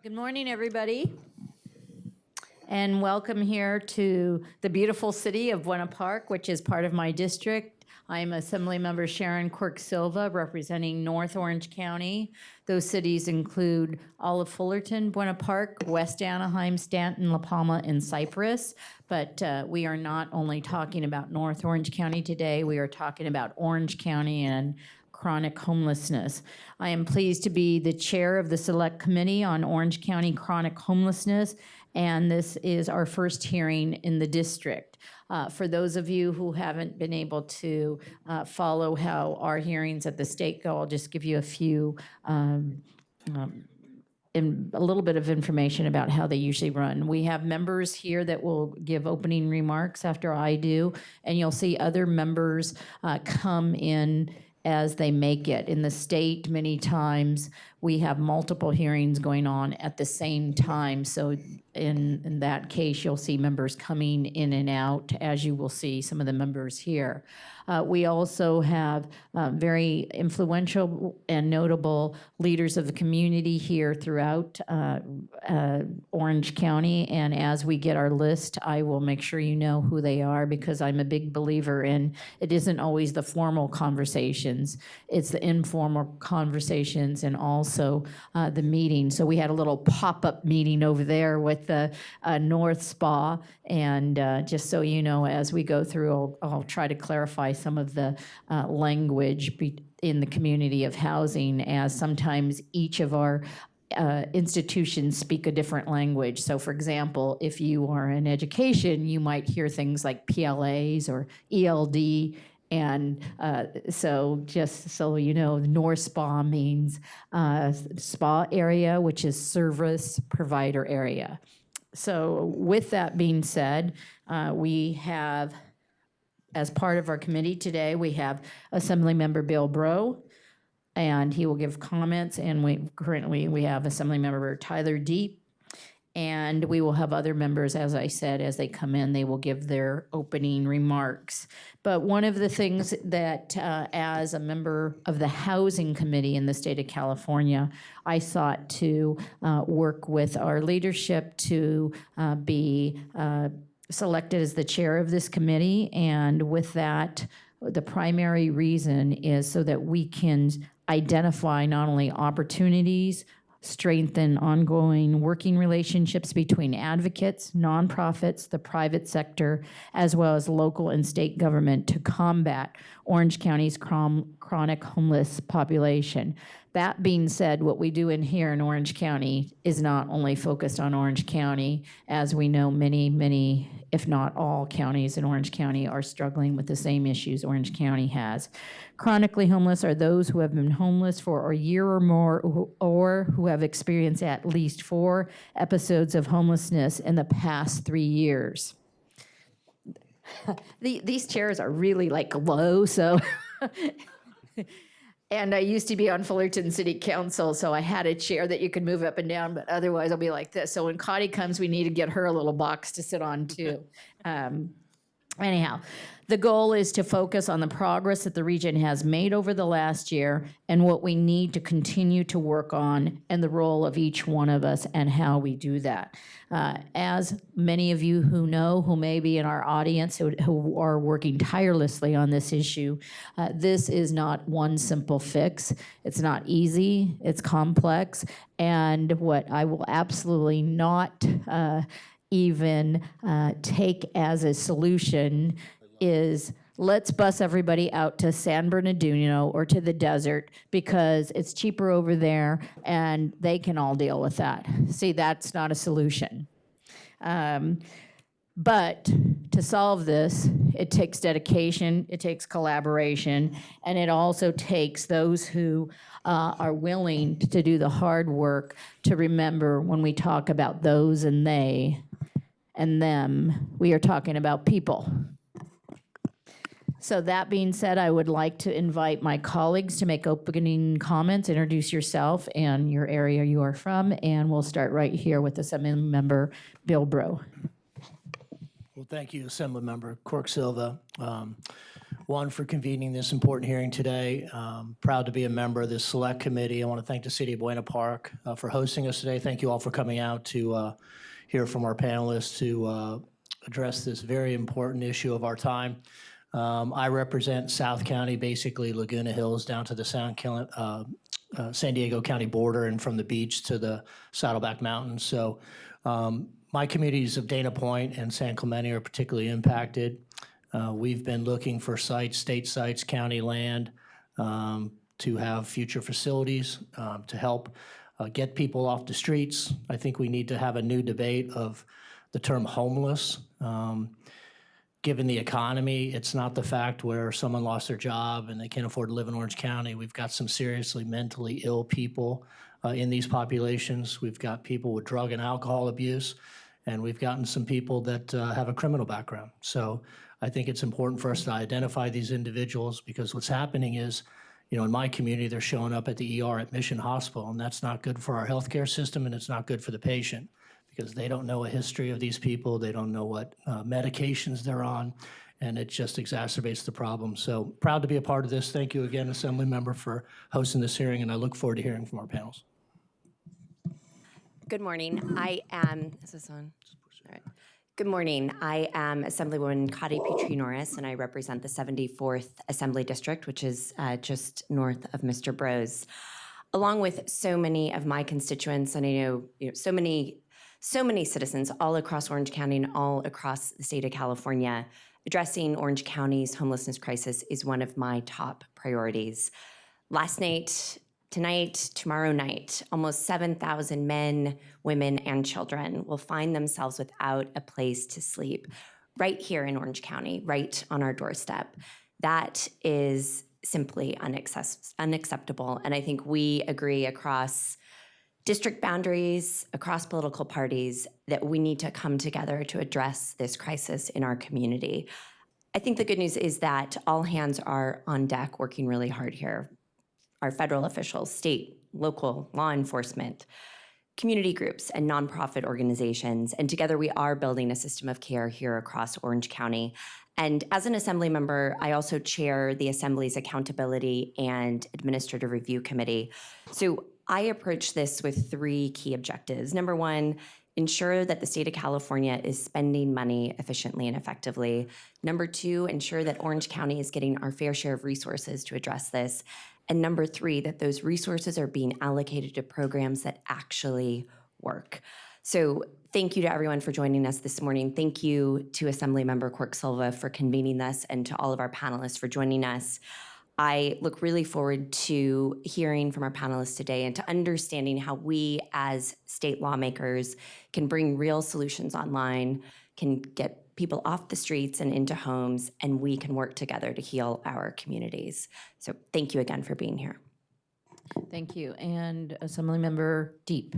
Good morning, everybody, and welcome here to the beautiful city of Buena Park, which is part of my district. I'm Assemblymember Sharon Quirk-Silva, representing North Orange County. Those cities include all of Fullerton, Buena Park, West Anaheim, Stanton, La Palma, and Cypress. But we are not only talking about North Orange County today, we are talking about Orange County and chronic homelessness. I am pleased to be the chair of the Select Committee on Orange County Chronic Homelessness, and this is our first hearing in the district. For those of you who haven't been able to follow how our hearings at the state go, I'll just give you a few in a little bit of information about how they usually run. We have members here that will give opening remarks after I do, and you'll see other members come in as they make it. In the state, many times, we have multiple hearings going on at the same time. So in that case, you'll see members coming in and out, as you will see some of the members here. We also have very influential and notable leaders of the community here throughout Orange County. And as we get our list, I will make sure you know who they are, because I'm a big believer in it isn't always the formal conversations, it's the informal conversations and also the meeting. So we had a little pop-up meeting over there with the North Spa. And just so you know, as we go through, I'll try to clarify some of the language in the community of housing, as sometimes each of our institutions speak a different language. So for example, if you are in education, you might hear things like PLAs or ELD. And so just so you know, North Spa means spa area, which is service provider area. So with that being said, we have, as part of our committee today, we have Assemblymember Bill Breaux, and he will give comments. And we have Assemblymember Tyler Deep, and we will have other members, as I said, as they come in, they will give their opening remarks. But one of the things that, as a member of the Housing Committee in the state of California, I sought to work with our leadership to be selected as the chair of this committee. And with that, the primary reason is so that we can identify not only opportunities, strengthen ongoing working relationships between advocates, nonprofits, the private sector, as well as local and state government to combat Orange County's chronic homeless population. That being said, what we do in here in Orange County is not only focused on Orange County. As we know, many, if not all counties in Orange County are struggling with the same issues Orange County has. Chronically homeless are those who have been homeless for a year or more, or who have experienced at least 4 episodes of homelessness in the past 3 years. These chairs are really like low, so. And I used to be on Fullerton City Council, so I had a chair that you could move up and down, but otherwise I'll be like this. So when Connie comes, we need to get her a little box to sit on too. Anyhow, the goal is to focus on the progress that the region has made over the last year and what we need to continue to work on, and the role of each one of us and how we do that. As many of you who know, who may be in our audience, who are working tirelessly on this issue, this is not one simple fix. It's not easy, it's complex, and what I will absolutely not even take as a solution is let's bus everybody out to San Bernardino or to the desert because it's cheaper over there and they can all deal with that. See, that's not a solution. But to solve this, it takes dedication, it takes collaboration, and it also takes those who are willing to do the hard work to remember when we talk about those and they and them, we are talking about people. So that being said, I would like to invite my colleagues to make opening comments, introduce yourself and your area you are from, and we'll start right here with Assemblymember Bill Breaux. Well, thank you, Assemblymember Quirk-Silva. One, for convening this important hearing today. Proud to be a member of this select committee. I want to thank the City of Buena Park for hosting us today. Thank you all for coming out to hear from our panelists to address this very important issue of our time. I represent South County, basically Laguna Hills down to the San Diego County border and from the beach to the Saddleback Mountains. So my communities of Dana Point and San Clemente are particularly impacted. We've been looking for sites, state sites, county land, to have future facilities to help get people off the streets. I think we need to have a new debate of the term homeless. Given the economy, it's not the fact where someone lost their job and they can't afford to live in Orange County. We've got some seriously mentally ill people in these populations. We've got people with drug and alcohol abuse, and we've gotten some people that have a criminal background. So I think it's important for us to identify these individuals, because what's happening is, in my community, they're showing up at the ER at Mission Hospital, and that's not good for our healthcare system, and it's not good for the patient, because they don't know a history of these people. They don't know what medications they're on, and it just exacerbates the problem. So proud to be a part of this. Thank you again, Assembly Member, for hosting this hearing, and I look forward to hearing from our panels. Good morning. Is this on? All right. Good morning. I am Assemblywoman Kati Petrie-Norris, and I represent the 74th Assembly District, which is just north of Mr. Bros. Along with so many of my constituents, and I know, so many citizens all across Orange County and all across the state of California, addressing Orange County's homelessness crisis is one of my top priorities. Last night, tonight, tomorrow night, almost 7,000 men, women, and children will find themselves without a place to sleep right here in Orange County, right on our doorstep. That is simply unacceptable. And I think we agree across district boundaries, across political parties, that we need to come together to address this crisis in our community. I think the good news is that all hands are on deck working really hard here. Our federal officials, state, local, law enforcement, community groups, and nonprofit organizations. And together we are building a system of care here across Orange County. And as an Assembly member, I also chair the Assembly's Accountability and Administrative Review Committee. So I approach this with three key objectives. Number one, ensure that the state of California is spending money efficiently and effectively. Number two, ensure that Orange County is getting our fair share of resources to address this. And number three, that those resources are being allocated to programs that actually work. So thank you to everyone for joining us this morning. Thank you to Assemblymember Quirk-Silva for convening this, and to all of our panelists for joining us. I look really forward to hearing from our panelists today and to understanding how we as state lawmakers can bring real solutions online, can get people off the streets and into homes, and we can work together to heal our communities. So thank you again for being here. Thank you. And Assemblymember Deep.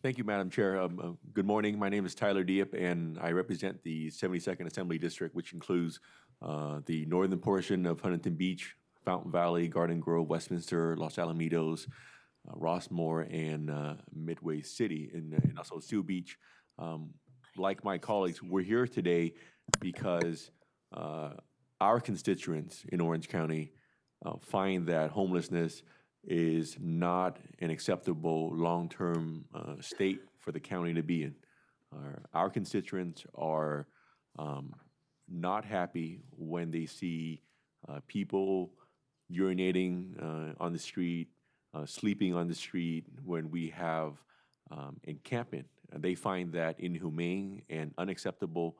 Thank you, Madam Chair. Good morning. My name is Tyler Diep, and I represent the 72nd Assembly District, which includes the northern portion of Huntington Beach, Fountain Valley, Garden Grove, Westminster, Los Alamitos, Rossmore, and Midway City, and also Seal Beach. Like my colleagues, we're here today because our constituents in Orange County find that homelessness is not an acceptable long-term state for the county to be in. Our constituents are not happy when they see people urinating on the street, sleeping on the street, when we have encampment. They find that inhumane and unacceptable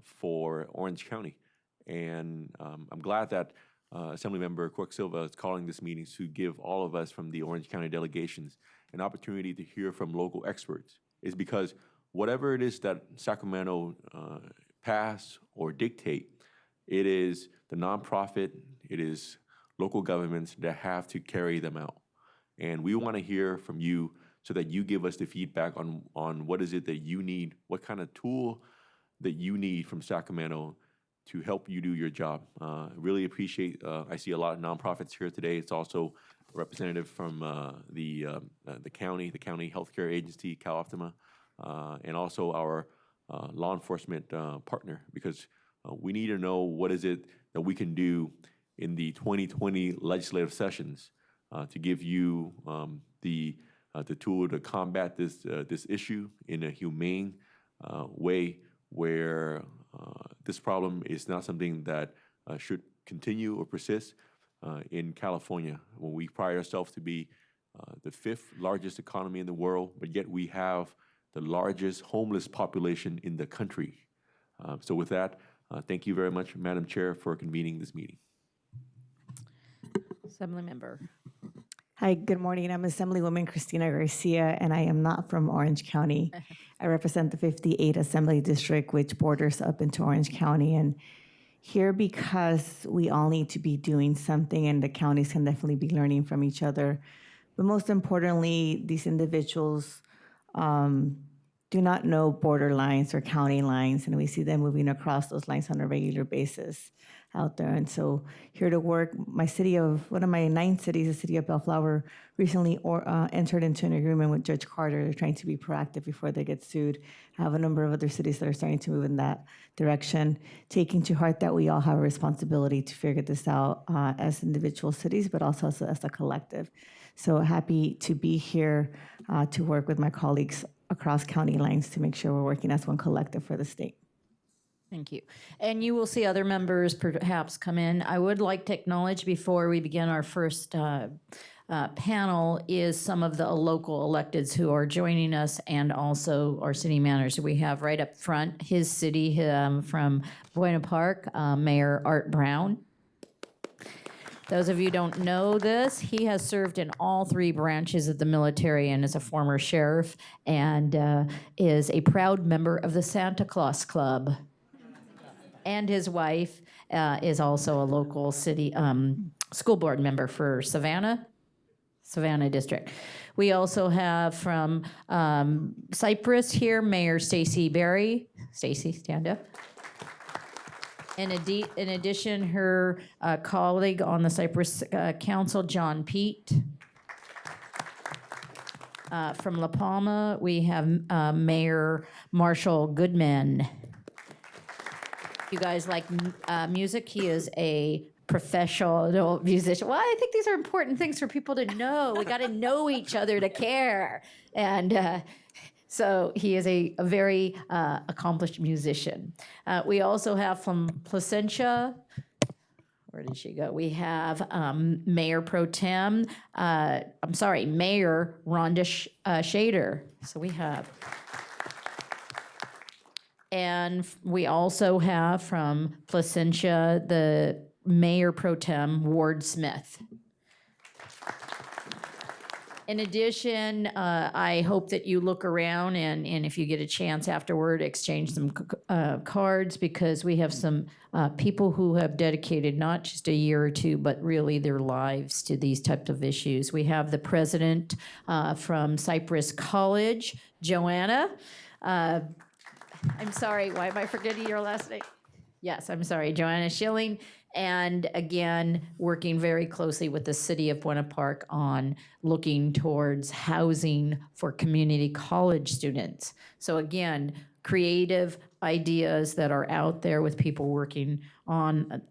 for Orange County. And I'm glad that Assemblymember Quirk-Silva is calling this meeting to give all of us from the Orange County delegations an opportunity to hear from local experts. Is because whatever it is that Sacramento pass or dictate, it is the nonprofit, it is local governments that have to carry them out. And we want to hear from you so that you give us the feedback on what is it that you need, what kind of tool that you need from Sacramento to help you do your job. Really appreciate, I see a lot of nonprofits here today. It's also a representative from the county healthcare agency, CalOptima, and also our law enforcement partner, because We need to know what is it that we can do in the 2020 legislative sessions to give you the tool to combat this issue in a humane way, where this problem is not something that should continue or persist in California, when we pride ourselves to be the 5th largest economy in the world, but yet we have the largest homeless population in the country. So with that, thank you very much, Madam Chair, for convening this meeting. Assembly member. Hi, good morning. I'm Assemblywoman Christina Garcia, and I am not from Orange County. I represent the 58 Assembly District, which borders up into Orange County. And here, because we all need to be doing something, and the counties can definitely be learning from each other. But most importantly, these individuals do not know border lines or county lines, and we see them moving across those lines on a regular basis out there. And so here to work, one of my 9 cities, the city of Bellflower, recently entered into an agreement with Judge Carter. They're trying to be proactive before they get sued. I have a number of other cities that are starting to move in that direction, taking to heart that we all have a responsibility to figure this out as individual cities, but also as a collective. So happy to be here to work with my colleagues across county lines to make sure we're working as one collective for the state. Thank you. And you will see other members perhaps come in. I would like to acknowledge before we begin our first panel is some of the local electeds who are joining us, and also our city manager. We have right up front his city from Buena Park, Mayor Art Brown. Those of you who don't know this, he has served in all 3 branches of the military and is a former sheriff, and is a proud member of the Santa Claus Club. And his wife is also a local city school board member for Savannah District. We also have from Cypress here, Mayor Stacy Berry. Stacy, stand up. In addition, her colleague on the Cypress Council, John Pete. From La Palma, we have Mayor Marshall Goodman. You guys like music? He is a professional musician. Well, I think these are important things for people to know. We got to know each other to care. And so he is a very accomplished musician. We also have from Placentia, where did she go? We have Mayor Pro Tem, Mayor Rhonda Shader. So we have. And we also have from Placentia, the Mayor Pro Tem, Ward Smith. In addition, I hope that you look around and if you get a chance afterward, exchange some cards, because we have some people who have dedicated not just a year or 2, but really their lives to these types of issues. We have the president from Cypress College, Joanna. I'm sorry, why am I forgetting your last name? Yes, I'm sorry, Joanna Schilling. And again, working very closely with the city of Buena Park on looking towards housing for community college students. So again, creative ideas that are out there with people working on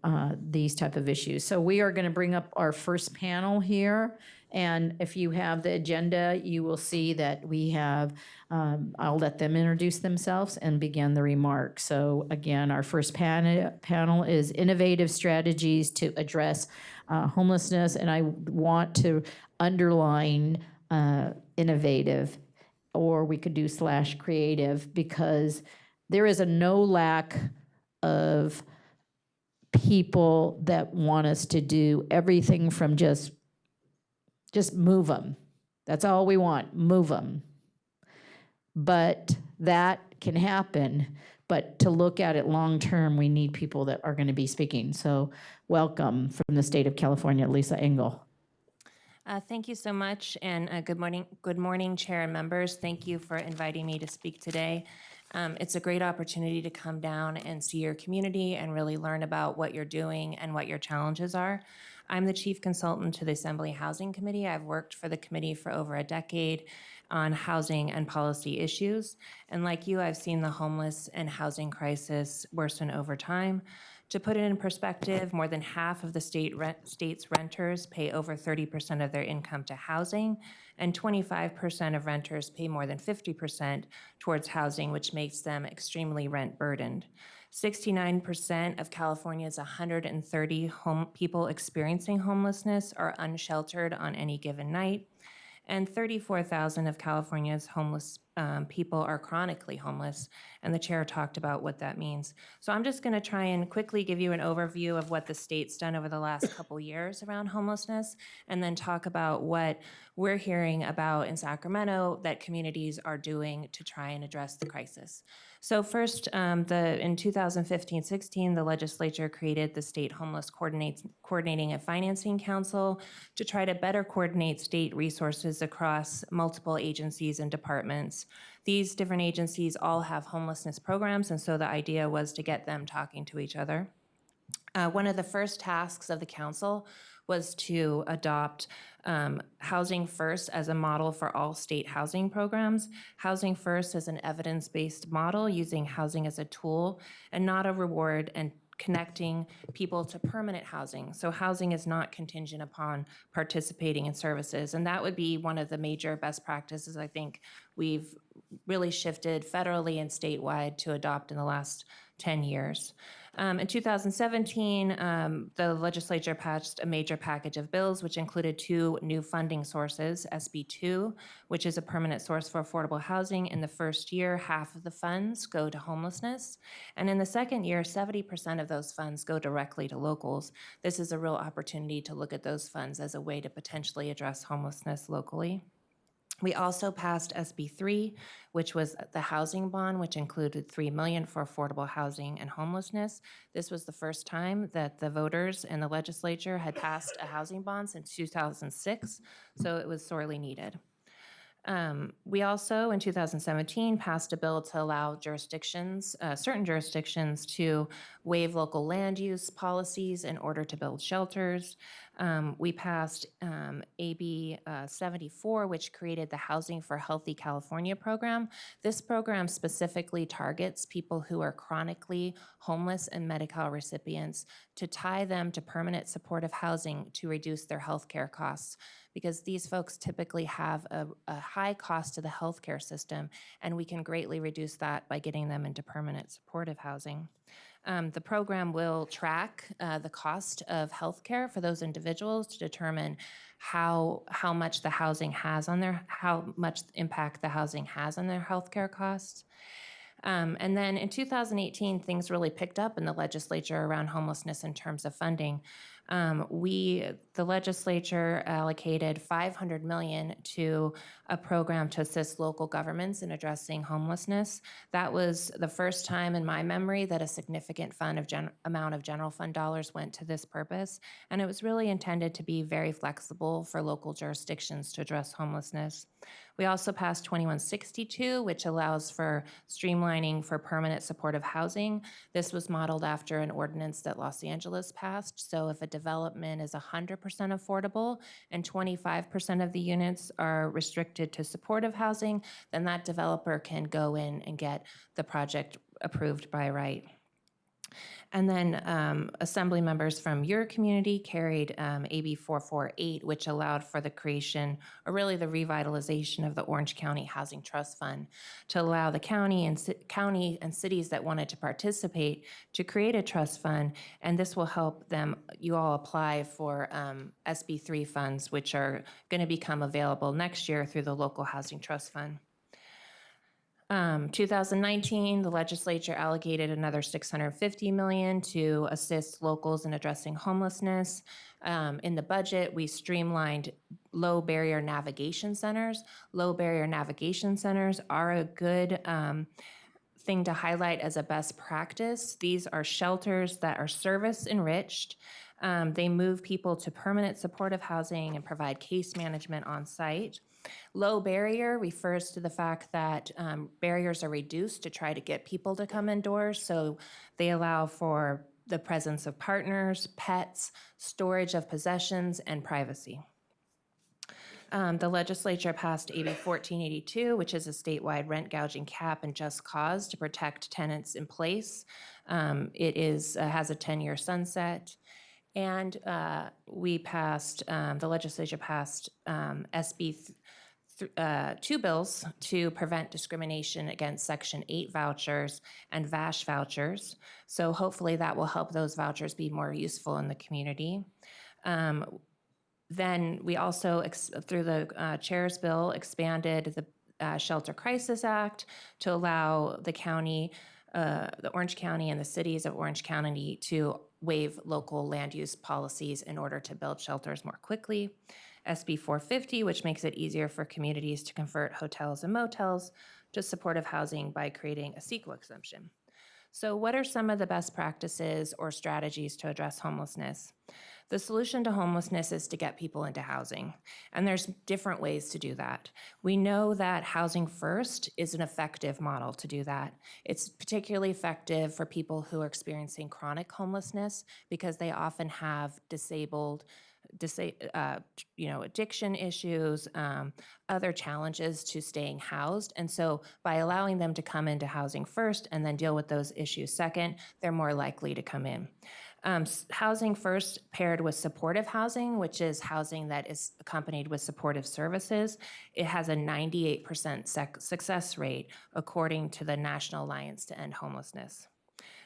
these type of issues. So we are going to bring up our first panel here. And if you have the agenda, you will see that we have, I'll let them introduce themselves and begin the remarks. So again, our first panel is Innovative Strategies to Address Homelessness. And I want to underline innovative, or we could do /creative, because there is no lack of people that want us to do everything from just move them. That's all we want, move them. But that can happen. But to look at it long term, we need people that are going to be speaking. So welcome from the state of California, Lisa Engel. Thank you so much, and good morning, Chair and members. Thank you for inviting me to speak today. It's a great opportunity to come down and see your community and really learn about what you're doing and what your challenges are. I'm the Chief Consultant to the Assembly Housing Committee. I've worked for the committee for over a decade, on housing and policy issues. And like you, I've seen the homeless and housing crisis worsen over time. To put it in perspective, more than half of the state's renters pay over 30% of their income to housing, and 25% of renters pay more than 50% towards housing, which makes them extremely rent burdened. 69% of California's 130 people experiencing homelessness are unsheltered on any given night, and 34,000 of California's homeless people are chronically homeless, and the chair talked about what that means. So I'm just going to try and quickly give you an overview of what the state's done over the last couple years around homelessness, and then talk about what we're hearing about in Sacramento that communities are doing to try and address the crisis. So first, in 2015-16, the legislature created the State Homeless Coordinating and Financing Council to try to better coordinate state resources across multiple agencies and departments. These different agencies all have homelessness programs, and so the idea was to get them talking to each other. One of the first tasks of the council was to adopt Housing First as a model for all state housing programs. Housing First is an evidence-based model using housing as a tool and not a reward, and connecting people to permanent housing. So housing is not contingent upon participating in services. And that would be one of the major best practices I think we've really shifted federally and statewide to adopt in the last 10 years. In 2017, the legislature passed a major package of bills, which included 2 new funding sources, SB 2, which is a permanent source for affordable housing. In the first year, half of the funds go to homelessness. And in the second year, 70% of those funds go directly to locals. This is a real opportunity to look at those funds as a way to potentially address homelessness locally. We also passed SB 3, which was the housing bond, which included $3 million for affordable housing and homelessness. This was the first time that the voters and the legislature had passed a housing bond since 2006, so it was sorely needed. We also, in 2017, passed a bill to allow jurisdictions, certain jurisdictions, to waive local land use policies in order to build shelters. We passed AB 74, which created the Housing for Healthy California program. This program specifically targets people who are chronically homeless and Medi-Cal recipients to tie them to permanent supportive housing to reduce their health care costs, because these folks typically have a high cost to the healthcare system, and we can greatly reduce that by getting them into permanent supportive housing. The program will track the cost of healthcare for those individuals to determine how much the housing has on their, how much impact the housing has on their healthcare costs. And then in 2018, things really picked up in the legislature around homelessness in terms of funding. The legislature allocated $500 million to a program to assist local governments in addressing homelessness. That was the first time in my memory that a significant amount of general fund dollars went to this purpose, and it was really intended to be very flexible for local jurisdictions to address homelessness. We also passed 2162, which allows for streamlining for permanent supportive housing. This was modeled after an ordinance that Los Angeles passed. So if a development is 100% affordable and 25% of the units are restricted to supportive housing, then that developer can go in and get the project approved by right. And then assembly members from your community carried AB 448, which allowed for the creation, or really the revitalization of the Orange County Housing Trust Fund, to allow the county and cities that wanted to participate to create a trust fund. And this will help them, you all apply for SB 3 funds, which are going to become available next year through the local housing trust fund. 2019, the legislature allocated another $650 million to assist locals in addressing homelessness. In the budget, we streamlined low barrier navigation centers. Low barrier navigation centers are a good thing to highlight as a best practice. These are shelters that are service enriched. They move people to permanent supportive housing and provide case management on site. Low barrier refers to the fact that barriers are reduced to try to get people to come indoors. So they allow for the presence of partners, pets, storage of possessions, and privacy. The legislature passed AB 1482, which is a statewide rent gouging cap and just cause to protect tenants in place. It has a 10-year sunset. And the legislature passed two bills to prevent discrimination against Section 8 vouchers and VASH vouchers. So hopefully that will help those vouchers be more useful in the community. Then we also, through the chair's bill, expanded the Shelter Crisis Act to allow the county, the Orange County and the cities of Orange County to waive local land use policies in order to build shelters more quickly. SB 450, which makes it easier for communities to convert hotels and motels to supportive housing by creating a CEQA exemption. So what are some of the best practices or strategies to address homelessness? The solution to homelessness is to get people into housing, and there's different ways to do that. We know that housing first is an effective model to do that. It's particularly effective for people who are experiencing chronic homelessness because they often have addiction issues, other challenges to staying housed. And so by allowing them to come into housing first and then deal with those issues second, they're more likely to come in. Housing first paired with supportive housing, which is housing that is accompanied with supportive services, it has a 98% success rate according to the National Alliance to End Homelessness.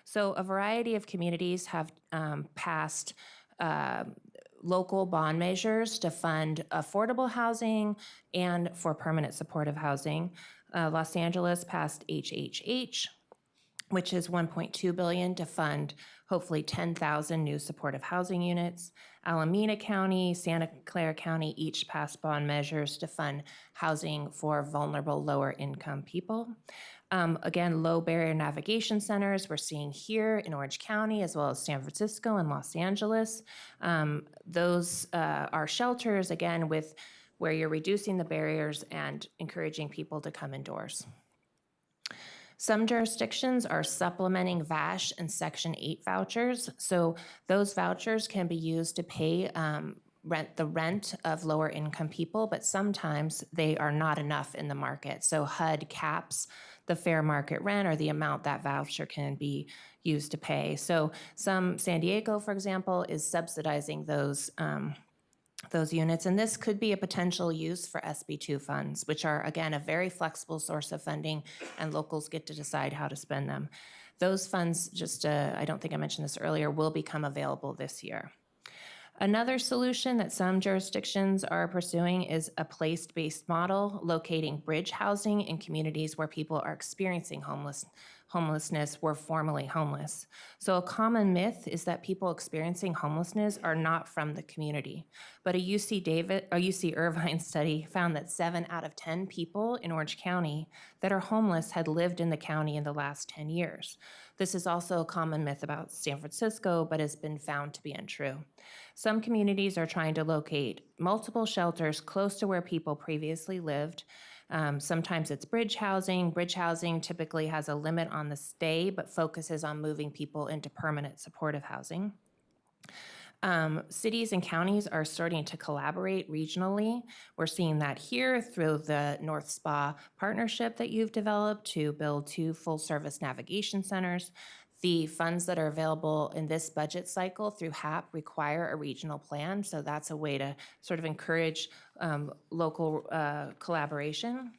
So a variety of communities have passed local bond measures to fund affordable housing and for permanent supportive housing. Los Angeles passed HHH, which is $1.2 billion to fund hopefully 10,000 new supportive housing units. Alameda County, Santa Clara County each passed bond measures to fund housing for vulnerable lower income people. Again, low barrier navigation centers we're seeing here in Orange County as well as San Francisco and Los Angeles. Those are shelters, again, where you're reducing the barriers and encouraging people to come indoors. Some jurisdictions are supplementing VASH and Section 8 vouchers. So those vouchers can be used to pay the rent of lower income people, but sometimes they are not enough in the market. So HUD caps the fair market rent or the amount that voucher can be used to pay. So San Diego, for example, is subsidizing those units, and this could be a potential use for SB2 funds, which are, again, a very flexible source of funding, and locals get to decide how to spend them. Those funds, I don't think I mentioned this earlier, will become available this year. Another solution that some jurisdictions are pursuing is a place-based model, locating bridge housing in communities where people are experiencing homelessness were formerly homeless. So a common myth is that people experiencing homelessness are not from the community. But a UC Irvine study found that 7 out of 10 people in Orange County that are homeless had lived in the county in the last 10 years. This is also a common myth about San Francisco, but has been found to be untrue. Some communities are trying to locate multiple shelters close to where people previously lived. Sometimes it's bridge housing. Bridge housing typically has a limit on the stay, but focuses on moving people into permanent supportive housing. Cities and counties are starting to collaborate regionally. We're seeing that here through the North Spa partnership that you've developed to build 2 full-service navigation centers. The funds that are available in this budget cycle through HAP require a regional plan, so that's a way to sort of encourage local collaboration.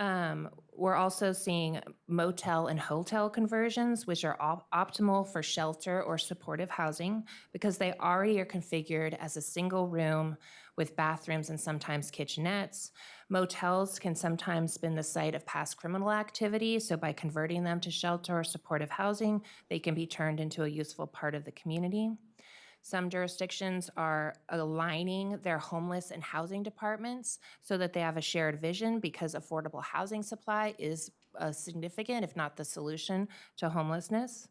We're also seeing motel and hotel conversions, which are optimal for shelter or supportive housing because they already are configured as a single room with bathrooms and sometimes kitchenettes. Motels can sometimes been the site of past criminal activity, so by converting them to shelter or supportive housing, they can be turned into a useful part of the community. Some jurisdictions are aligning their homeless and housing departments so that they have a shared vision because affordable housing supply is significant, if not the solution, to homelessness.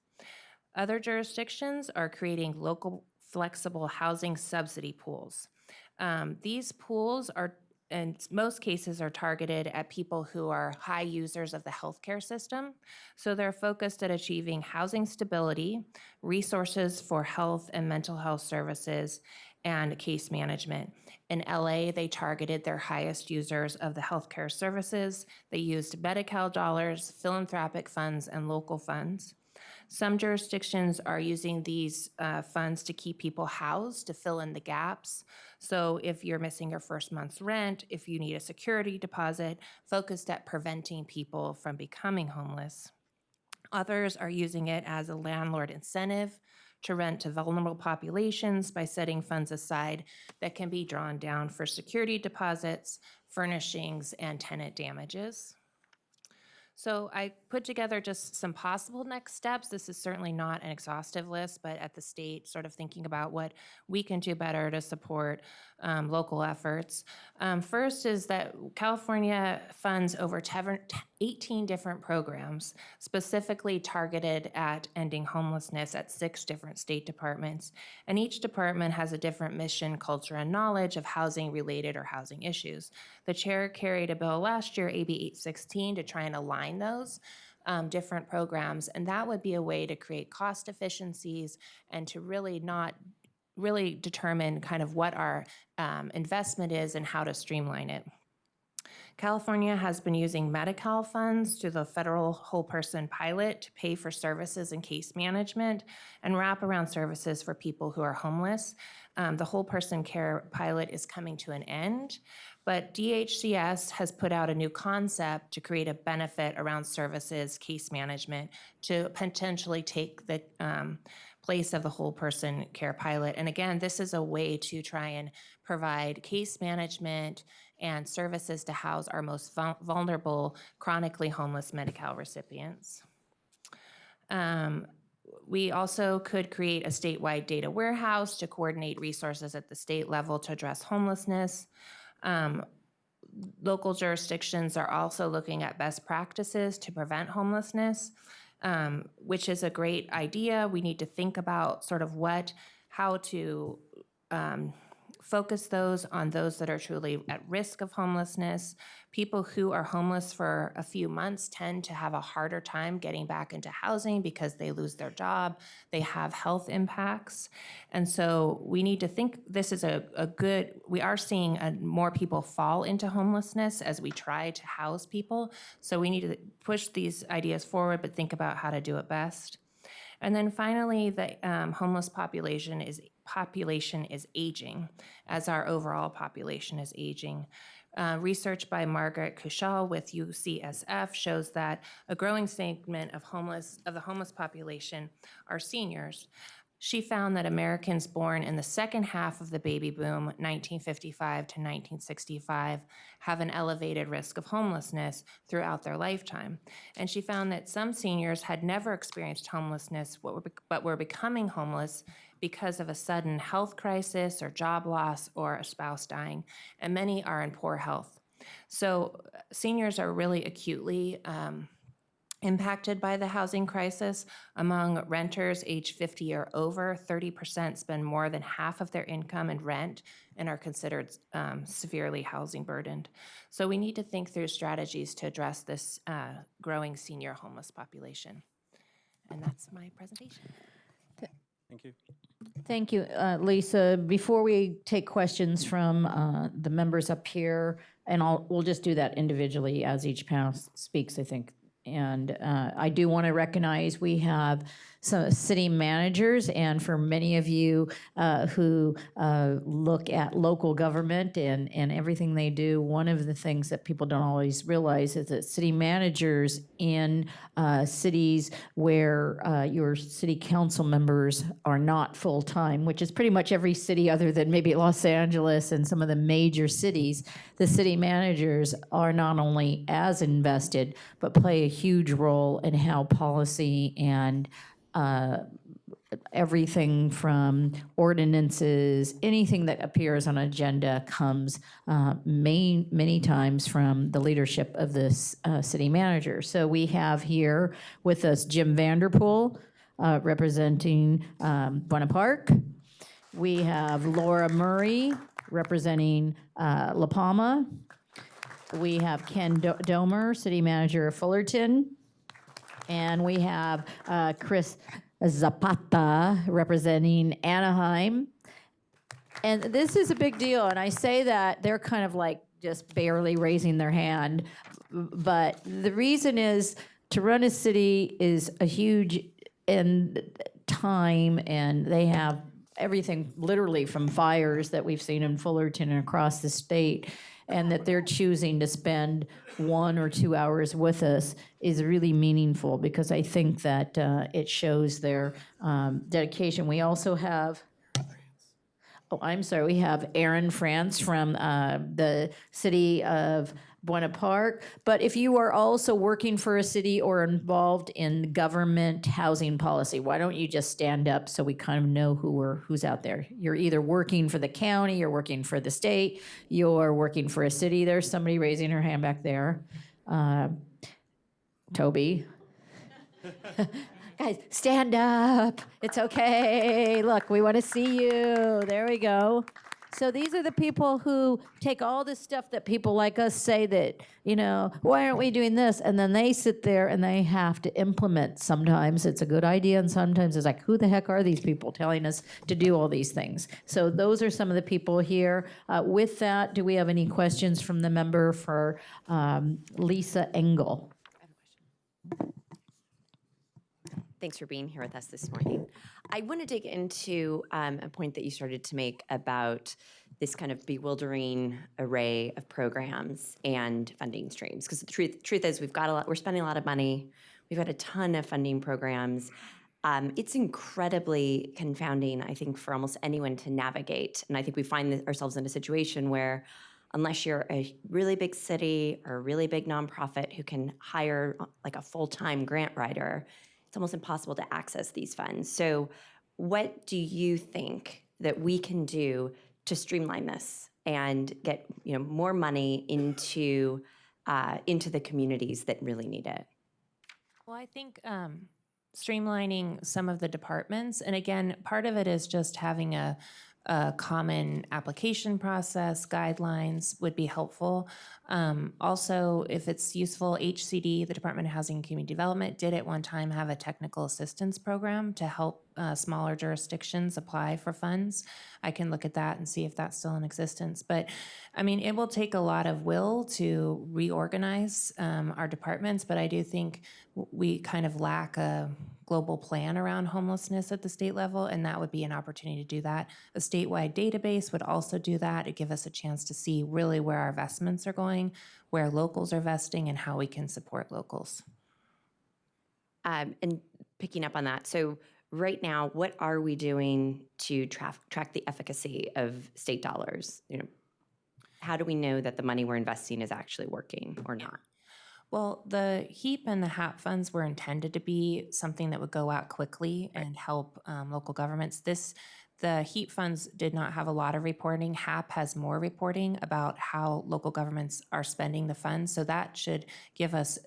Other jurisdictions are creating local flexible housing subsidy pools. These pools are, in most cases, are targeted at people who are high users of the healthcare system. So they're focused at achieving housing stability, resources for health and mental health services, and case management. In LA, they targeted their highest users of the healthcare services. They used Medi-Cal dollars, philanthropic funds, and local funds. Some jurisdictions are using these funds to keep people housed, to fill in the gaps. So if you're missing your first month's rent, if you need a security deposit, focused at preventing people from becoming homeless. Others are using it as a landlord incentive to rent to vulnerable populations by setting funds aside that can be drawn down for security deposits, furnishings, and tenant damages. So I put together just some possible next steps. This is certainly not an exhaustive list, but at the state, sort of thinking about what we can do better to support local efforts. First is that California funds over 18 different programs specifically targeted at ending homelessness at 6 different state departments. And each department has a different mission, culture, and knowledge of housing-related or housing issues. The chair carried a bill last year, AB 816, to try and align those different programs, and that would be a way to create cost efficiencies and to really determine kind of what our investment is and how to streamline it. California has been using Medi-Cal funds through the federal whole person pilot to pay for services and case management and wraparound services for people who are homeless. The whole person care pilot is coming to an end, but DHCS has put out a new concept to create a benefit around services, case management, to potentially take the place of the whole person care pilot. And again, this is a way to try and provide case management and services to house our most vulnerable, chronically homeless Medi-Cal recipients. We also could create a statewide data warehouse to coordinate resources at the state level to address homelessness. Local jurisdictions are also looking at best practices to prevent homelessness, which is a great idea. We need to think about sort of how to focus those on those that are truly at risk of homelessness. People who are homeless for a few months tend to have a harder time getting back into housing because they lose their job, they have health impacts. And so we need to think this is we are seeing more people fall into homelessness as we try to house people. So we need to push these ideas forward, but think about how to do it best. And then finally, the homeless population is aging as our overall population is aging. Research by Margaret Kushal with UCSF shows that a growing segment of the homeless population are seniors. She found that Americans born in the second half of the baby boom, 1955 to 1965, have an elevated risk of homelessness throughout their lifetime. And she found that some seniors had never experienced homelessness but were becoming homeless because of a sudden health crisis or job loss or a spouse dying, and many are in poor health. So seniors are really acutely impacted by the housing crisis. Among renters age 50 or over, 30% spend more than half of their income in rent and are considered severely housing burdened. So we need to think through strategies to address this growing senior homeless population. And that's my presentation. Thank you. Thank you, Lisa. Before we take questions from the members up here, and we'll just do that individually as each panel speaks, I think. And I do want to recognize we have some city managers, and for many of you who look at local government and everything they do, one of the things that people don't always realize is that city managers in cities where your city council members are not full-time, which is pretty much every city other than maybe Los Angeles and some of the major cities, the city managers are not only as invested, but play a huge role in how policy and everything from ordinances, anything that appears on an agenda comes many times from the leadership of this city manager. So we have here with us Jim Vanderpool, representing Buena Park. We have Laura Murray, representing La Palma. We have Ken Domer, city manager of Fullerton. And we have Chris Zapata representing Anaheim. And this is a big deal, and I say that they're kind of like just barely raising their hand. But the reason is to run a city is a huge and time, and they have everything literally from fires that we've seen in Fullerton and across the state, and that they're choosing to spend 1 or 2 hours with us is really meaningful because I think that it shows their dedication. We also have we have Aaron France from the city of Buena Park. But if you are also working for a city or involved in government housing policy, why don't you just stand up so we kind of know who's out there? You're either working for the county, you're working for the state, you're working for a city. There's somebody raising her hand back there. Toby. Guys, stand up. It's okay. Look, we want to see you. There we go. So these are the people who take all this stuff that people like us say that, why aren't we doing this? And then they sit there and they have to implement. Sometimes it's a good idea, and sometimes it's like, who the heck are these people telling us to do all these things? So those are some of the people here. With that, do we have any questions from the member for Lisa Engel? Thanks for being here with us this morning. I want to dig into a point that you started to make about this kind of bewildering array of programs and funding streams. Because the truth is, we're spending a lot of money. We've got a ton of funding programs. It's incredibly confounding, I think, for almost anyone to navigate. And I think we find ourselves in a situation where, unless you're a really big city or a really big nonprofit who can hire like a full-time grant writer, it's almost impossible to access these funds. So what do you think that we can do to streamline this and get more money into the communities that really need it? Well, I think streamlining some of the departments, and again, part of it is just having a common application process, guidelines would be helpful. Also, if it's useful, HCD, the Department of Housing and Community Development, did at one time have a technical assistance program to help smaller jurisdictions apply for funds. I can look at that and see if that's still in existence. But I mean, it will take a lot of will to reorganize our departments, but I do think we kind of lack a global plan around homelessness at the state level, and that would be an opportunity to do that. A statewide database would also do that. It'd give us a chance to see really where our investments are going, where locals are vesting, and how we can support locals. And picking up on that, so right now, what are we doing to track the efficacy of state dollars? How do we know that the money we're investing is actually working or not? Well, the HEAP and the HAP funds were intended to be something that would go out quickly and help local governments. The HEAP funds did not have a lot of reporting. HAP has more reporting about how local governments are spending the funds. So that should give us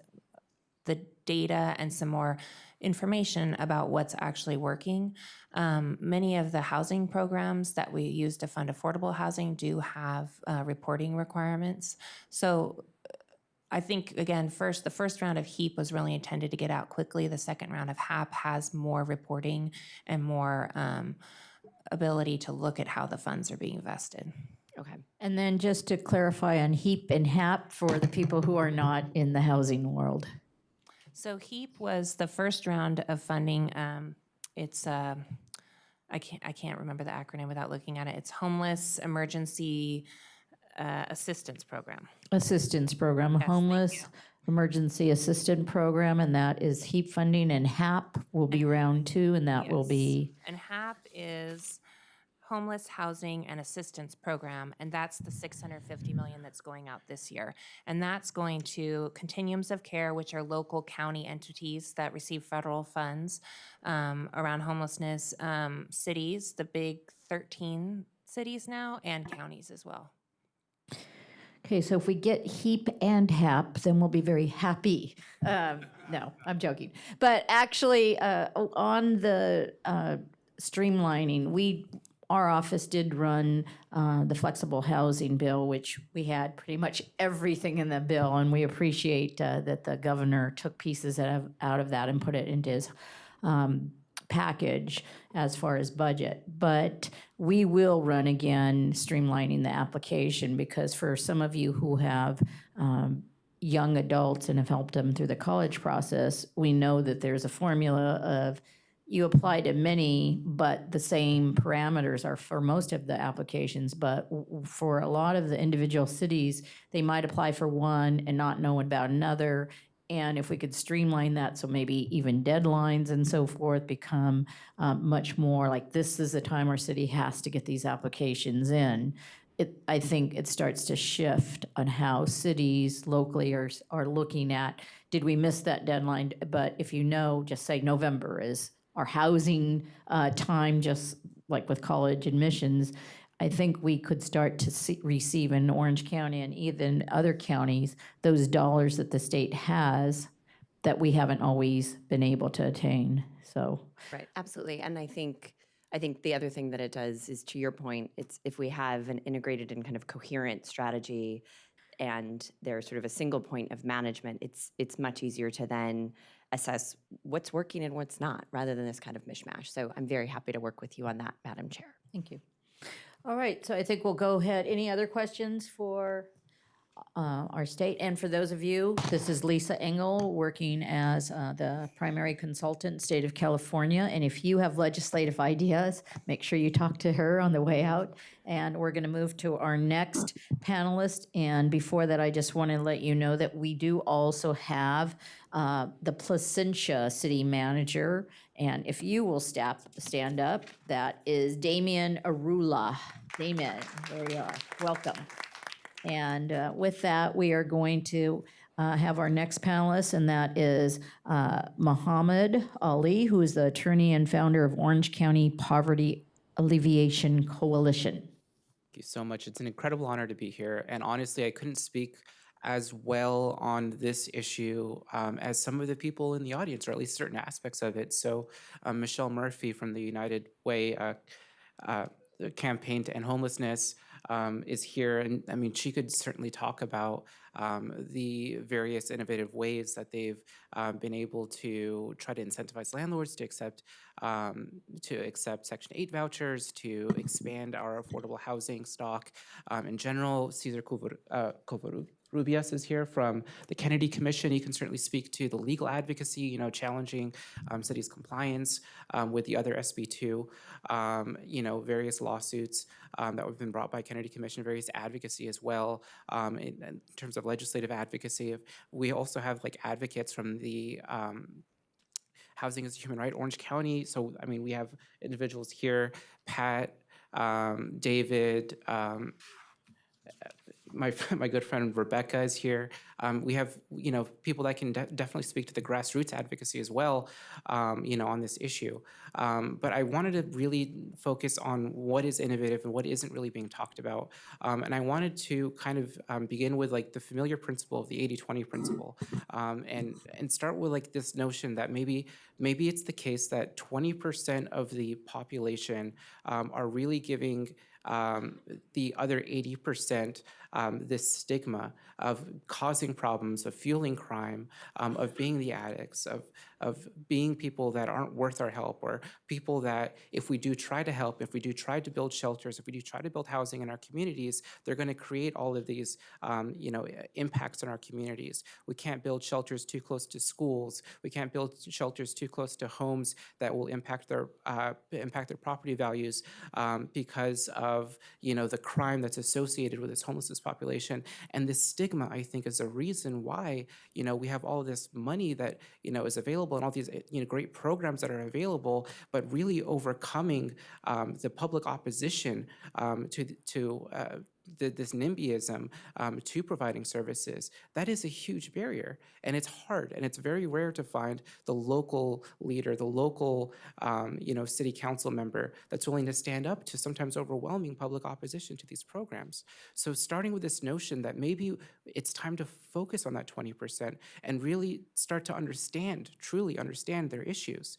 the data and some more information about what's actually working. Many of the housing programs that we use to fund affordable housing do have reporting requirements. So I think, again, the first round of HEAP was really intended to get out quickly. The second round of HAP has more reporting and more ability to look at how the funds are being invested. Okay. And then just to clarify on HEAP and HAP for the people who are not in the housing world. So HEAP was the first round of funding. It's I can't remember the acronym without looking at it. It's Homeless Emergency Assistance Program. Assistance program, Yes, homeless emergency assistance program, and that is HEAP funding, and HAP will be round 2, and that will be, And HAP is Homeless Housing and Assistance Program, and that's the $650 million that's going out this year. And that's going to continuums of care, which are local county entities that receive federal funds around homelessness, cities, the big 13 cities now, and counties as well. okay, so if we get HEAP and HAP, then we'll be very happy. No, I'm joking. But actually, on the streamlining, our office did run the flexible housing bill, which we had pretty much everything in the bill, and we appreciate that the governor took pieces out of that and put it into his package as far as budget. But we will run again, streamlining the application, because for some of you who have young adults and have helped them through the college process, we know that there's a formula of you apply to many, but the same parameters are for most of the applications. But for a lot of the individual cities, they might apply for one and not know about another. And if we could streamline that, so maybe even deadlines and so forth become much more like, this is the time our city has to get these applications in. I think it starts to shift on how cities locally are looking at, did we miss that deadline? But if you know, just say November is our housing time, just like with college admissions. I think we could start to receive in Orange County and even other counties those dollars that the state has that we haven't always been able to attain. So Right, absolutely. And I think the other thing that it does is, to your point, it's if we have an integrated and kind of coherent strategy and there's sort of a single point of management, it's much easier to then assess what's working and what's not, rather than this kind of mishmash. So I'm very happy to work with you on that, Madam Chair. thank you. All right, so I think we'll go ahead. Any other questions for our state? And for those of you, this is Lisa Engel working as the primary consultant, state of California. And if you have legislative ideas, make sure you talk to her on the way out. And we're going to move to our next panelist. And before that, I just want to let you know that we do also have the Placentia city manager. And if you will stand up, that is Damien Arula. Damien, there you are. Welcome. And with that, we are going to have our next panelist, and that is Muhammad Ali, who is the attorney and founder of Orange County Poverty Alleviation Coalition. Thank you so much. It's an incredible honor to be here. And honestly, I couldn't speak as well on this issue as some of the people in the audience, or at least certain aspects of it. So Michelle Murphy from the United Way campaign to end homelessness is here. And I mean, she could certainly talk about the various innovative ways that they've been able to try to incentivize landlords to accept Section 8 vouchers, to expand our affordable housing stock. In general, Cesar Covarrubias is here from the Kennedy Commission. He can certainly speak to the legal advocacy, challenging cities' compliance with the other SB2, various lawsuits that have been brought by Kennedy Commission, various advocacy as well in terms of legislative advocacy. We also have advocates from the Housing is a Human Right, Orange County. So, I mean, we have individuals here, Pat, David, my good friend Rebecca is here. We have, people that can definitely speak to the grassroots advocacy as well, on this issue. But I wanted to really focus on what is innovative and what isn't really being talked about. And I wanted to kind of begin with the familiar principle of the 80-20 principle, and start with this notion that maybe it's the case that 20% of the population are really giving the other 80% this stigma of causing problems, of fueling crime, of being the addicts, of being people that aren't worth our help, or people that if we do try to help, if we do try to build shelters, if we do try to build housing in our communities, they're going to create all of these impacts in our communities. We can't build shelters too close to schools. We can't build shelters too close to homes that will impact their property values because of the crime that's associated with this homelessness population. And this stigma, I think, is a reason why we have all this money that is available and all these great programs that are available, but really overcoming the public opposition to this NIMBYism to providing services. That is a huge barrier, and it's hard, and it's very rare to find the local leader, the local city council member that's willing to stand up to sometimes overwhelming public opposition to these programs. So starting with this notion that maybe it's time to focus on that 20% and really start to truly understand their issues.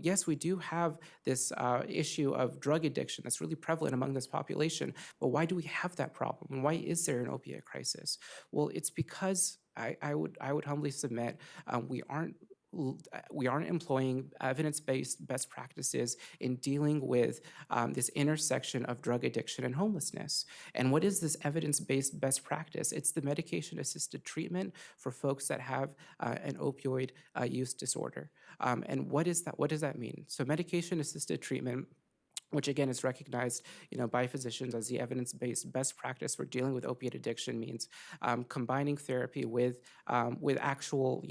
Yes, we do have this issue of drug addiction that's really prevalent among this population, but why do we have that problem? And why is there an opiate crisis? Well, it's because I would humbly submit we aren't we aren't employing evidence-based best practices in dealing with this intersection of drug addiction and homelessness. And what is this evidence-based best practice? It's the medication-assisted treatment for folks that have an opioid use disorder. And what is that? What does that mean? So medication-assisted treatment, which again is recognized, by physicians as the evidence-based best practice for dealing with opiate addiction, means combining therapy with actual,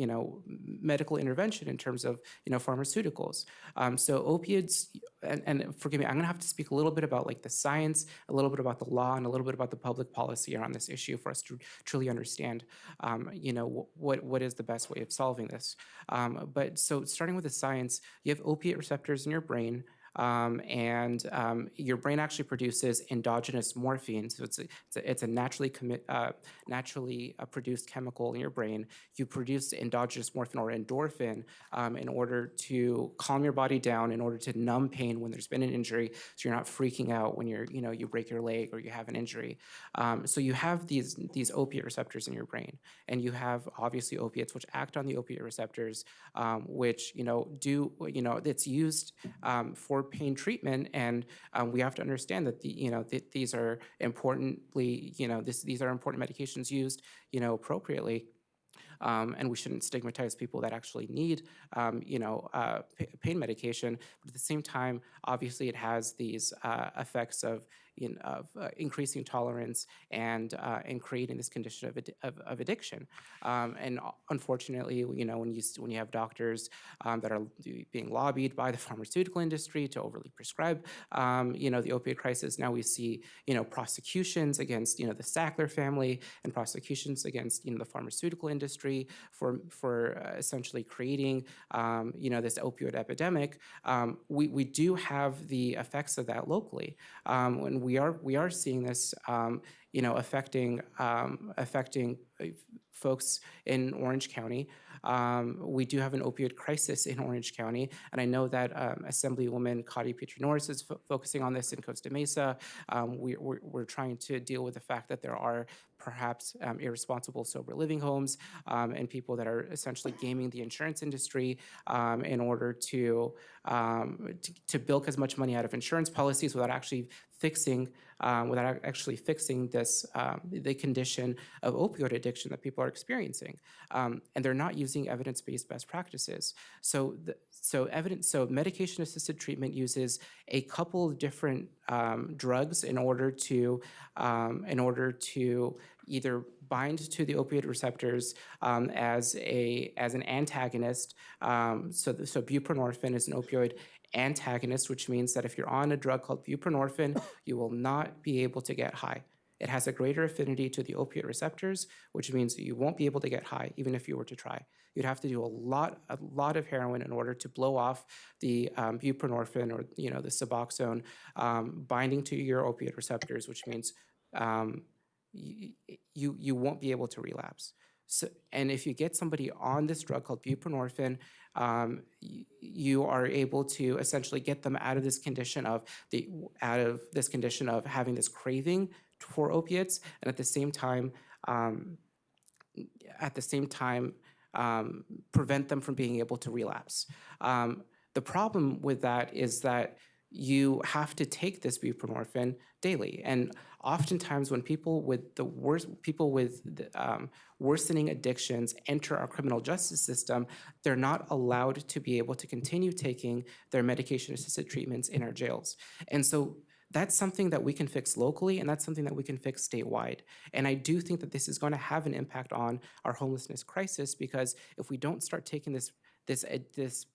medical intervention in terms of, pharmaceuticals. So opiates, and forgive me, I'm gonna have to speak a little bit about like the science, a little bit about the law, and a little bit about the public policy around this issue for us to truly understand, what is the best way of solving this. But so starting with the science, you have opiate receptors in your brain. And your brain actually produces endogenous morphine. So it's a naturally produced chemical in your brain. You produce endogenous morphine or endorphin in order to calm your body down, in order to numb pain when there's been an injury, so you're not freaking out when you break your leg or you have an injury. So you have these opiate receptors in your brain, and you have obviously opiates which act on the opiate receptors, which it's used for pain treatment, and we have to understand that these are importantly, these are important medications used, appropriately. And we shouldn't stigmatize people that actually need, pain medication. But at the same time, obviously, it has these effects of increasing tolerance and creating this condition of addiction. And unfortunately, when you have doctors that are being lobbied by the pharmaceutical industry to overly prescribe, the opioid crisis, now we see, prosecutions against, the Sackler family, and prosecutions against, the pharmaceutical industry for essentially creating, this opioid epidemic. We do have the effects of that locally. When we are seeing this, affecting folks in Orange County. We do have an opioid crisis in Orange County, and I know that Assemblywoman Petrie-Norris is focusing on this in Costa Mesa. We're trying to deal with the fact that there are perhaps irresponsible sober living homes and people that are essentially gaming the insurance industry in order to bilk as much money out of insurance policies without actually fixing this the condition of opioid addiction that people are experiencing, and they're not using evidence-based best practices. So medication-assisted treatment uses a couple of different drugs in order to either bind to the opioid receptors as an antagonist. So buprenorphine is an opioid antagonist, which means that if you're on a drug called buprenorphine, you will not be able to get high. It has a greater affinity to the opioid receptors, which means that you won't be able to get high even if you were to try. You'd have to do a lot of heroin in order to blow off the buprenorphine or the Suboxone binding to your opioid receptors, which means you won't be able to relapse. So, and if you get somebody on this drug called buprenorphine, you are able to essentially get them out of this condition of having this craving for opiates, and at the same time prevent them from being able to relapse. The problem with that is that you have to take this buprenorphine daily, and oftentimes when people with worsening addictions enter our criminal justice system, they're not allowed to be able to continue taking their medication-assisted treatments in our jails. And so that's something that we can fix locally, and that's something that we can fix statewide. And I do think that this is going to have an impact on our homelessness crisis, because if we don't start taking this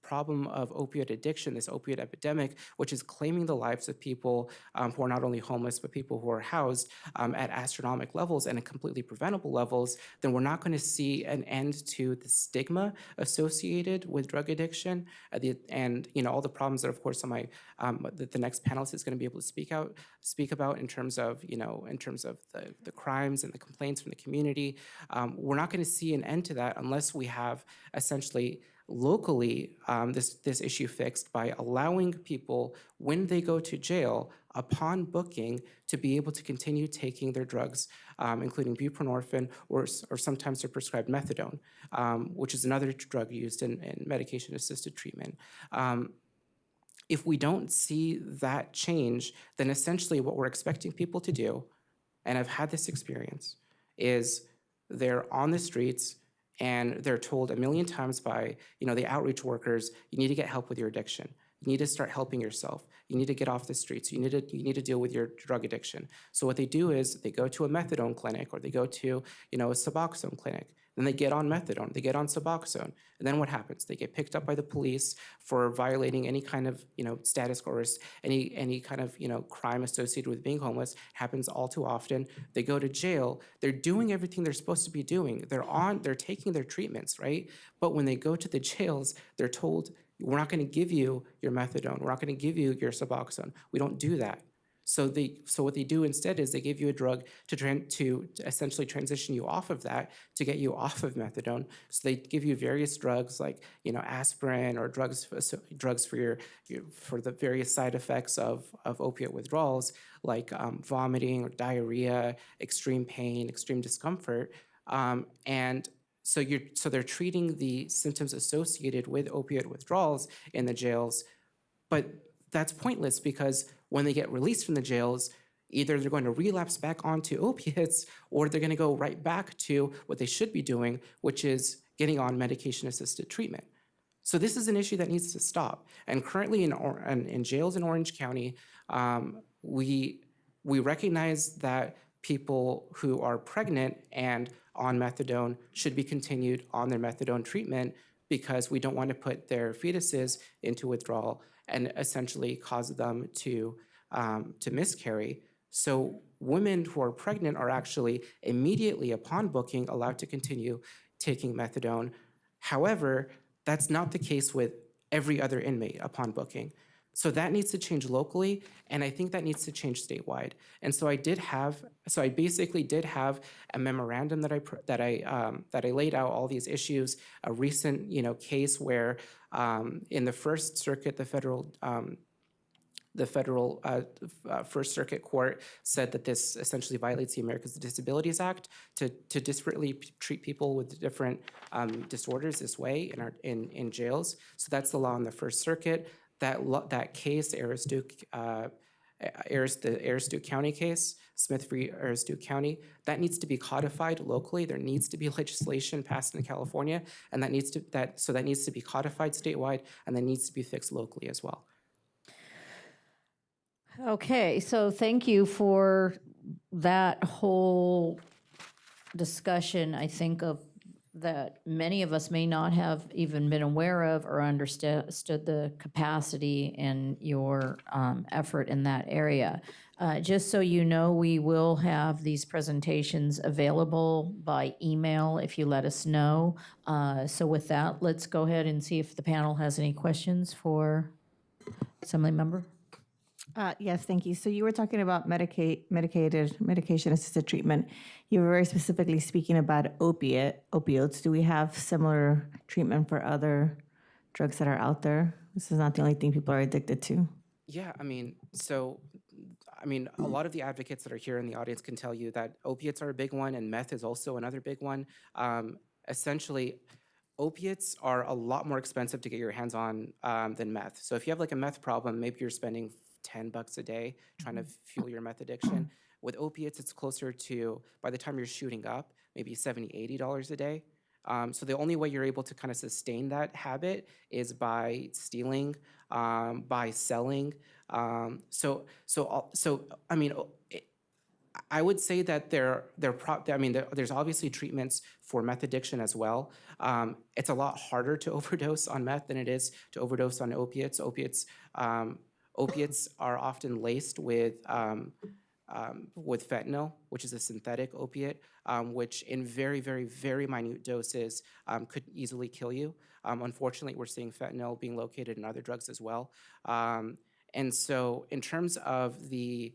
problem of opioid addiction, this opioid epidemic, which is claiming the lives of people who are not only homeless, but people who are housed at astronomical levels and at completely preventable levels, then we're not going to see an end to the stigma associated with drug addiction and all the problems that, of course, the next panelist is going to be able to speak about in terms of the crimes and the complaints from the community. We're not going to see an end to that unless we have essentially locally this issue fixed by allowing people, when they go to jail, upon booking to be able to continue taking their drugs, including buprenorphine, or sometimes they're prescribed methadone, which is another drug used in medication-assisted treatment. If we don't see that change, then essentially what we're expecting people to do, and I've had this experience, is they're on the streets and they're told a million times by, the outreach workers, you need to get help with your addiction. You need to start helping yourself. You need to get off the streets. You need to deal with your drug addiction. So what they do is they go to a methadone clinic, or they go to, a Suboxone clinic. Then they get on methadone, they get on Suboxone. And then what happens? They get picked up by the police for violating any kind of, status or any kind of, crime associated with being homeless. Happens all too often. They go to jail. They're doing everything they're supposed to be doing. They're taking their treatments, right? But when they go to the jails, they're told, we're not going to give you your methadone. We're not going to give you your Suboxone. We don't do that. So what they do instead is they give you a drug to essentially transition you off of that, to get you off of methadone. So they give you various drugs like, aspirin, or drugs for the various side effects of opiate withdrawals, like vomiting or diarrhea, extreme pain, extreme discomfort, and so they're treating the symptoms associated with opioid withdrawals in the jails, but that's pointless, because when they get released from the jails, either they're going to relapse back onto opiates, or they're going to go right back to what they should be doing, which is getting on medication-assisted treatment. So this is an issue that needs to stop. And currently in jails in Orange County, we recognize that people who are pregnant and on methadone should be continued on their methadone treatment, because we don't want to put their fetuses into withdrawal and essentially cause them to miscarry. So women who are pregnant are actually immediately upon booking allowed to continue taking methadone. However, that's not the case with every other inmate upon booking. So that needs to change locally, and I think that needs to change statewide. And so I basically did have a memorandum that I laid out all these issues. A recent case where in the First Circuit, the federal First Circuit Court said that this essentially violates the Americans with Disabilities Act to disparately treat people with different disorders this way in jails. So that's the law in the First Circuit. That case, the Arisstook County case, Smith v. Arisstook County, that needs to be codified locally. There needs to be legislation passed in California, and that needs to be codified statewide, and that needs to be fixed locally as well. Okay, so thank you for that whole discussion. I think of that many of us may not have even been aware of or understood the capacity and your effort in that area. Just so you know, we will have these presentations available by email if you let us know. So with that, let's go ahead and see if the panel has any questions for Assembly Member. Yes, thank you. So you were talking about medication-assisted treatment. You were very specifically speaking about opioids. Do we have similar treatment for other drugs that are out there? This is not the only thing people are addicted to. Yeah, a lot of the advocates that are here in the audience can tell you that opiates are a big one, and meth is also another big one. Essentially, opiates are a lot more expensive to get your hands on than meth. So if you have like a meth problem, maybe you're spending $10 a day trying to fuel your meth addiction. With opiates, it's closer to, by the time you're shooting up, maybe $70, $80 a day. So the only way you're able to kind of sustain that habit is by stealing, by selling. I would say that there's obviously treatments for meth addiction as well. It's a lot harder to overdose on meth than it is to overdose on opiates. Opiates are often laced with fentanyl, which is a synthetic opiate, which in very, very, very minute doses could easily kill you. Unfortunately, we're seeing fentanyl being located in other drugs as well. And so in terms of the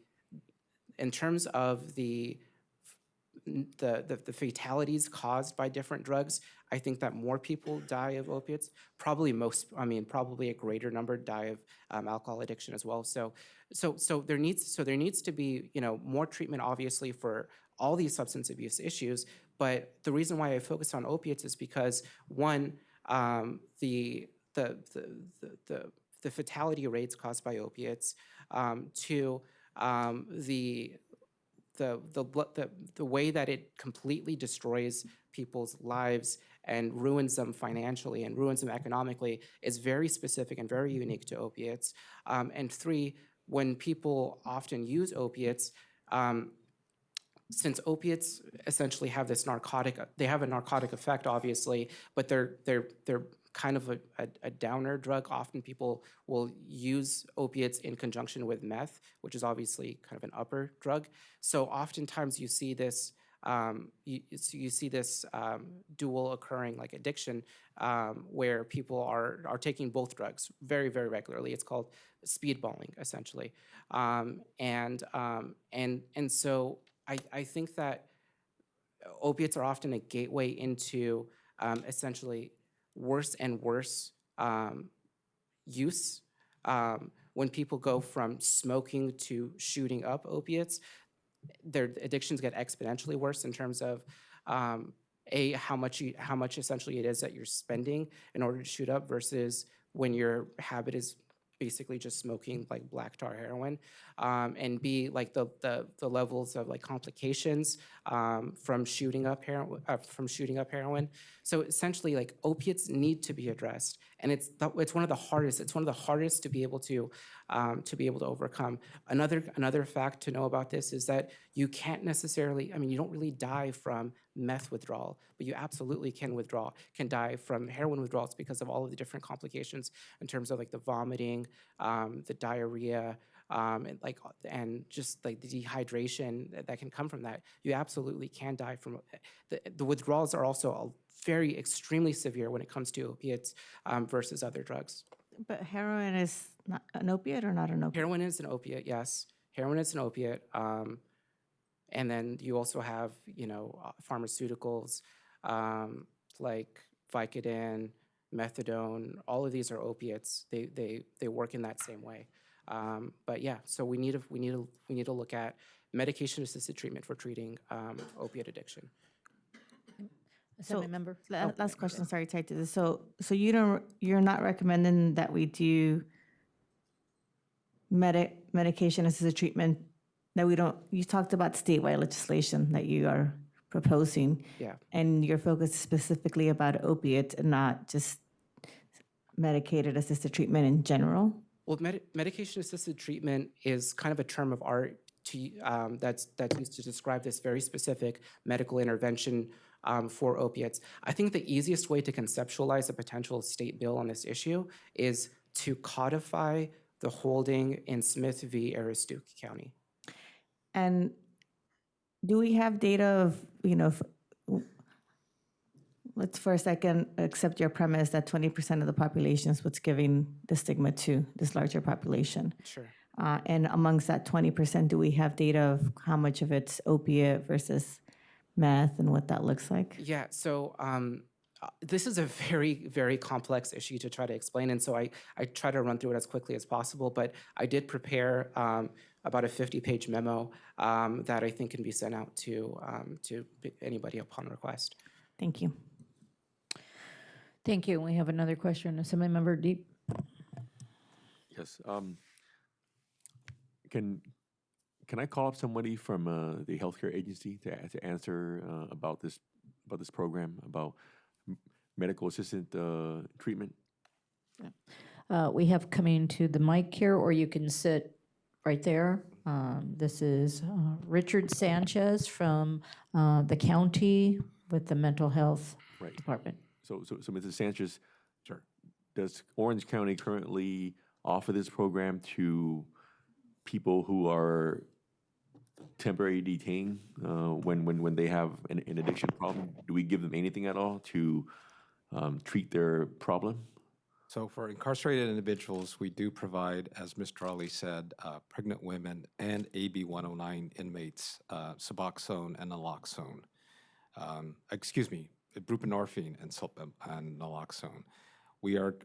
the fatalities caused by different drugs, I think that more people die of opiates. Probably probably a greater number die of alcohol addiction as well. So there needs to be, more treatment, obviously, for all these substance abuse issues. But the reason why I focus on opiates is because, one, the fatality rates caused by opiates. Two, the way that it completely destroys people's lives and ruins them financially and ruins them economically is very specific and very unique to opiates. And three, when people often use opiates, since opiates essentially have this they have a narcotic effect, obviously, but they're kind of a downer drug. Often people will use opiates in conjunction with meth, which is obviously kind of an upper drug. So oftentimes you see this you see this dual occurring like addiction, where people are taking both drugs very, very regularly. It's called speedballing, essentially. And so I think that opiates are often a gateway into essentially worse and worse use. When people go from smoking to shooting up opiates, their addictions get exponentially worse in terms of how much essentially it is that you're spending in order to shoot up versus when your habit is basically just smoking like black tar heroin, and B, like the levels of like complications from shooting up heroin. So essentially, like opiates need to be addressed, and it's one of the hardest. It's one of the hardest to be able to overcome. Another fact to know about this is that you can't necessarily. I mean, you don't really die from meth withdrawal, but you absolutely can die from heroin withdrawals because of all of the different complications in terms of like the vomiting, the diarrhea, and just like the dehydration that can come from that. You absolutely can die from the withdrawals are also very extremely severe when it comes to opiates versus other drugs. But heroin is not an opiate or not an opiate? Heroin is an opiate, yes. Heroin is an opiate. And then you also have, pharmaceuticals like Vicodin, methadone. All of these are opiates. They work in that same way. But yeah, so we need to look at medication-assisted treatment for treating opiate addiction. Assembly member? Last question, sorry, tied to this. So you're not recommending that we do medication-assisted treatment, that we don't, you talked about statewide legislation that you are proposing. Yeah. And your focus is specifically about opiates and not just medicated assisted treatment in general? Well, medication-assisted treatment is kind of a term of art that's used to describe this very specific medical intervention for opiates. I think the easiest way to conceptualize a potential state bill on this issue is to codify the holding in Smith v. Aroostook County. And do we have data of, let's for a second accept your premise that 20% of the population is what's giving the stigma to this larger population. Sure. And amongst that 20%, do we have data of how much of it's opiate versus meth and what that looks like? Yeah, so this is a very, very complex issue to try to explain, and so I try to run through it as quickly as possible, but I did prepare about a 50-page memo that I think can be sent out to anybody upon request. Thank you. Thank you. We have another question. Assembly member Deep. Yes. Can I call up somebody from the healthcare agency to answer about this program about medical assistant treatment? We have coming to the mic here, or you can sit right there. This is Richard Sanchez from the county with the mental health department. So Mrs. Sanchez, sure. Does Orange County currently offer this program to people who are temporarily detained when they have an addiction problem? Do we give them anything at all to treat their problem? So for incarcerated individuals, we do provide, as Mr. Ali said, pregnant women and AB 109 inmates, Suboxone and naloxone. Buprenorphine and naloxone. We are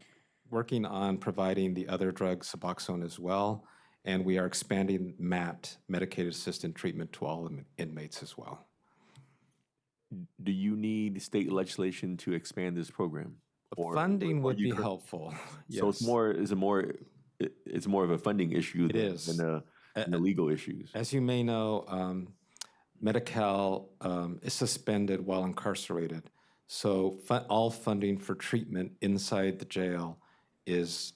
working on providing the other drug, Suboxone, as well, and we are expanding MAT, medicated assisted treatment, to all inmates as well. Do you need state legislation to expand this program? Funding would be cur- helpful. So it's more of a funding issue than the legal issues. As you may know, Medi-Cal is suspended while incarcerated. So all funding for treatment inside the jail is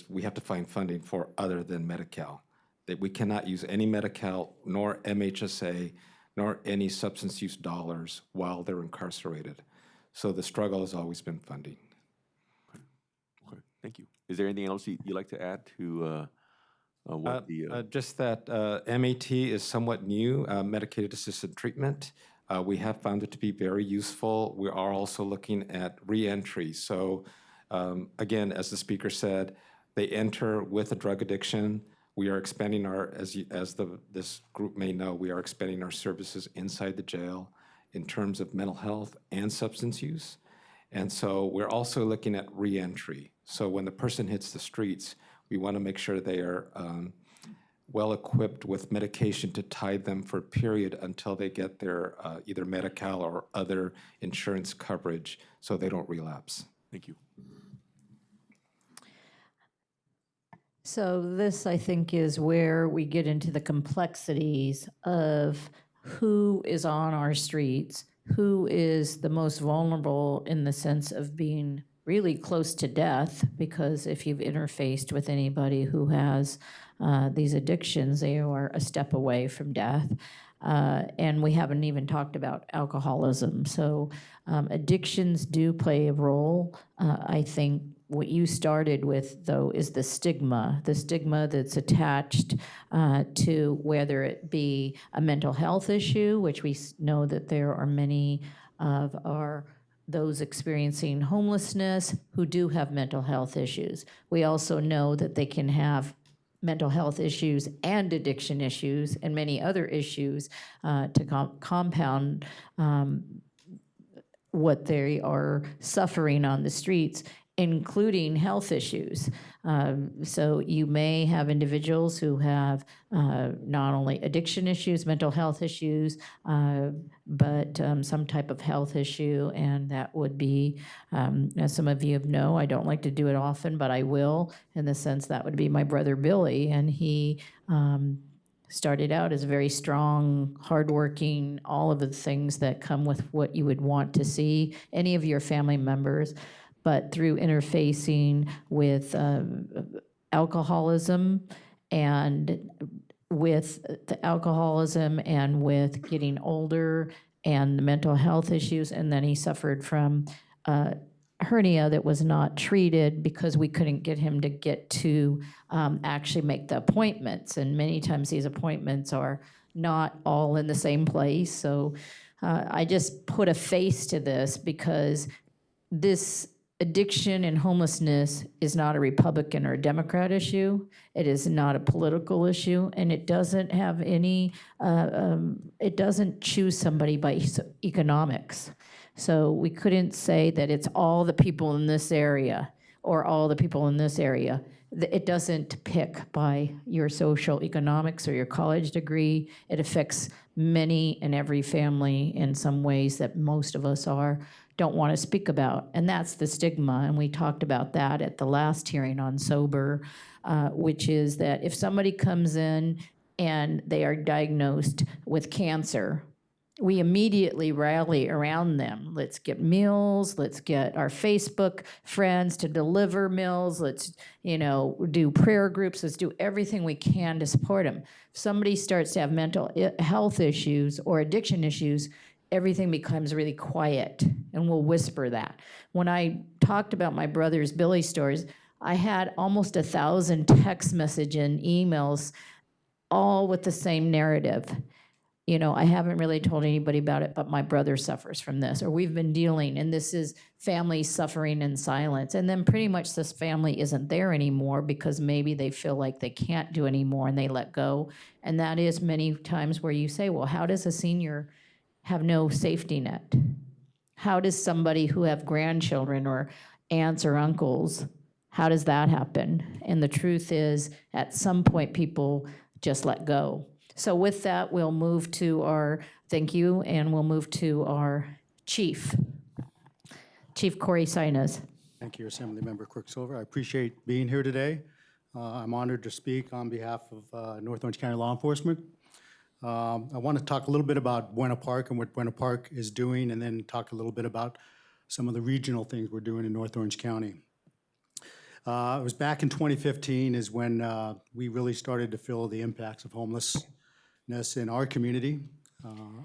we have to find funding for other than Medi-Cal. That we cannot use any Medi-Cal nor MHSA nor any substance use dollars while they're incarcerated. So the struggle has always been funding. Okay, thank you. Is there anything else you'd like to add to what Just that MAT is somewhat new, medicated assisted treatment. We have found it to be very useful. We are also looking at reentry. So again, as the speaker said, they enter with a drug addiction. We are expanding this group may know, we are expanding our services inside the jail in terms of mental health and substance use. And so we're also looking at reentry. So when the person hits the streets, we want to make sure they are well equipped with medication to tide them for a period until they get their either Medi-Cal or other insurance coverage so they don't relapse. Thank you. So this, I think, is where we get into the complexities of who is on our streets, who is the most vulnerable in the sense of being really close to death, because if you've interfaced with anybody who has these addictions, they are a step away from death. And we haven't even talked about alcoholism. So addictions do play a role. I think what you started with, though, is the stigma that's attached to whether it be a mental health issue, which we know that there are many of those experiencing homelessness who do have mental health issues. We also know that they can have mental health issues and addiction issues and many other issues to compound what they are suffering on the streets, including health issues. So you may have individuals who have not only addiction issues, mental health issues, but some type of health issue, and that would be, as some of you know, I don't like to do it often, but I will, in the sense that would be my brother Billy, and he started out as a very strong, hardworking, all of the things that come with what you would want to see any of your family members. But through interfacing with alcoholism and with getting older and the mental health issues, and then he suffered from hernia that was not treated because we couldn't get him to get to actually make the appointments. And many times these appointments are not all in the same place. So I just put a face to this because this addiction and homelessness is not a Republican or a Democrat issue. It is not a political issue, and it doesn't have any, it doesn't choose somebody by economics. So we couldn't say that it's all the people in this area or all the people in this area. It doesn't pick by your social economics or your college degree. It affects many and every family in some ways that most of us don't want to speak about, and that's the stigma, and we talked about that at the last hearing on sober, which is that if somebody comes in and they are diagnosed with cancer, we immediately rally around them. Let's get meals, let's get our Facebook friends to deliver meals, let's do prayer groups, let's do everything we can to support them. If somebody starts to have mental health issues or addiction issues, everything becomes really quiet, and we'll whisper that. When I talked about my brother's Billy stories, I had almost 1,000 text messages and emails, all with the same narrative. you know, I haven't really told anybody about it, but my brother suffers from this, or we've been dealing, and this is family suffering in silence. And then pretty much this family isn't there anymore because maybe they feel like they can't do anymore and they let go. And that is many times where you say, well, how does a senior have no safety net? How does somebody who have grandchildren or aunts or uncles, how does that happen? And the truth is, at some point, people just let go. So with that, we'll move to our, thank you, and we'll move to our chief. Chief Corey Sinus. Thank you, Assemblymember Quirk-Silva. I appreciate being here today. I'm honored to speak on behalf of North Orange County Law Enforcement. I want to talk a little bit about Buena Park and what Buena Park is doing, and then talk a little bit about some of the regional things we're doing in North Orange County. It was back in 2015 is when we really started to feel the impacts of homelessness in our community.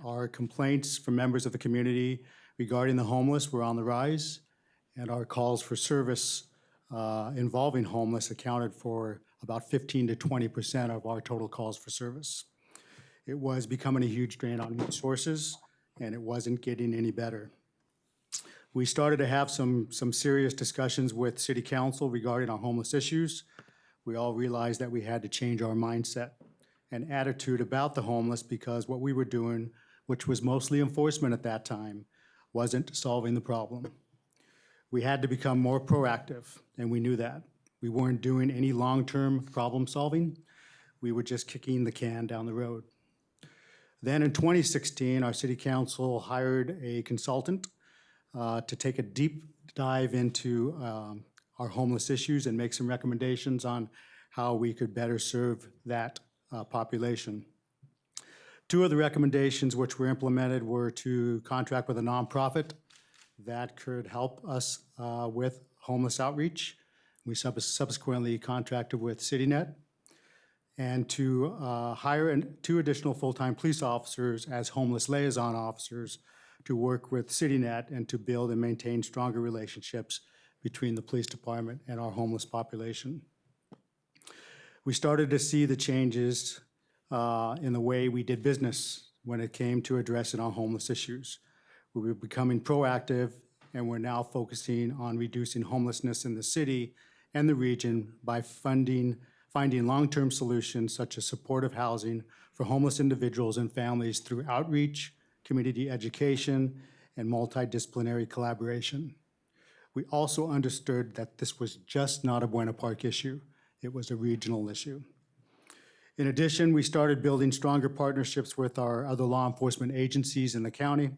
Our complaints from members of the community regarding the homeless were on the rise, and our calls for service involving homeless accounted for about 15 to 20% of our total calls for service. It was becoming a huge drain on resources, and it wasn't getting any better. We started to have some serious discussions with City Council regarding our homeless issues. We all realized that we had to change our mindset and attitude about the homeless because what we were doing, which was mostly enforcement at that time, wasn't solving the problem. We had to become more proactive, and we knew that. We weren't doing any long-term problem solving. We were just kicking the can down the road. Then in 2016, our city council hired a consultant to take a deep dive into our homeless issues and make some recommendations on how we could better serve that population. Two of the recommendations which were implemented were to contract with a nonprofit that could help us with homeless outreach. We subsequently contracted with CityNet, and to hire 2 additional full-time police officers as homeless liaison officers to work with CityNet and to build and maintain stronger relationships between the police department and our homeless population. We started to see the changes in the way we did business when it came to addressing our homeless issues. We were becoming proactive, and we're now focusing on reducing homelessness in the city and the region by finding long-term solutions such as supportive housing for homeless individuals and families through outreach, community education, and multidisciplinary collaboration. We also understood that this was just not a Buena Park issue. It was a regional issue. In addition, we started building stronger partnerships with our other law enforcement agencies in the county,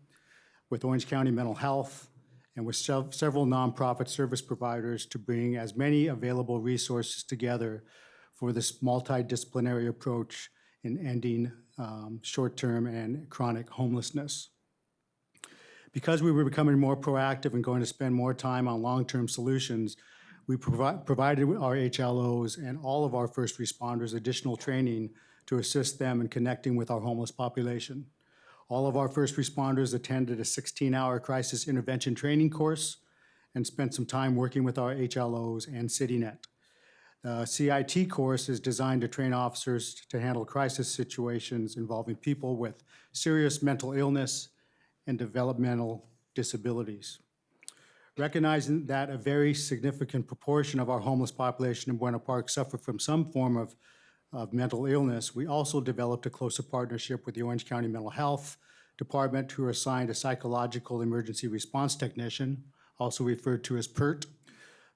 with Orange County Mental Health, and with several nonprofit service providers to bring as many available resources together for this multidisciplinary approach in ending short-term and chronic homelessness. Because we were becoming more proactive and going to spend more time on long-term solutions, we provided our HLOs and all of our first responders additional training to assist them in connecting with our homeless population. All of our first responders attended a 16-hour crisis intervention training course and spent some time working with our HLOs and CityNet. The CIT course is designed to train officers to handle crisis situations involving people with serious mental illness and developmental disabilities. Recognizing that a very significant proportion of our homeless population in Buena Park suffer from some form of mental illness, we also developed a closer partnership with the Orange County Mental Health Department, who are assigned a psychological emergency response technician, also referred to as PERT,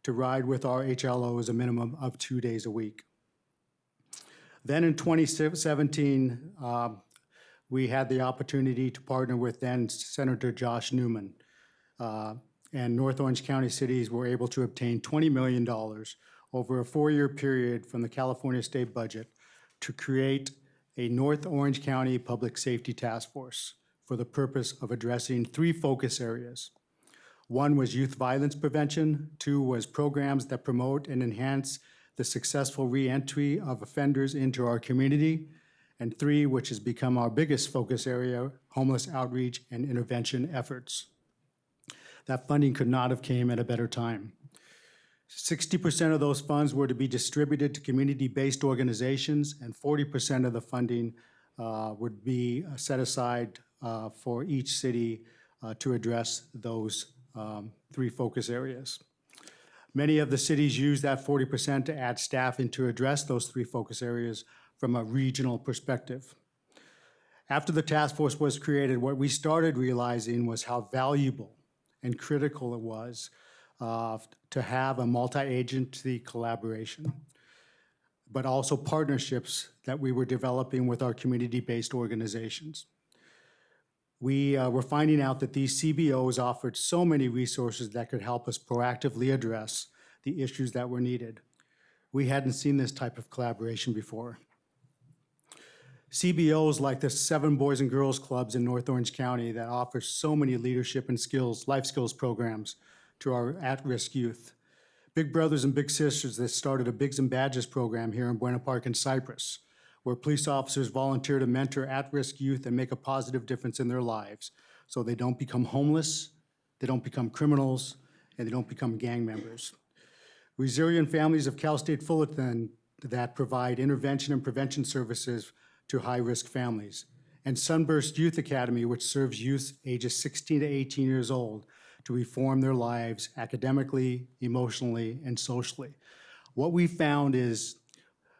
to ride with our HLOs a minimum of 2 days a week. Then in 2017, we had the opportunity to partner with then Senator Josh Newman, and North Orange County cities were able to obtain $20 million over a 4-year period from the California state budget to create a North Orange County Public Safety Task Force for the purpose of addressing 3 focus areas. 1 was youth violence prevention, 2 was programs that promote and enhance the successful reentry of offenders into our community, and 3, which has become our biggest focus area, homeless outreach and intervention efforts. That funding could not have came at a better time. 60% of those funds were to be distributed to community-based organizations, and 40% of the funding would be set aside for each city to address those three focus areas. Many of the cities use that 40% to add staff in to address those three focus areas from a regional perspective. After the task force was created, what we started realizing was how valuable and critical it was to have a multi-agency collaboration, but also partnerships that we were developing with our community-based organizations. We were finding out that these CBOs offered so many resources that could help us proactively address the issues that were needed. We hadn't seen this type of collaboration before. CBOs like the 7 Boys and Girls Clubs in North Orange County that offer so many leadership and skills, life skills programs to our at-risk youth. Big Brothers and Big Sisters that started a Bigs and Badges program here in Buena Park and Cypress, where police officers volunteer to mentor at-risk youth and make a positive difference in their lives so they don't become homeless, they don't become criminals, and they don't become gang members. Resilient Families of Cal State Fullerton that provide intervention and prevention services to high-risk families. And Sunburst Youth Academy, which serves youth ages 16 to 18 years old to reform their lives academically, emotionally, and socially. What we found is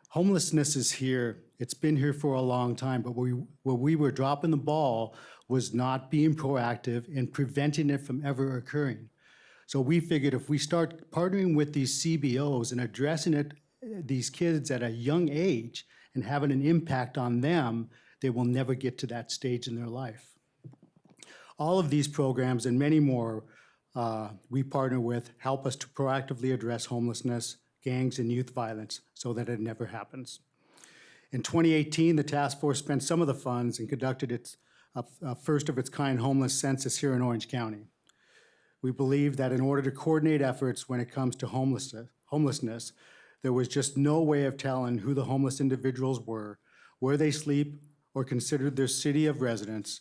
homelessness is here. It's been here for a long time, but where we were dropping the ball was not being proactive in preventing it from ever occurring. So we figured if we start partnering with these CBOs and addressing it, these kids at a young age and having an impact on them, they will never get to that stage in their life. All of these programs and many more we partner with help us to proactively address homelessness, gangs, and youth violence so that it never happens. In 2018, the task force spent some of the funds and conducted its first of its kind homeless census here in Orange County. We believe that in order to coordinate efforts when it comes to homelessness, there was just no way of telling who the homeless individuals were, where they sleep or considered their city of residence,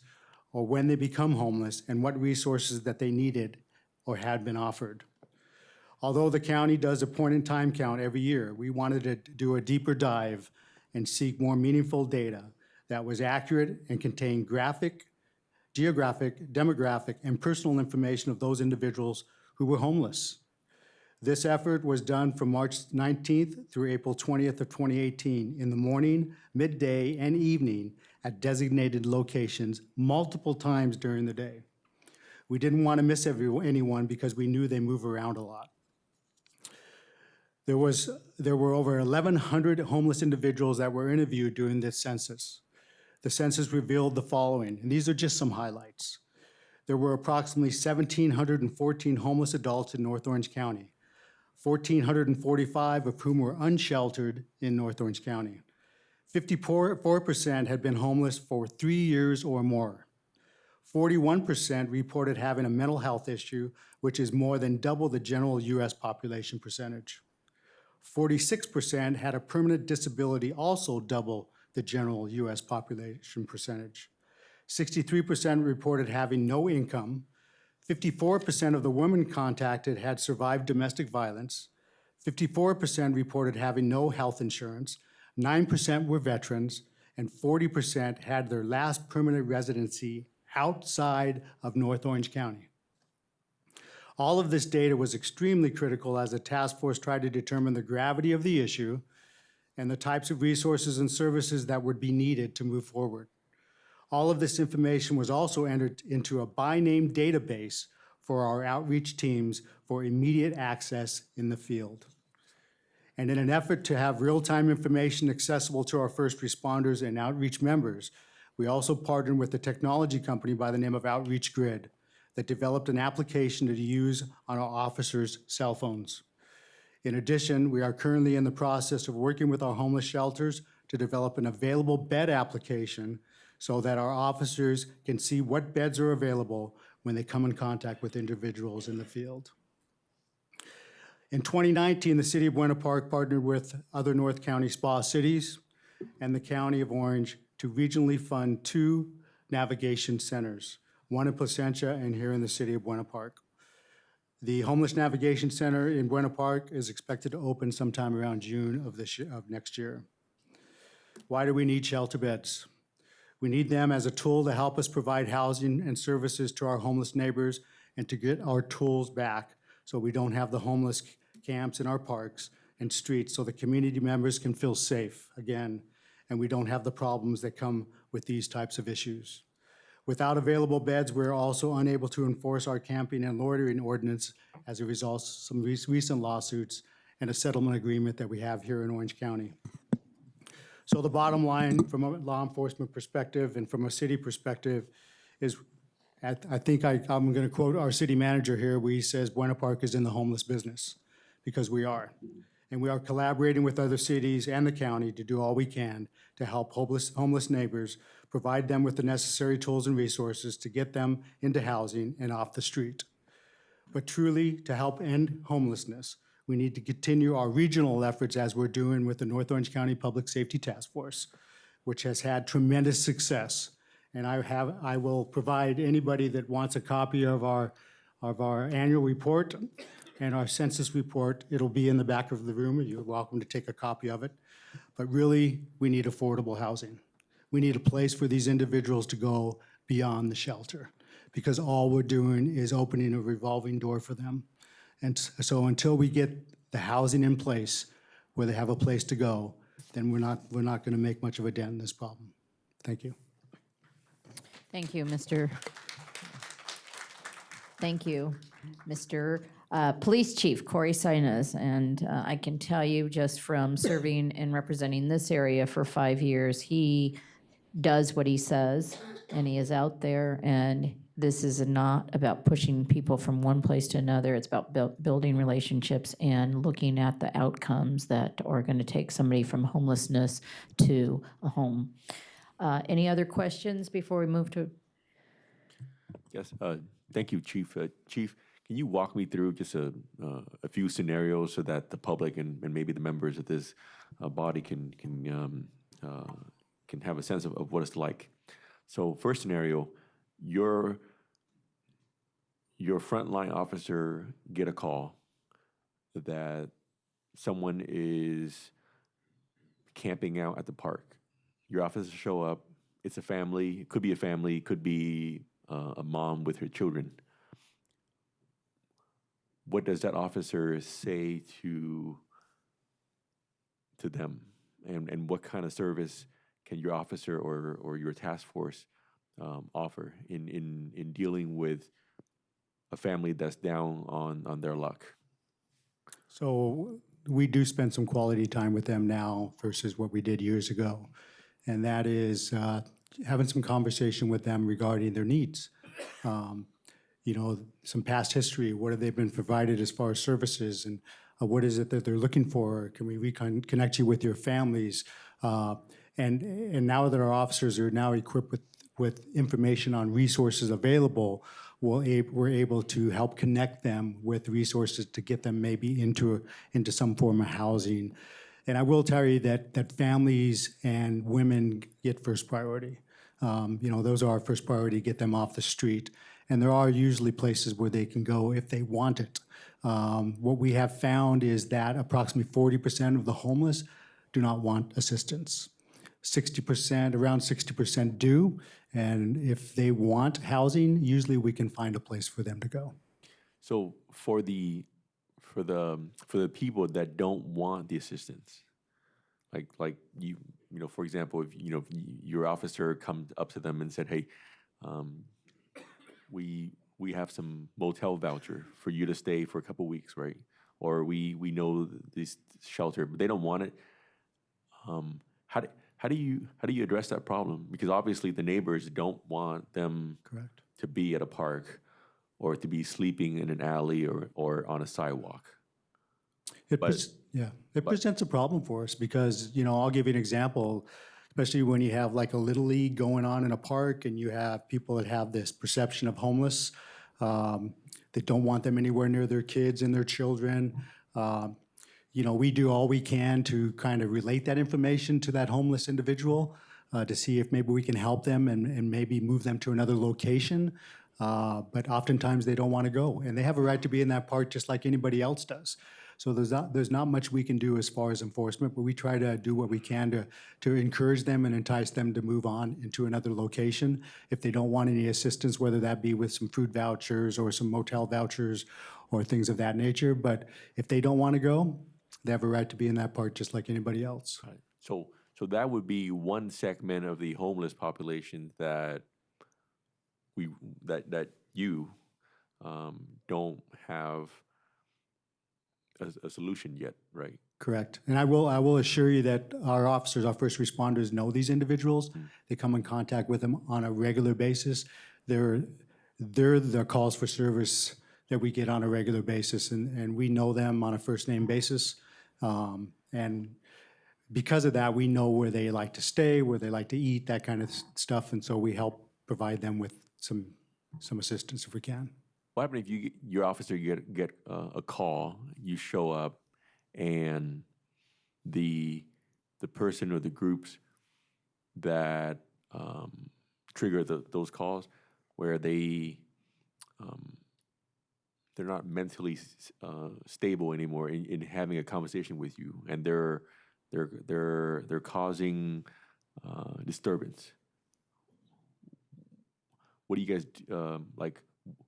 or when they become homeless, and what resources that they needed or had been offered. Although the county does a point-in-time count every year, we wanted to do a deeper dive and seek more meaningful data that was accurate and contained graphic, geographic, demographic, and personal information of those individuals who were homeless. This effort was done from March 19th through April 20th of 2018 in the morning, midday, and evening at designated locations multiple times during the day. We didn't want to miss anyone because we knew they move around a lot. There were over 1,100 homeless individuals that were interviewed during this census. The census revealed the following, and these are just some highlights. There were approximately 1,714 homeless adults in North Orange County, 1,445 of whom were unsheltered in North Orange County. 54% had been homeless for 3 years or more. 41% reported having a mental health issue, which is more than double the general U.S. population percentage. 46% had a permanent disability, also double the general U.S. population percentage. 63% reported having no income. 54% of the women contacted had survived domestic violence. 54% reported having no health insurance. 9% were veterans, and 40% had their last permanent residency outside of North Orange County. All of this data was extremely critical as the task force tried to determine the gravity of the issue and the types of resources and services that would be needed to move forward. All of this information was also entered into a by-name database for our outreach teams for immediate access in the field. And in an effort to have real-time information accessible to our first responders and outreach members, we also partnered with a technology company by the name of Outreach Grid that developed an application to use on our officers' cell phones. In addition, we are currently in the process of working with our homeless shelters to develop an available bed application so that our officers can see what beds are available when they come in contact with individuals in the field. In 2019, the City of Buena Park partnered with other North County spa cities and the County of Orange to regionally fund 2 navigation centers, one in Placentia and here in the City of Buena Park. The Homeless Navigation Center in Buena Park is expected to open sometime around June of next year. Why do we need shelter beds? We need them as a tool to help us provide housing and services to our homeless neighbors and to get our tools back so we don't have the homeless camps in our parks and streets so the community members can feel safe again and we don't have the problems that come with these types of issues. Without available beds, we're also unable to enforce our camping and loitering ordinance as a result of some recent lawsuits and a settlement agreement that we have here in Orange County. So the bottom line from a law enforcement perspective and from a city perspective is, I think I'm going to quote our city manager here where he says Buena Park is in the homeless business, because we are. And we are collaborating with other cities and the county to do all we can to help homeless neighbors, provide them with the necessary tools and resources to get them into housing and off the street. But truly, to help end homelessness, we need to continue our regional efforts as we're doing with the North Orange County Public Safety Task Force, which has had tremendous success. And I will provide anybody that wants a copy of our annual report and our census report. It'll be in the back of the room. You're welcome to take a copy of it. But really, we need affordable housing. We need a place for these individuals to go beyond the shelter, because all we're doing is opening a revolving door for them. And so until we get the housing in place where they have a place to go, then we're not going to make much of a dent in this problem. Thank you. Thank you, Mr. Police Chief Corey Sinus. And I can tell you just from serving and representing this area for 5 years, he does what he says, and he is out there, and this is not about pushing people from one place to another. It's about building relationships and looking at the outcomes that are going to take somebody from homelessness to a home. Any other questions before we move to? Yes, thank you, Chief. Chief, can you walk me through just a few scenarios so that the public and maybe the members of this body can have a sense of what it's like? So first scenario, your frontline officer get a call that someone is camping out at the park. Your officers show up. It's a family. It could be a family. It could be a mom with her children. What does that officer say to them? And what kind of service can your officer or your task force offer in dealing with a family that's down on their luck? So we do spend some quality time with them now versus what we did years ago. And that is having some conversation with them regarding their needs. Some past history, what have they been provided as far as services, and what is it that they're looking for? Can we connect you with your families? And now that our officers are now equipped with information on resources available, we're able to help connect them with resources to get them maybe into some form of housing. And I will tell you that families and women get first priority. Those are our first priority, get them off the street. And there are usually places where they can go if they want it. What we have found is that approximately 40% of the homeless do not want assistance. Around 60% do. And if they want housing, usually we can find a place for them to go. So for the people that don't want the assistance, like for example, if your officer comes up to them and said, "Hey, we have some motel voucher for you to stay for a couple weeks, right? Or we know this shelter, but they don't want it." How do you address that problem? Because obviously the neighbors don't want them Correct. to be at a park or to be sleeping in an alley or on a sidewalk. It presents a problem for us because, I'll give you an example, especially when you have like a little league going on in a park and you have people that have this perception of homeless. They don't want them anywhere near their kids and their children. We do all we can to kind of relate that information to that homeless individual to see if maybe we can help them and maybe move them to another location. But oftentimes they don't want to go, and they have a right to be in that park just like anybody else does. So there's not much we can do as far as enforcement, but we try to do what we can to encourage them and entice them to move on into another location. If they don't want any assistance, whether that be with some food vouchers or some motel vouchers or things of that nature. But if they don't want to go, they have a right to be in that park just like anybody else. Right. So that would be one segment of the homeless population that you don't have a solution yet, right? Correct. And I will assure you that our officers, our first responders know these individuals. They come in contact with them on a regular basis. They're the calls for service that we get on a regular basis, and we know them on a first name basis. And because of that, we know where they like to stay, where they like to eat, that kind of stuff. And so we help provide them with some assistance if we can. What happens if your officer get a call, you show up, and the person or the groups that trigger those calls, where they're not mentally stable anymore in having a conversation with you, and they're causing disturbance. What do you guys like?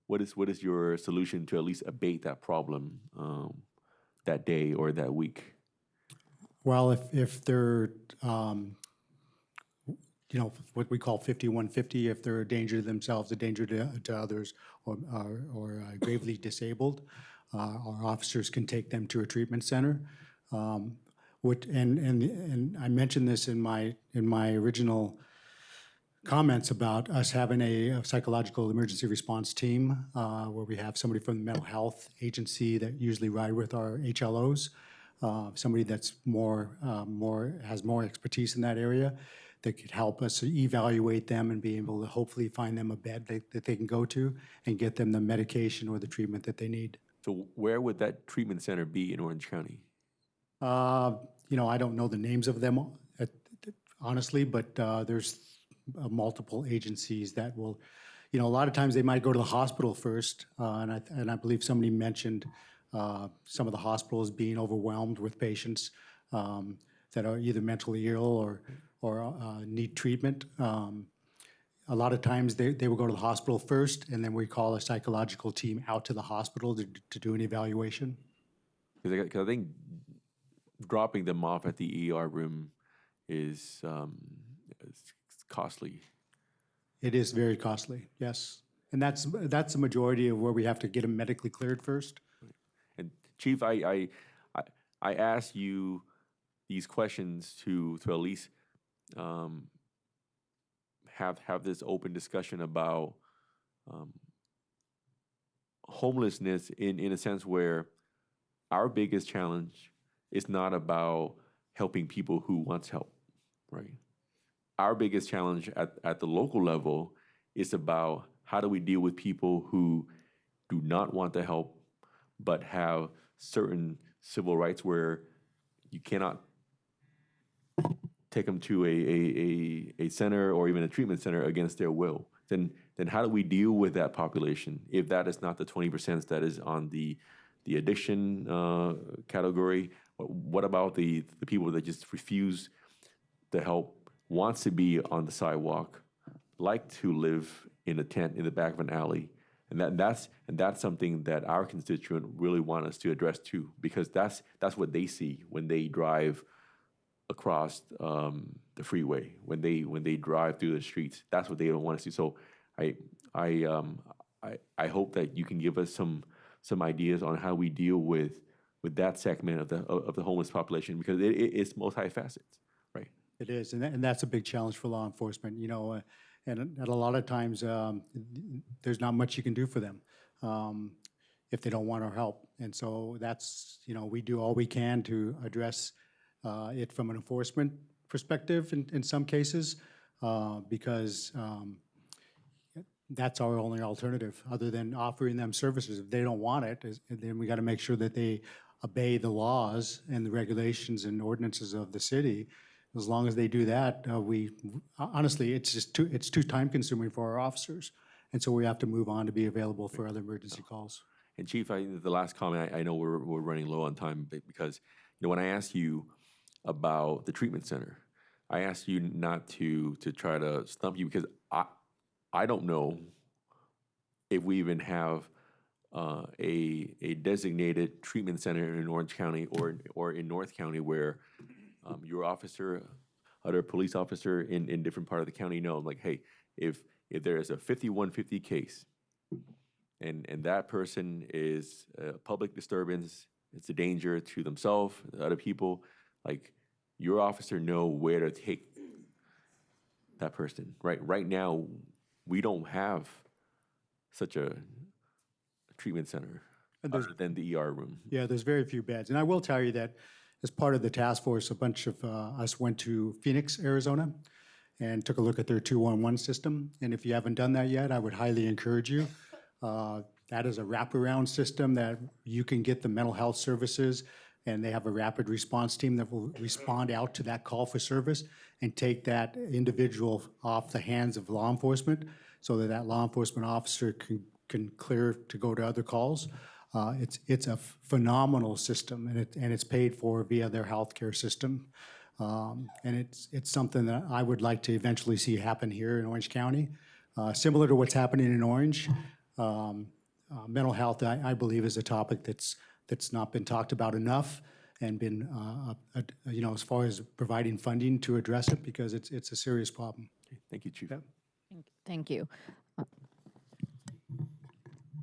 What is your solution to at least abate that problem that day or that week? Well, if they're, what we call 5150, if they're a danger to themselves, a danger to others, or gravely disabled, our officers can take them to a treatment center. And I mentioned this in my original comments about us having a psychological emergency response team where we have somebody from the mental health agency that usually ride with our HLOs, somebody that's has more expertise in that area that could help us evaluate them and be able to hopefully find them a bed that they can go to and get them the medication or the treatment that they need. So where would that treatment center be in Orange County? I don't know the names of them honestly, but there's multiple agencies that will, a lot of times they might go to the hospital first, and I believe somebody mentioned some of the hospitals being overwhelmed with patients that are either mentally ill or need treatment. A lot of times they will go to the hospital first, and then we call a psychological team out to the hospital to do an evaluation. Because I think dropping them off at the ER room is costly. It is very costly, yes. And that's the majority of where we have to get them medically cleared first. And Chief, I asked you these questions to at least have this open discussion about homelessness in a sense where our biggest challenge is not about helping people who want help, right? Our biggest challenge at the local level is about how do we deal with people who do not want the help but have certain civil rights where you cannot take them to a center or even a treatment center against their will. Then how do we deal with that population if that is not the 20% that is on the addiction category? What about the people that just refuse the help, wants to be on the sidewalk, like to live in a tent in the back of an alley? And that's something that our constituent really want us to address too, because that's what they see when they drive across the freeway, when they drive through the streets. That's what they don't want to see. So I hope that you can give us some ideas on how we deal with that segment of the homeless population, because it's multifaceted, right? It is, and that's a big challenge for law enforcement, and a lot of times there's not much you can do for them if they don't want our help. And so that's, we do all we can to address it from an enforcement perspective in some cases, because that's our only alternative other than offering them services. If they don't want it, then we got to make sure that they obey the laws and the regulations and ordinances of the city. As long as they do that, honestly, it's too time consuming for our officers. And so we have to move on to be available for other emergency calls. And Chief, the last comment, I know we're running low on time, but because when I asked you about the treatment center, I asked you not to try to stump you because I don't know if we even have a designated treatment center in Orange County or in North County where your officer, other police officer in different part of the county know, like, hey, if there is a 5150 case and that person is a public disturbance, it's a danger to themselves, other people, like your officer know where to take that person. Right now, we don't have such a treatment center other than the ER room. Yeah, there's very few beds. And I will tell you that as part of the task force, a bunch of us went to Phoenix, Arizona, and took a look at their 211 system. And if you haven't done that yet, I would highly encourage you. That is a wraparound system that you can get the mental health services, and they have a rapid response team that will respond out to that call for service and take that individual off the hands of law enforcement so that that law enforcement officer can clear to go to other calls. It's a phenomenal system, and it's paid for via their healthcare system. And it's something that I would like to eventually see happen here in Orange County. Similar to what's happening in Orange, mental health, I believe, is a topic that's not been talked about enough and been, as far as providing funding to address it, because it's a serious problem. Thank you, Chief. Yep. Thank you.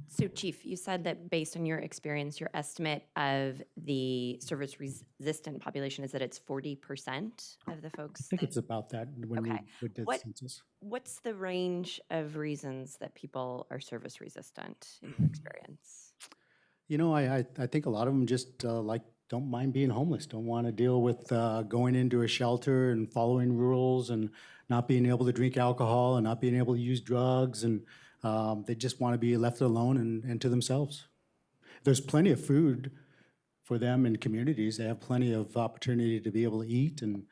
So Chief, you said that based on your experience, your estimate of the service-resistant population is that it's 40% of the folks? I think it's about that when we Okay. did the What- census. What's the range of reasons that people are service-resistant in your experience? I think a lot of them just don't mind being homeless, don't want to deal with going into a shelter and following rules and not being able to drink alcohol and not being able to use drugs, and they just want to be left alone and to themselves. There's plenty of food for them in communities. They have plenty of opportunity to be able to eat, and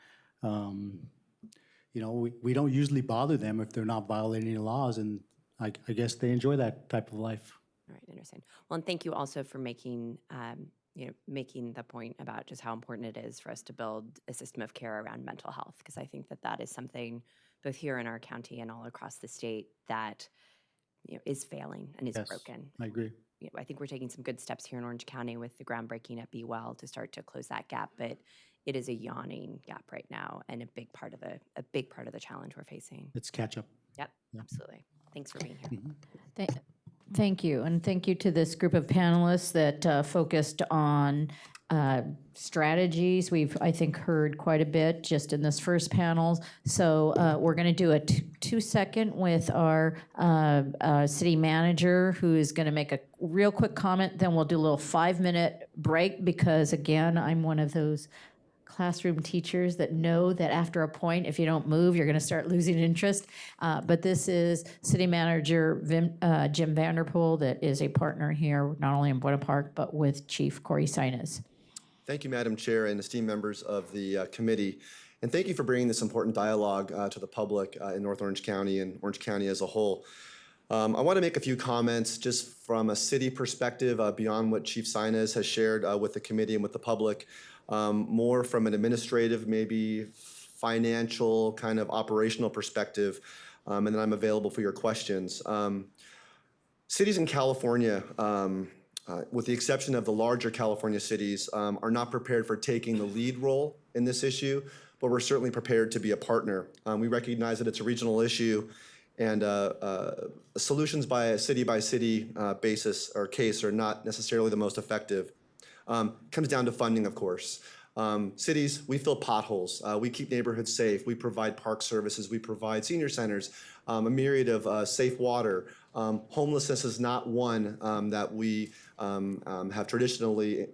we don't usually bother them if they're not violating any laws, and I guess they enjoy that type of life. All right, I understand. Well, and thank you also for making the point about just how important it is for us to build a system of care around mental health, because I think that is something both here in our county and all across the state that is failing and is Yes, broken. I agree. I think we're taking some good steps here in Orange County with the groundbreaking at Be Well to start to close that gap, but it is a yawning gap right now and a big part of the challenge we're facing. It's catch up. Yep, absolutely. Thanks for being here. Thank you, and thank you to this group of panelists that focused on strategies. We've, I think, heard quite a bit just in this first panel. So we're going to do a 2-second with our city manager, who is going to make a real quick comment. Then we'll do a little 5-minute break because, again, I'm one of those classroom teachers that know that after a point, if you don't move, you're going to start losing interest. But this is City Manager Jim Vanderpool, that is a partner here, not only in Buena Park, but with Chief Corey Sinus. Thank you, Madam Chair, and esteemed members of the committee. And thank you for bringing this important dialogue to the public in North Orange County and Orange County as a whole. I want to make a few comments just from a city perspective beyond what Chief Sinus has shared with the committee and with the public. More from an administrative, maybe financial, kind of operational perspective, and then I'm available for your questions. Cities in California, with the exception of the larger California cities, are not prepared for taking the lead role in this issue, but we're certainly prepared to be a partner. We recognize that it's a regional issue, and solutions by a city basis or case are not necessarily the most effective. Comes down to funding, of course. Cities, we fill potholes. We keep neighborhoods safe. We provide park services. We provide senior centers, a myriad of safe water. Homelessness is not one that we have traditionally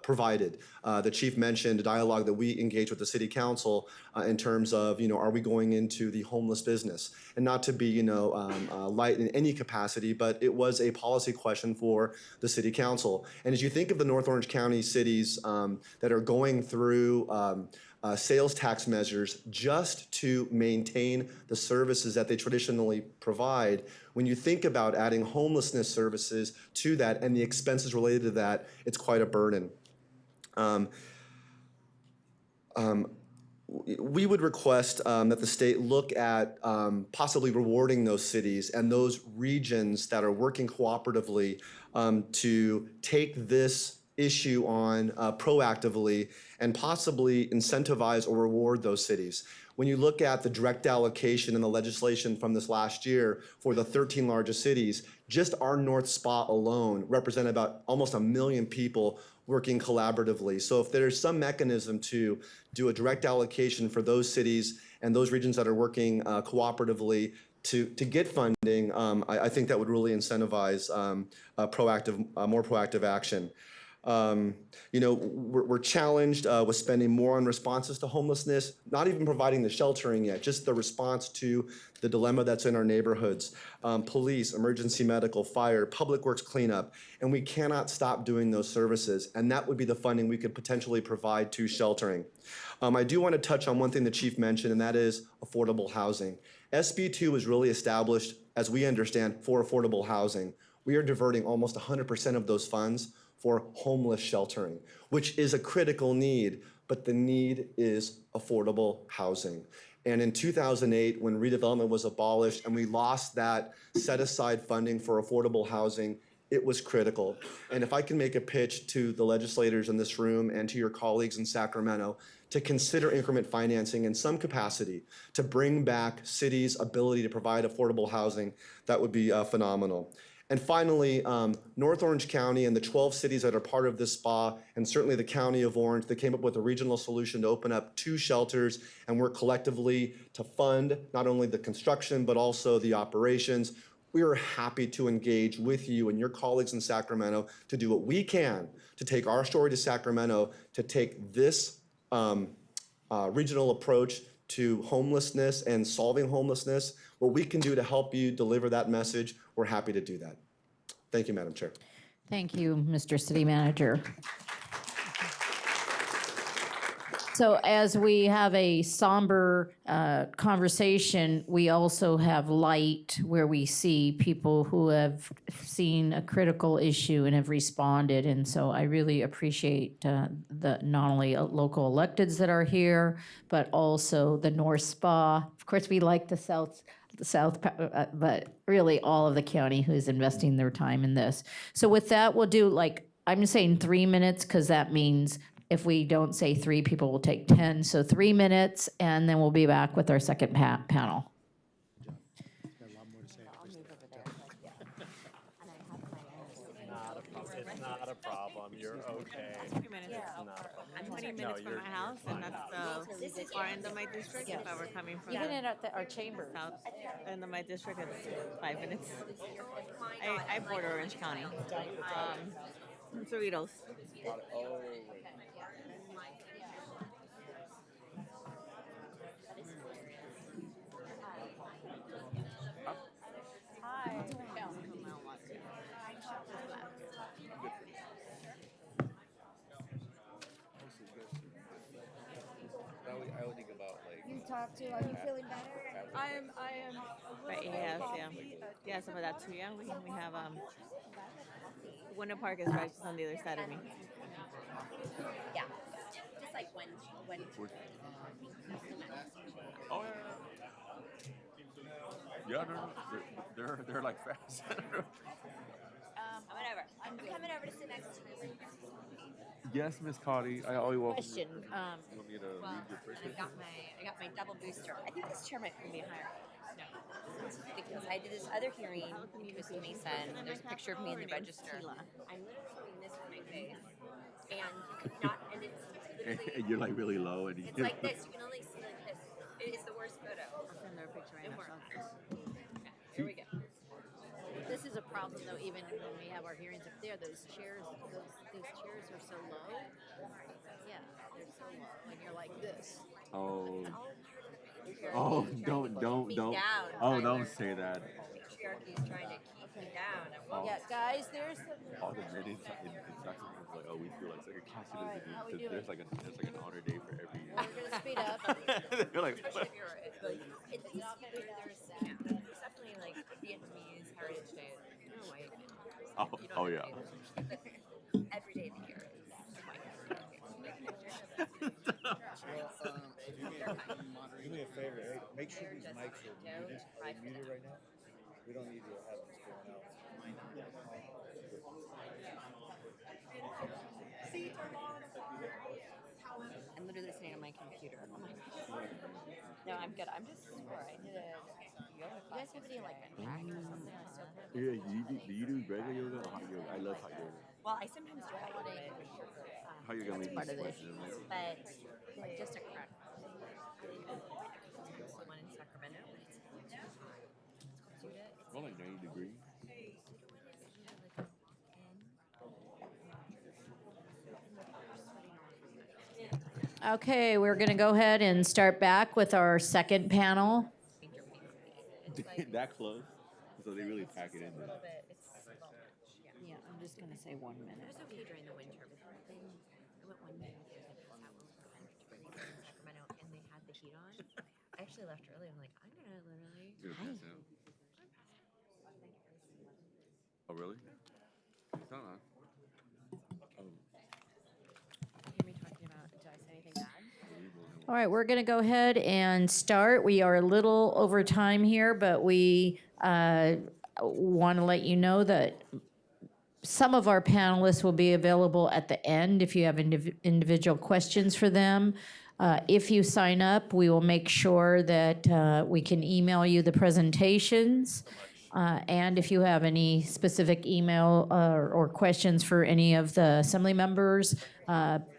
provided. The chief mentioned a dialogue that we engage with the city council in terms of, are we going into the homeless business? And not to be, light in any capacity, but it was a policy question for the city council. And as you think of the North Orange County cities that are going through sales tax measures just to maintain the services that they traditionally provide. When you think about adding homelessness services to that and the expenses related to that, it's quite a burden. We would request that the state look at possibly rewarding those cities and those regions that are working cooperatively to take this issue on proactively and possibly incentivize or reward those cities. When you look at the direct allocation in the legislation from this last year for the 13 largest cities, just our North Spa alone represent about almost 1 million people working collaboratively. So if there's some mechanism to do a direct allocation for those cities and those regions that are working cooperatively to get funding, I think that would really incentivize more proactive action. We're challenged with spending more on responses to homelessness, not even providing the sheltering yet, just the response to the dilemma that's in our neighborhoods. Police, emergency medical, fire, public works cleanup, and we cannot stop doing those services, and that would be the funding we could potentially provide to sheltering. I do want to touch on one thing the chief mentioned, and that is affordable housing. SB 2 was really established, as we understand, for affordable housing. We are diverting almost 100% of those funds for homeless sheltering, which is a critical need, but the need is affordable housing. And in 2008, when redevelopment was abolished and we lost that set-aside funding for affordable housing, it was critical. And if I can make a pitch to the legislators in this room and to your colleagues in Sacramento to consider increment financing in some capacity to bring back cities' ability to provide affordable housing, that would be phenomenal. And finally, North Orange County and the 12 cities that are part of this SPA, and certainly the County of Orange, they came up with a regional solution to open up 2 shelters and work collectively to fund not only the construction, but also the operations. We are happy to engage with you and your colleagues in Sacramento to do what we can to take our story to Sacramento, to take this regional approach to homelessness and solving homelessness. What we can do to help you deliver that message, we're happy to do that. Thank you, Madam Chair. Thank you, Mr. City Manager. So as we have a somber conversation, we also have light where we see people who have seen a critical issue and have responded. And so I really appreciate the not only local electeds that are here, but also the North Spa. Of course, we like the South, but really all of the county who is investing their time in this. So with that, we'll do I'm saying 3 minutes because that means if we don't say 3, people will take 10. So 3 minutes, and then we'll be back with our second panel. It's not a problem. You're okay. 2 minutes. I'm 20 minutes from my house, and that's the far end of my district. If I were coming from Even at our chamber. south end of my district, it's 5 minutes. I border Orange County. Cerritos. You talk to, are you feeling better? I am. But yes, some of that too. Yeah, we have Winter Park is right just on the other side of me. Yeah, just like when. Oh yeah, they're like fast. Whatever. I'm coming over to sit next to you. Yes, Miss Cotty. I always welcome. Question. You want me to read your first I got my double booster. I think this chair might be higher. No, because I did this other hearing in Costa Mesa, and there's a picture of me in the register. I'm literally doing this with my face, and you could not, and it's literally. And you're like really low, and It's like this. You can only see like this. It is the worst photo. I'll send her a picture right now. Okay, here we go. This is a problem though, even when we have our hearings up there, those chairs are so low. Yeah, they're so low when you're like this. oh, Oh, don't. Down, Oh, Tyler. don't say that. Patriarchy is trying to keep me down. Yeah, guys, there's some. All the minutes in Sacramento, like, oh, we feel like a Cassidy. There's like an honor day for every. They're like, what? It's definitely like Vietnamese Heritage Day. No white. Oh yeah. Every day of the year is white. Do me a favor, hey, make sure these mics are muted. Are they muted right now? We don't need to have this going out. I'm literally sitting on my computer. Oh my gosh. No, I'm good. I'm just sore. I did a yoga class. You guys have any like practice or something? I still feel Yeah, do you do regular yoga or hot yoga? I love hot yoga. well, I sometimes do hot yoga. Hot yoga makes Part me of the sweat. issue, but like just a crack. One in Sacramento, but it's too hot. It's called Judah. Well, like 90 degrees. Okay, we're going to go ahead and start back with our second panel. That close? So they really pack it in there. Yeah, I'm just going to say 1 minute. It was okay during the winter, but then I went one day with Sacramento, and they had the heat on. I actually left early. I'm like, I'm gonna literally. You're gonna pass out. Oh, really? It's not on. Oh. Hear me talking about? Did I say anything bad? All right, we're going to go ahead and start. We are a little over time here, but we want to let you know that some of our panelists will be available at the end if you have individual questions for them. If you sign up, we will make sure that we can email you the presentations. And if you have any specific email or questions for any of the assembly members,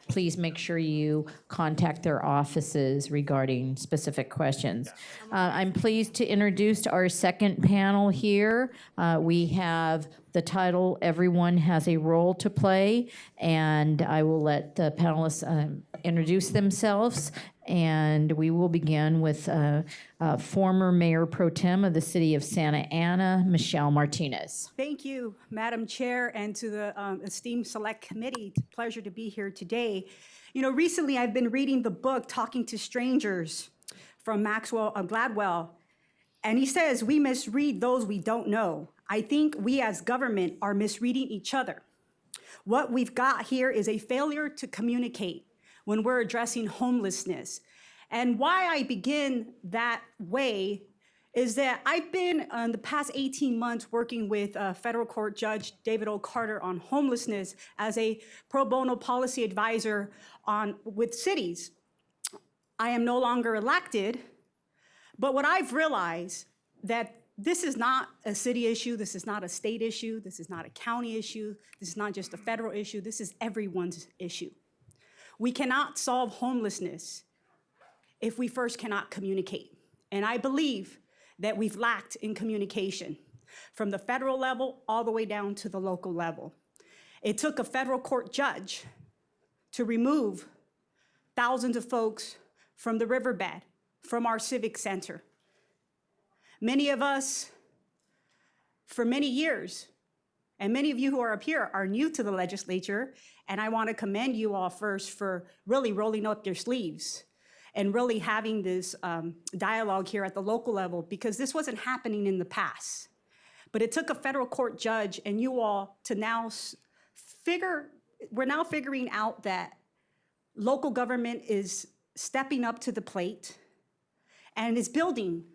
please make sure you contact their offices regarding specific questions. I'm pleased to introduce our second panel here. We have the title, Everyone Has a Role to Play, and I will let the panelists introduce themselves. And we will begin with former Mayor Pro Tem of the City of Santa Ana, Michelle Martinez. Thank you, Madam Chair, and to the esteemed Select Committee. It's a pleasure to be here today. You know, recently I've been reading the book Talking to Strangers from Maxwell Gladwell, and he says we misread those we don't know. I think we as government are misreading each other. What we've got here is a failure to communicate when we're addressing homelessness. And why I begin that way is that I've been in the past 18 months working with federal court judge David O. Carter on homelessness as a pro bono policy advisor with cities. I am no longer elected, but what I've realized that this is not a city issue, this is not a state issue, this is not a county issue, this is not just a federal issue, this is everyone's issue. We cannot solve homelessness if we first cannot communicate. And I believe that we've lacked in communication from the federal level all the way down to the local level. It took a federal court judge to remove thousands of folks from the riverbed, from our civic center. Many of us, for many years, and many of you who are up here are new to the legislature, and I want to commend you all first for really rolling up your sleeves and really having this dialogue here at the local level, because this wasn't happening in the past. But it took a federal court judge and you all to now we're now figuring out that local government is stepping up to the plate and is building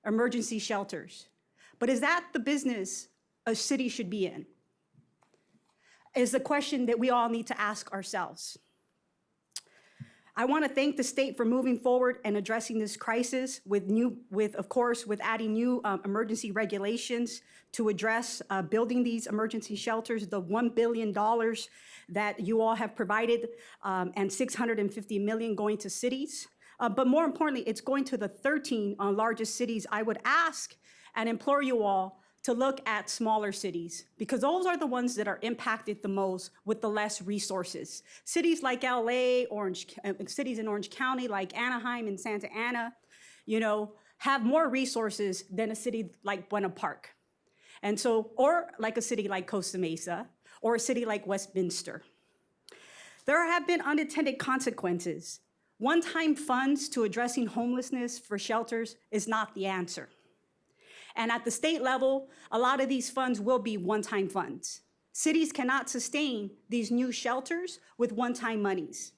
emergency shelters. But is that the business a city should be in? Is the question that we all need to ask ourselves. I want to thank the state for moving forward and addressing this crisis with adding new emergency regulations to address building these emergency shelters, the $1 billion that you all have provided, and $650 million going to cities. But more importantly, it's going to the 13 largest cities. I would ask and implore you all to look at smaller cities, because those are the ones that are impacted the most with the less resources. Cities like LA, cities in Orange County like Anaheim and Santa Ana, have more resources than a city like Buena Park. And so, or like a city like Costa Mesa, or a city like Westminster. There have been unintended consequences One-time funds to addressing homelessness for shelters is not the answer. And at the state level, a lot of these funds will be one-time funds. Cities cannot sustain these new shelters with one-time monies.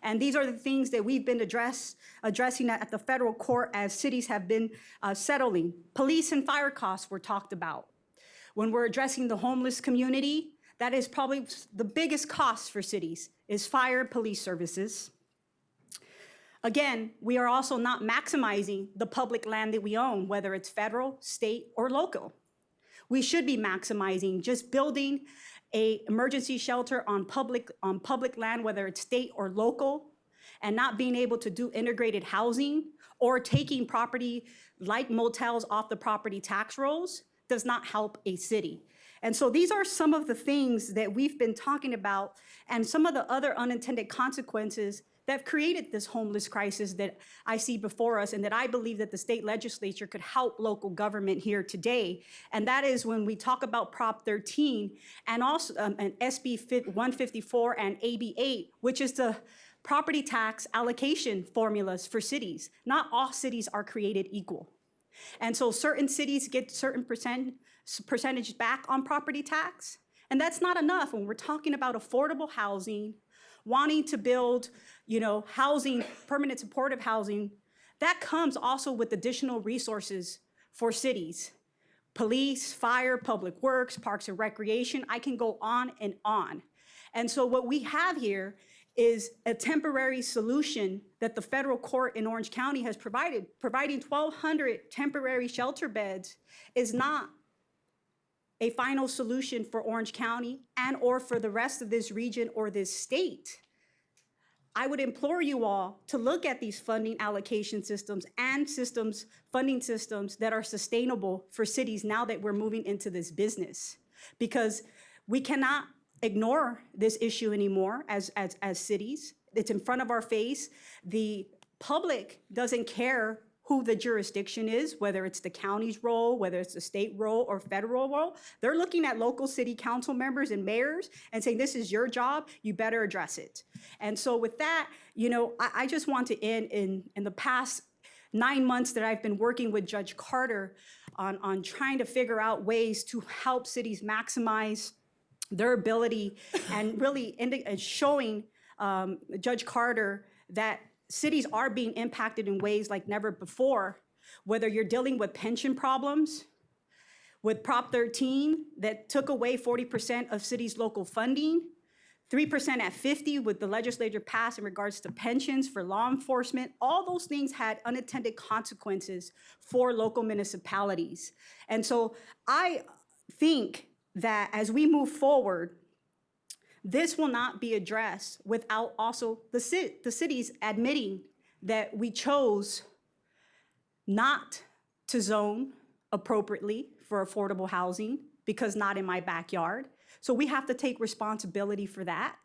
And these are the things that we've been addressing at the federal court as cities have been settling. Police and fire costs were talked about. When we're addressing the homeless community, that is probably the biggest cost for cities, is fire and police services. Again, we are also not maximizing the public land that we own, whether it's federal, state, or local. We should be maximizing just building an emergency shelter on public land, whether it's state or local, and not being able to do integrated housing or taking property like motels off the property tax rolls does not help a city. And so these are some of the things that we've been talking about and some of the other unintended consequences that have created this homeless crisis that I see before us and that I believe that the state legislature could help local government here today. And that is when we talk about Prop 13 and also and SB 154 and AB 8, which is the property tax allocation formulas for cities. Not all cities are created equal. And so certain cities get certain percentage back on property tax. And that's not enough when we're talking about affordable housing, wanting to build, housing, permanent supportive housing. That comes also with additional resources for cities. Police, fire, public works, parks and recreation, I can go on and on. And so what we have here is a temporary solution that the federal court in Orange County has provided. Providing 1,200 temporary shelter beds is not a final solution for Orange County and or for the rest of this region or this state. I would implore you all to look at these funding allocation systems and funding systems that are sustainable for cities now that we're moving into this business. Because we cannot ignore this issue anymore as cities. It's in front of our face. The public doesn't care who the jurisdiction is, whether it's the county's role, whether it's the state role or federal role. They're looking at local city council members and mayors and saying, this is your job, you better address it. And so with that, I just want to end in the past 9 months that I've been working with Judge Carter on trying to figure out ways to help cities maximize their ability and really showing Judge Carter that cities are being impacted in ways like never before, whether you're dealing with pension problems, with Prop 13 that took away 40% of cities' local funding, 3% at 50 with the legislature passed in regards to pensions for law enforcement. All those things had unintended consequences for local municipalities. And so I think that as we move forward, this will not be addressed without also the cities admitting that we chose not to zone appropriately for affordable housing because not in my backyard. So we have to take responsibility for that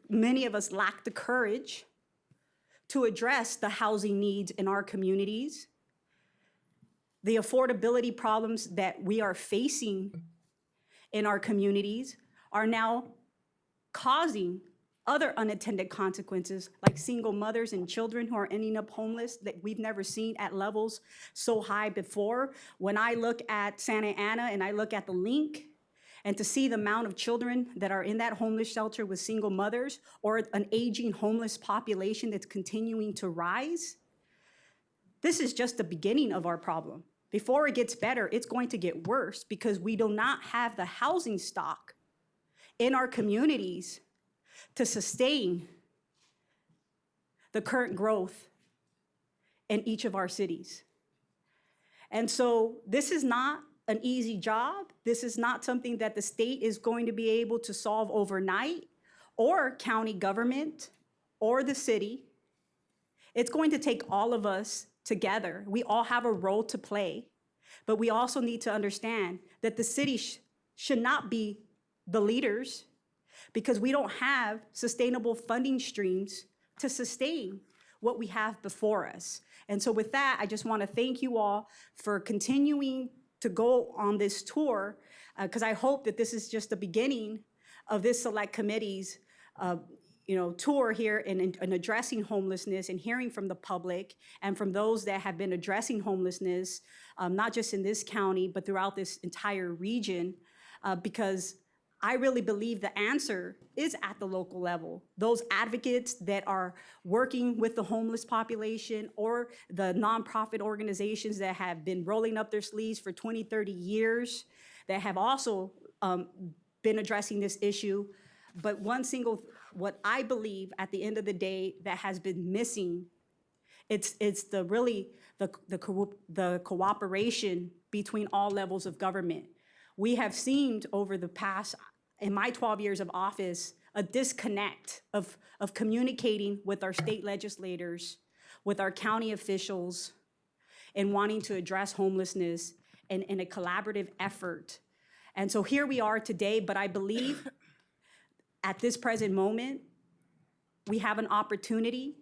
many of us lack the courage to address the housing needs in our communities, the affordability problems that we are facing in our communities are now causing other unintended consequences, like single mothers and children who are ending up homeless that we've never seen at levels so high before. When I look at Santa Ana and I look at the link, and to see the amount of children that are in that homeless shelter with single mothers or an aging homeless population that's continuing to rise, this is just the beginning of our problem. Before it gets better, it's going to get worse because we do not have the housing stock in our communities to sustain the current growth in each of our cities. And so this is not an easy job. This is not something that the state is going to be able to solve overnight, or county government, or the city. It's going to take all of us together. We all have a role to play, but we also need to understand that the city should not be the leaders because we don't have sustainable funding streams to sustain what we have before us. And so with that, I just want to thank you all for continuing to go on this tour, because I hope that this is just the beginning of this select committee's tour here in addressing homelessness and hearing from the public and from those that have been addressing homelessness, not just in this county, but throughout this entire region, because I really believe the answer is at the local level. Those advocates that are working with the homeless population or the nonprofit organizations that have been rolling up their sleeves for 20, 30 years, that have also been addressing this issue. But what I believe at the end of the day that has been missing, it's the cooperation between all levels of government. We have seen over the past, in my 12 years of office, a disconnect of communicating with our state legislators, with our county officials, and wanting to address homelessness in a collaborative effort. And so here we are today, but I believe at this present moment, we have an opportunity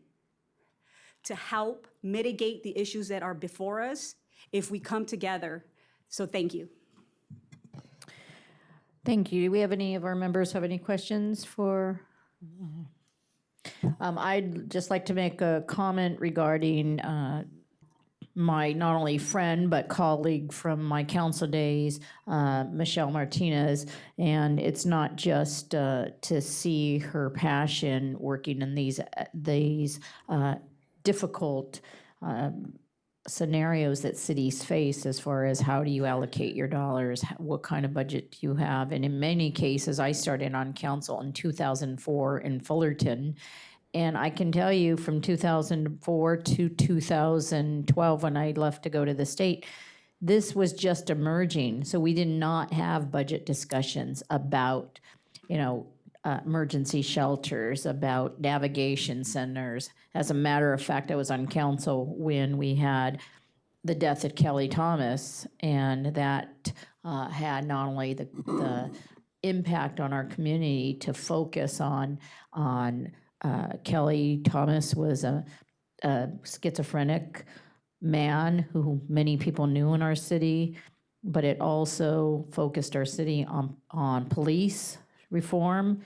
to help mitigate the issues that are before us if we come together. So thank you. Thank you. Do we have any of our members have any questions for? I'd just like to make a comment regarding my not only friend but colleague from my council days, Michelle Martinez. And it's not just to see her passion working in these difficult scenarios that cities face as far as how do you allocate your dollars, what kind of budget do you have. And in many cases, I started on council in 2004 in Fullerton. And I can tell you from 2004 to 2012, when I left to go to the state, this was just emerging. So we did not have budget discussions about, emergency shelters, about navigation centers. As a matter of fact, I was on council when we had the death of Kelly Thomas, and that had not only the impact on our community to focus on Kelly Thomas was a schizophrenic man who many people knew in our city, but it also focused our city on police reform.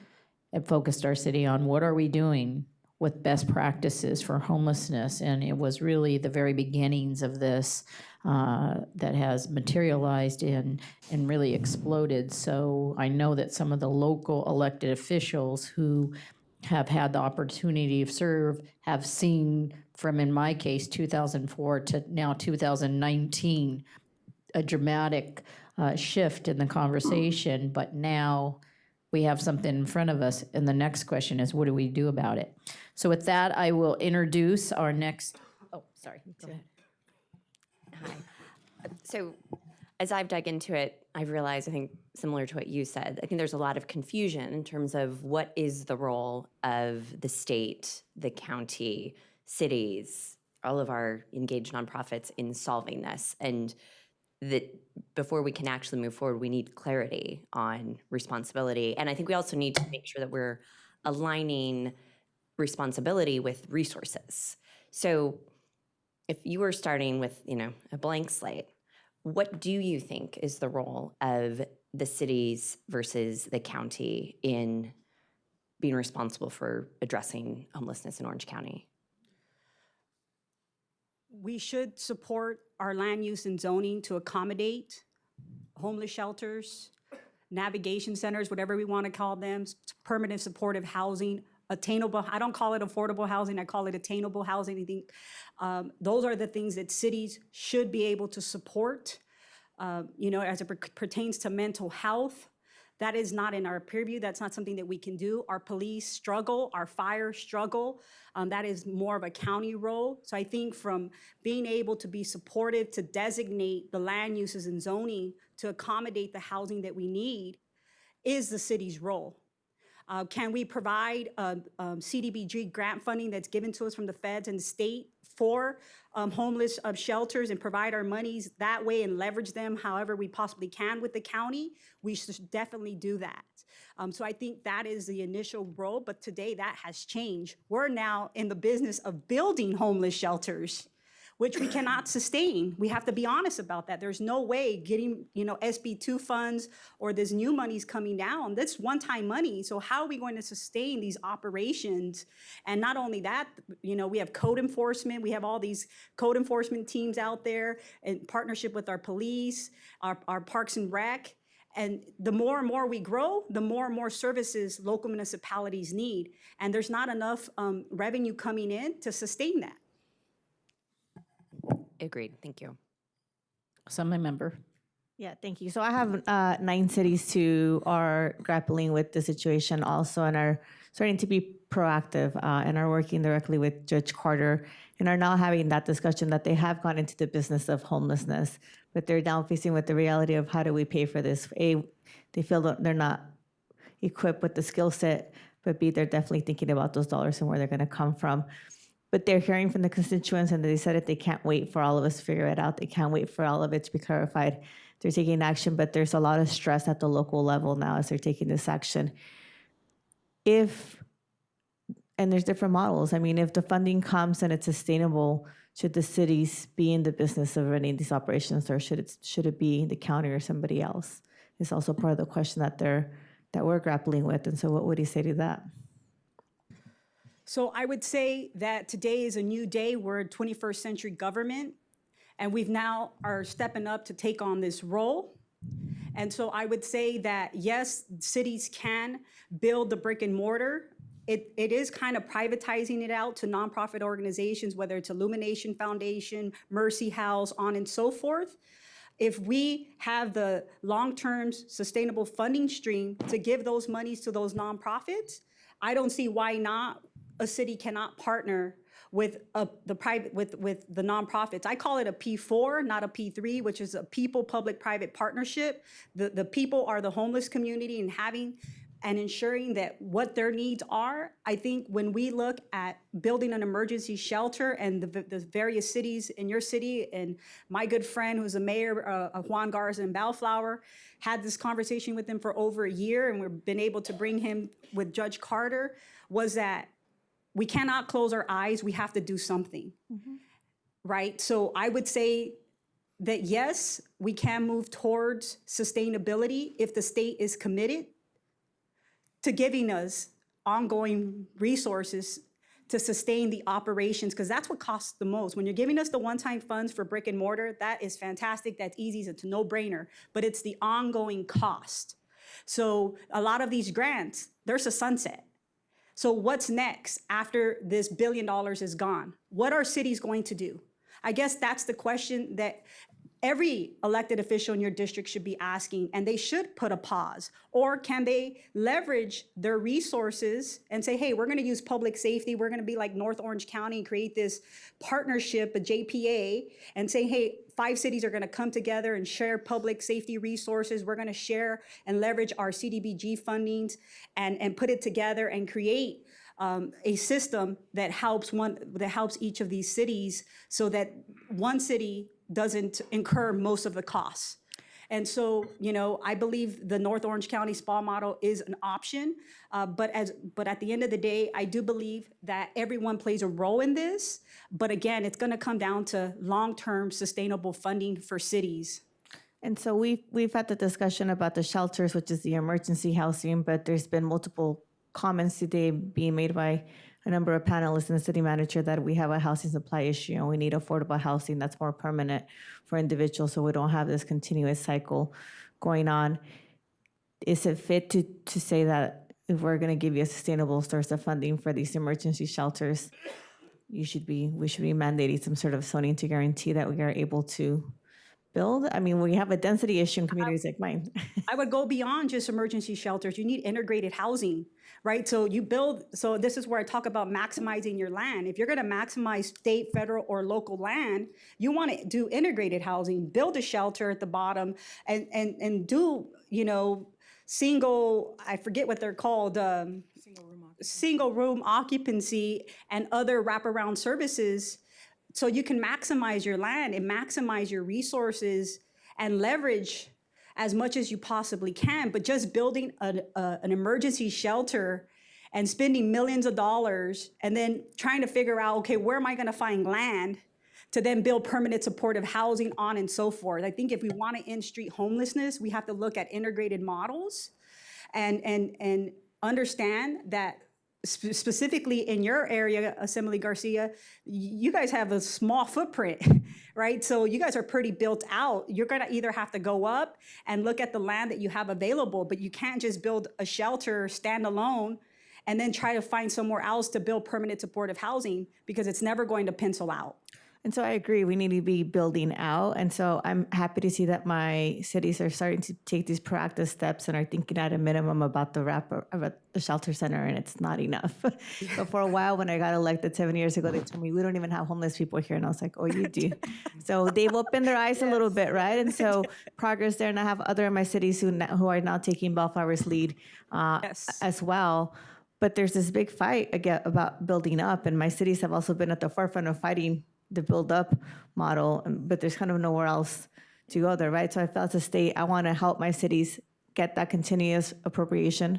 It focused our city on what are we doing with best practices for homelessness. And it was really the very beginnings of this that has materialized and really exploded. So I know that some of the local elected officials who have had the opportunity to serve have seen from, in my case, 2004 to now 2019, a dramatic shift in the conversation. But now we have something in front of us, and the next question is, what do we do about it? So with that, I will introduce our next, sorry, go ahead. Hi. So as I've dug into it, I've realized, I think, similar to what you said, I think there's a lot of confusion in terms of what is the role of the state, the county, cities, all of our engaged nonprofits in solving this. And that before we can actually move forward, we need clarity on responsibility. And I think we also need to make sure that we're aligning responsibility with resources. So if you were starting with, a blank slate, what do you think is the role of the cities versus the county in being responsible for addressing homelessness in Orange County? We should support our land use and zoning to accommodate homeless shelters, navigation centers, whatever we want to call them, permanent supportive housing, attainable. I don't call it affordable housing. I call it attainable housing. I think those are the things that cities should be able to support. As it pertains to mental health, that is not in our purview. That's not something that we can do. Our police struggle, our fire struggle. That is more of a county role. So I think from being able to be supportive to designate the land uses and zoning to accommodate the housing that we need is the city's role. Can we provide CDBG grant funding that's given to us from the feds and the state for homeless shelters and provide our monies that way and leverage them however we possibly can with the county? We should definitely do that. So I think that is the initial role, but today that has changed. We're now in the business of building homeless shelters. which we cannot sustain. We have to be honest about that. There's no way getting, SB2 funds or this new money's coming down. That's one-time money. So how are we going to sustain these operations? And not only that, we have code enforcement. We have all these code enforcement teams out there in partnership with our police, our Parks and Rec. And the more and more we grow, the more and more services local municipalities need. And there's not enough revenue coming in to sustain that. Agreed. Thank you. Assembly member. Yeah, thank you. So I have 9 cities who are grappling with the situation also and are starting to be proactive and are working directly with Judge Carter and are now having that discussion that they have gone into the business of homelessness, but they're now facing with the reality of how do we pay for this? A, they feel that they're not equipped with the skill set, but B, they're definitely thinking about those dollars and where they're going to come from. But they're hearing from the constituents and they said that they can't wait for all of us to figure it out. They can't wait for all of it to be clarified. They're taking action, but there's a lot of stress at the local level now as they're taking this action. And there's different models. I mean, if the funding comes and it's sustainable, should the cities be in the business of running these operations, or should it be the county or somebody else? It's also part of the question that we're grappling with. And so what would you say to that? So I would say that today is a new day. We're a 21st century government, and we've now are stepping up to take on this role. And so I would say that, yes, cities can build the brick and mortar. It is kind of privatizing it out to nonprofit organizations, whether it's Illumination Foundation, Mercy House, on and so forth. If we have the long-term sustainable funding stream to give those monies to those nonprofits, I don't see why not a city cannot partner with the nonprofits. I call it a P4, not a P3, which is a people-public-private partnership. The people are the homeless community, and having and ensuring that what their needs are. I think when we look at building an emergency shelter and the various cities in your city, and my good friend who's a mayor, Juan Garza in Bellflower, had this conversation with him for over a year, and we've been able to bring him with Judge Carter, was that we cannot close our eyes. We have to do something, right? So I would say that yes, we can move towards sustainability if the state is committed to giving us ongoing resources to sustain the operations, because that's what costs the most. When you're giving us the one-time funds for brick and mortar, that is fantastic, that's easy, it's a no-brainer, but it's the ongoing cost. So a lot of these grants, there's a sunset. So what's next after this $1 billion is gone? What are cities going to do? I guess that's the question that every elected official in your district should be asking, and they should put a pause. Or can they leverage their resources and say, hey, we're gonna use public safety, we're gonna be like North Orange County and create this partnership, a JPA, and say, hey, 5 cities are gonna come together and share public safety resources, we're gonna share and leverage our CDBG fundings and put it together and create a system that helps each of these cities so that one city doesn't incur most of the costs. And so, I believe the North Orange County SPA model is an option, but at the end of the day, I do believe that everyone plays a role in this. But again, it's going to come down to long-term sustainable funding for cities. And so we've had the discussion about the shelters, which is the emergency housing, but there's been multiple comments today being made by a number of panelists and the city manager that we have a housing supply issue and we need affordable housing that's more permanent for individuals so we don't have this continuous cycle going on. Is it fit to say that if we're going to give you a sustainable source of funding for these emergency shelters, we should be mandating some sort of zoning to guarantee that we are able to build? I mean, we have a density issue in communities like mine. I would go beyond just emergency shelters. You need integrated housing, right? So this is where I talk about maximizing your land. If you're gonna maximize state, federal, or local land, you wanna do integrated housing, build a shelter at the bottom, and do, single, I forget what they're called, single room occupancy and other wraparound services. So you can maximize your land and maximize your resources and leverage as much as you possibly can. But just building an emergency shelter and spending millions of dollars and then trying to figure out, okay, where am I gonna find land to then build permanent supportive housing, on and so forth. I think if we want to end street homelessness, we have to look at integrated models and understand that specifically in your area, Assembly Garcia, you guys have a small footprint, right? So you guys are pretty built out. You're gonna either have to go up and look at the land that you have available, but you can't just build a shelter standalone and then try to find somewhere else to build permanent supportive housing, because it's never going to pencil out. And so I agree, we need to be building out. And so I'm happy to see that my cities are starting to take these proactive steps and are thinking at a minimum about about the shelter center, and it's not enough. But for a while, when I got elected 7 years ago, they told me, we don't even have homeless people here. And I was like, oh, you do. So they've opened their eyes a little bit, right? And so progress there. And I have other of my cities who are now taking Bellflower's lead as well. But there's this big fight again about building up. And my cities have also been at the forefront of fighting the build up model, but there's kind of nowhere else to go there, right? So I felt as a state, I want to help my cities get that continuous appropriation,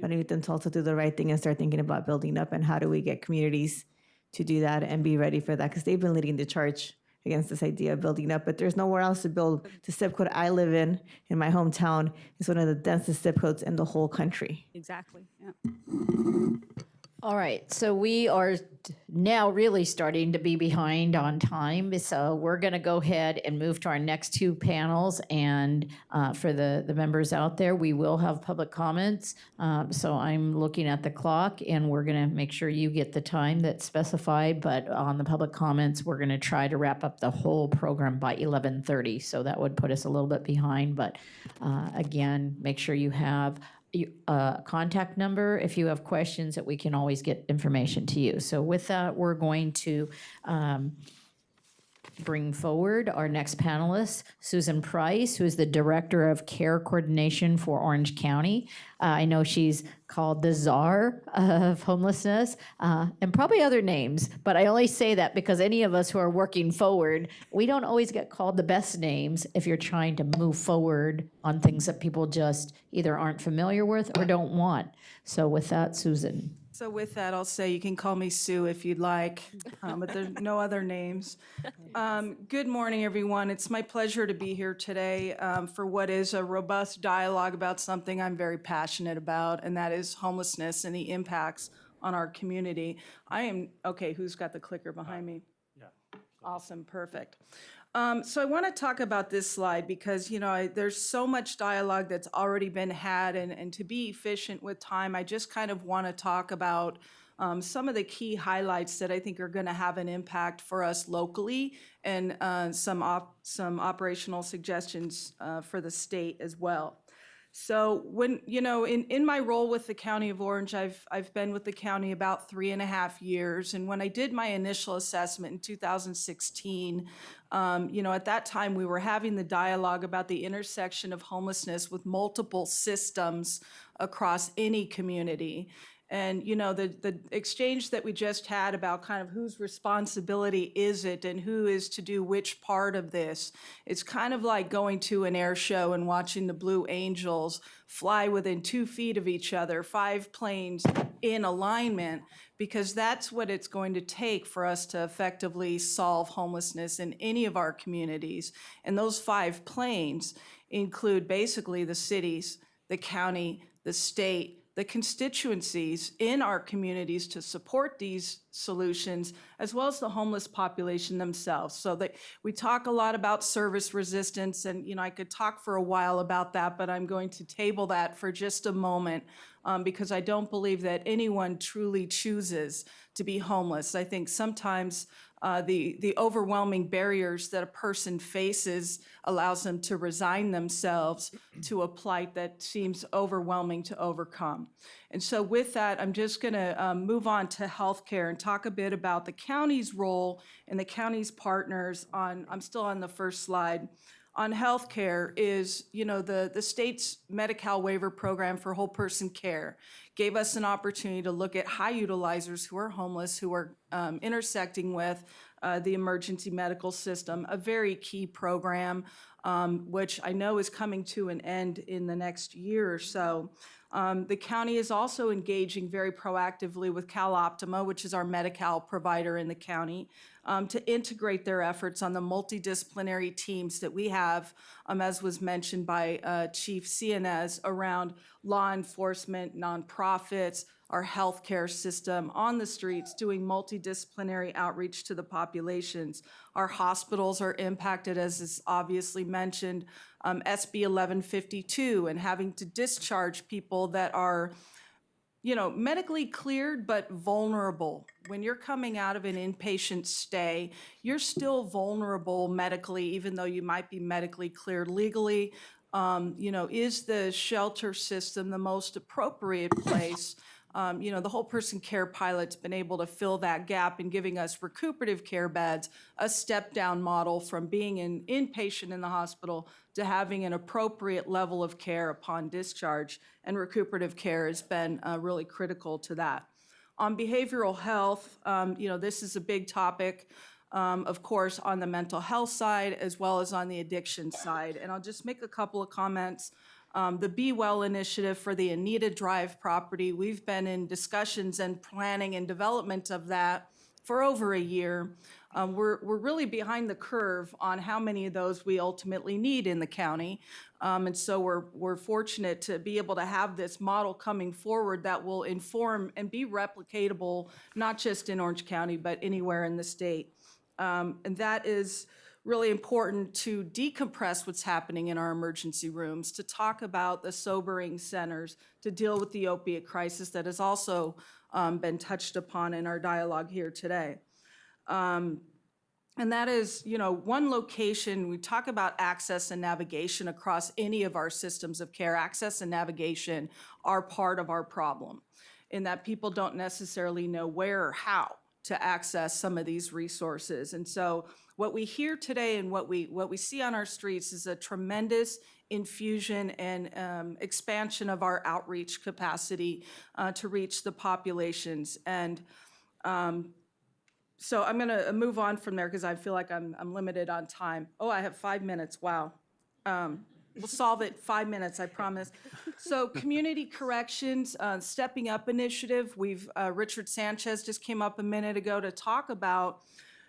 but I need them to also do the right thing and start thinking about building up and how do we get communities to do that and be ready for that, because they've been leading the charge against this idea of building up, but there's nowhere else to build. The zip code I live in my hometown, is one of the densest zip codes in the whole country. Exactly, yeah. All right, so we are now really starting to be behind on time. So we're going to go ahead and move to our next two panels. And for the members out there, we will have public comments. So I'm looking at the clock, and we're going to make sure you get the time that's specified. But on the public comments, we're going to try to wrap up the whole program by 11:30. So that would put us a little bit behind. But again, make sure you have contact number if you have questions, that we can always get information to you. So with that, we're going to bring forward our next panelist, Susan Price, who is the Director of Care Coordination for Orange County. I know she's called the czar of homelessness, and probably other names, but I only say that because any of us who are working forward, we don't always get called the best names if you're trying to move forward on things that people just either aren't familiar with or don't want. So with that, Susan. So with that, I'll say you can call me Sue if you'd like, but there's no other names. Good morning, everyone. It's my pleasure to be here today for what is a robust dialogue about something I'm very passionate about, and that is homelessness and the impacts on our community. Okay, who's got the clicker behind me? Yeah. Awesome, perfect. So I want to talk about this slide because, there's so much dialogue that's already been had, and to be efficient with time, I just kind of want to talk about some of the key highlights that I think are going to have an impact for us locally, and some operational suggestions for the state as well. So when, in my role with the County of Orange, I've been with the county about 3.5 years. And when I did my initial assessment in 2016, at that time we were having the dialogue about the intersection of homelessness with multiple systems across any community. And, the exchange that we just had about kind of whose responsibility is it and who is to do which part of this, it's kind of like going to an air show and watching the Blue Angels fly within 2 feet of each other, 5 planes in alignment, because that's what it's going to take for us to effectively solve homelessness in any of our communities. And those 5 planes include basically the cities, the county, the state, the constituencies in our communities to support these solutions, as well as the homeless population themselves. So that we talk a lot about service resistance, and I could talk for a while about that, but I'm going to table that for just a moment because I don't believe that anyone truly chooses to be homeless. I think sometimes the overwhelming barriers that a person faces allows them to resign themselves to a plight that seems overwhelming to overcome. And so with that, I'm just going to move on to healthcare and talk a bit about the county's role and the county's partners on, I'm still on the first slide, on healthcare is, the state's Medi-Cal waiver program for whole person care gave us an opportunity to look at high utilizers who are homeless, who are intersecting with the emergency medical system, a very key program, which I know is coming to an end in the next year or so. The county is also engaging very proactively with CalOptima, which is our Medi-Cal provider in the county, to integrate their efforts on the multidisciplinary teams that we have, as was mentioned by Chief Cianez, around law enforcement, nonprofits, our healthcare system, on the streets, doing multidisciplinary outreach to the populations. Our hospitals are impacted, as is obviously mentioned, SB 1152, and having to discharge people that are, medically cleared but vulnerable. When you're coming out of an inpatient stay, you're still vulnerable medically, even though you might be medically cleared legally. Is the shelter system the most appropriate place? The whole person care pilot's been able to fill that gap in giving us recuperative care beds, a step-down model from being an inpatient in the hospital to having an appropriate level of care upon discharge. And recuperative care has been really critical to that. On behavioral health, this is a big topic, of course, on the mental health side as well as on the addiction side. And I'll just make a couple of comments. The Be Well initiative for the Anita Drive property, we've been in discussions and planning and development of that for over a year. We're really behind the curve on how many of those we ultimately need in the county. And so we're fortunate to be able to have this model coming forward that will inform and be replicatable, not just in Orange County, but anywhere in the state. And that is really important to decompress what's happening in our emergency rooms, to talk about the sobering centers, to deal with the opiate crisis that has also been touched upon in our dialogue here today. And that is, one location, we talk about access and navigation across any of our systems of care. Access and navigation are part of our problem, in that people don't necessarily know where or how to access some of these resources. And so what we hear today and what we see on our streets is a tremendous infusion and expansion of our outreach capacity to reach the populations. And so I'm gonna move on from there because I feel like I'm limited on time. Oh, I have 5 minutes, wow. We'll solve it 5 minutes, I promise. So community corrections, stepping up initiative. Richard Sanchez just came up a minute ago to talk about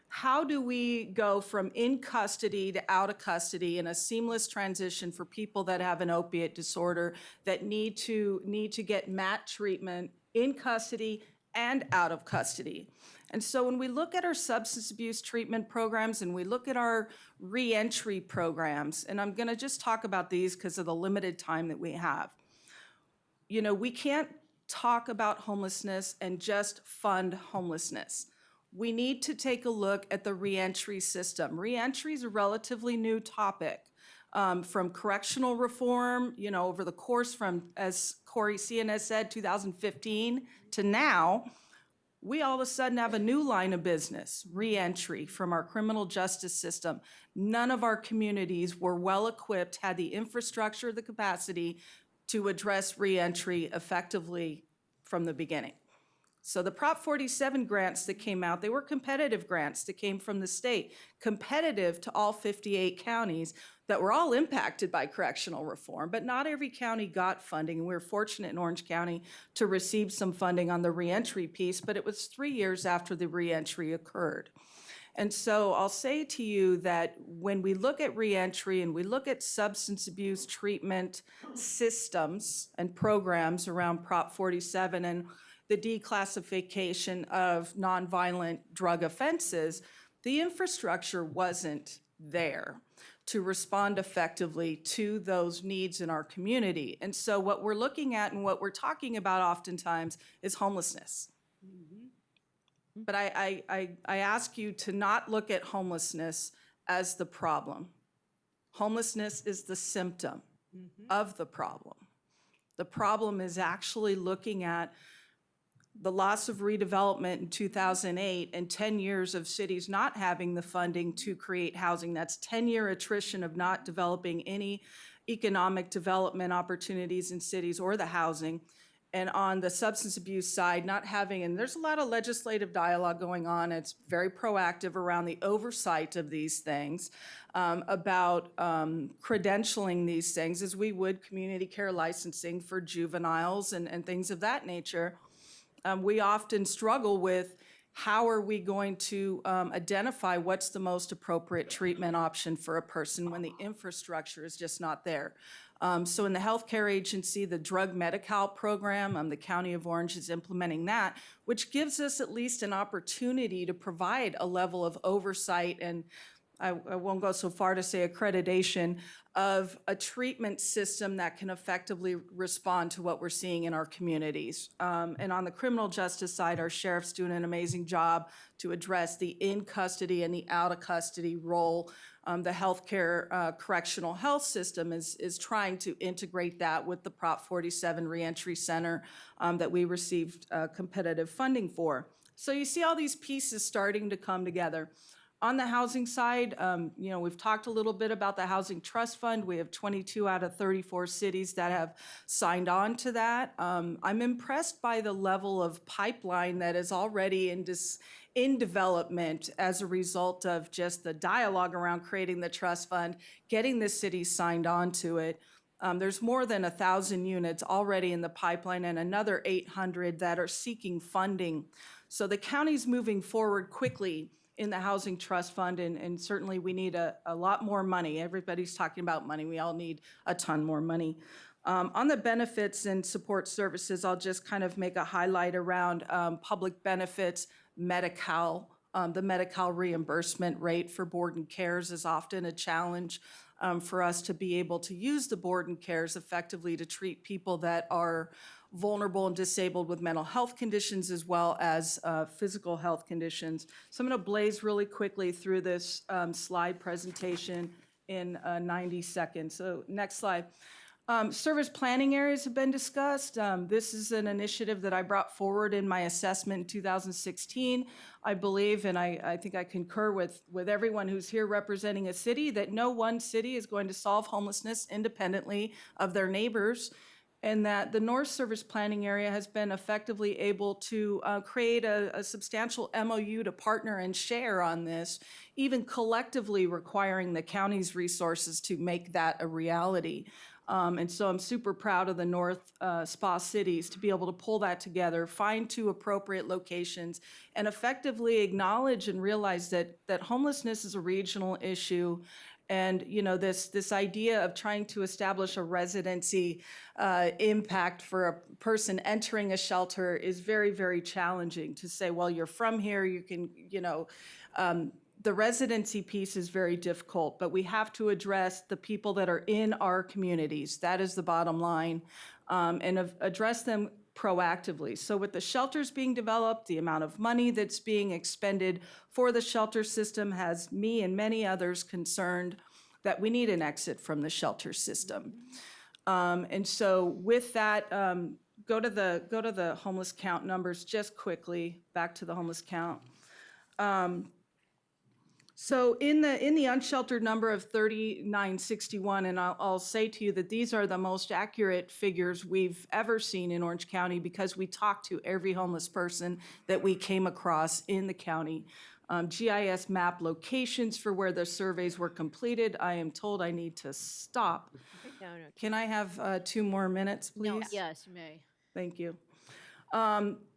how do we go from in custody to out of custody in a seamless transition for people that have an opiate disorder that need to get MAT treatment in custody and out of custody. And so when we look at our substance abuse treatment programs and we look at our reentry programs, and I'm gonna just talk about these because of the limited time that we have. We can't talk about homelessness and just fund homelessness. We need to take a look at the reentry system. Reentry is a relatively new topic. From correctional reform, over the course from, as Corey Cianez said, 2015 to now, we all of a sudden have a new line of business, reentry from our criminal justice system. None of our communities were well equipped, had the infrastructure, the capacity to address reentry effectively from the beginning. So the Prop 47 grants that came out, they were competitive grants that came from the state, competitive to all 58 counties that were all impacted by correctional reform, but not every county got funding. And we were fortunate in Orange County to receive some funding on the reentry piece, but it was 3 years after the reentry occurred. And so I'll say to you that when we look at reentry and we look at substance abuse treatment systems and programs around Prop 47 and the declassification of nonviolent drug offenses, the infrastructure wasn't there to respond effectively to those needs in our community. And so what we're looking at and what we're talking about oftentimes is homelessness. But I ask you to not look at homelessness as the problem. Homelessness is the symptom of the problem. The problem is actually looking at the loss of redevelopment in 2008 and 10 years of cities not having the funding to create housing. That's 10-year attrition of not developing any economic development opportunities in cities or the housing. And on the substance abuse side, not having, and there's a lot of legislative dialogue going on. It's very proactive around the oversight of these things, about credentialing these things as we would community care licensing for juveniles and things of that nature. We often struggle with how are we going to identify what's the most appropriate treatment option for a person when the infrastructure is just not there. So in the healthcare agency, the drug Medi-Cal program, the County of Orange is implementing that, which gives us at least an opportunity to provide a level of oversight and I won't go so far to say accreditation of a treatment system that can effectively respond to what we're seeing in our communities. And on the criminal justice side, our sheriff's doing an amazing job to address the in-custody and the out-of-custody role. The healthcare correctional health system is trying to integrate that with the Prop 47 Reentry Center that we received competitive funding for. So you see all these pieces starting to come together. On the housing side, we've talked a little bit about the Housing Trust Fund. We have 22 out of 34 cities that have signed on to that. I'm impressed by the level of pipeline that is already in development as a result of just the dialogue around creating the trust fund, getting the cities signed on to it. There's more than 1,000 units already in the pipeline and another 800 that are seeking funding. So the county's moving forward quickly in the Housing Trust Fund, and certainly we need a lot more money. Everybody's talking about money. We all need a ton more money. On the benefits and support services, I'll just kind of make a highlight around public benefits, Medi-Cal. The Medi-Cal reimbursement rate for board and cares is often a challenge for us to be able to use the board and cares effectively to treat people that are vulnerable and disabled with mental health conditions as well as physical health conditions. So I'm going to blaze really quickly through this slide presentation in 90 seconds. So next slide. Service planning areas have been discussed. This is an initiative that I brought forward in my assessment in 2016. I believe, and I think I concur with everyone who's here representing a city, that no one city is going to solve homelessness independently of their neighbors, and that the North Service Planning Area has been effectively able to create a substantial MOU to partner and share on this, even collectively requiring the county's resources to make that a reality. And so I'm super proud of the North SPA cities to be able to pull that together, find two appropriate locations, and effectively acknowledge and realize that homelessness is a regional issue. And this idea of trying to establish a residency impact for a person entering a shelter is very, very challenging to say, well, you're from here, you can, the residency piece is very difficult, but we have to address the people that are in our communities. That is the bottom line, and address them proactively. So with the shelters being developed, the amount of money that's being expended for the shelter system has me and many others concerned that we need an exit from the shelter system. And so with that, go to the homeless count numbers just quickly, back to the homeless count. So in the unsheltered number of 3,961, and I'll say to you that these are the most accurate figures we've ever seen in Orange County because we talked to every homeless person that we came across in the county. GIS map locations for where the surveys were completed. I am told I need to stop. No. Can I have 2 more minutes, please? No, yes, you may. Thank you.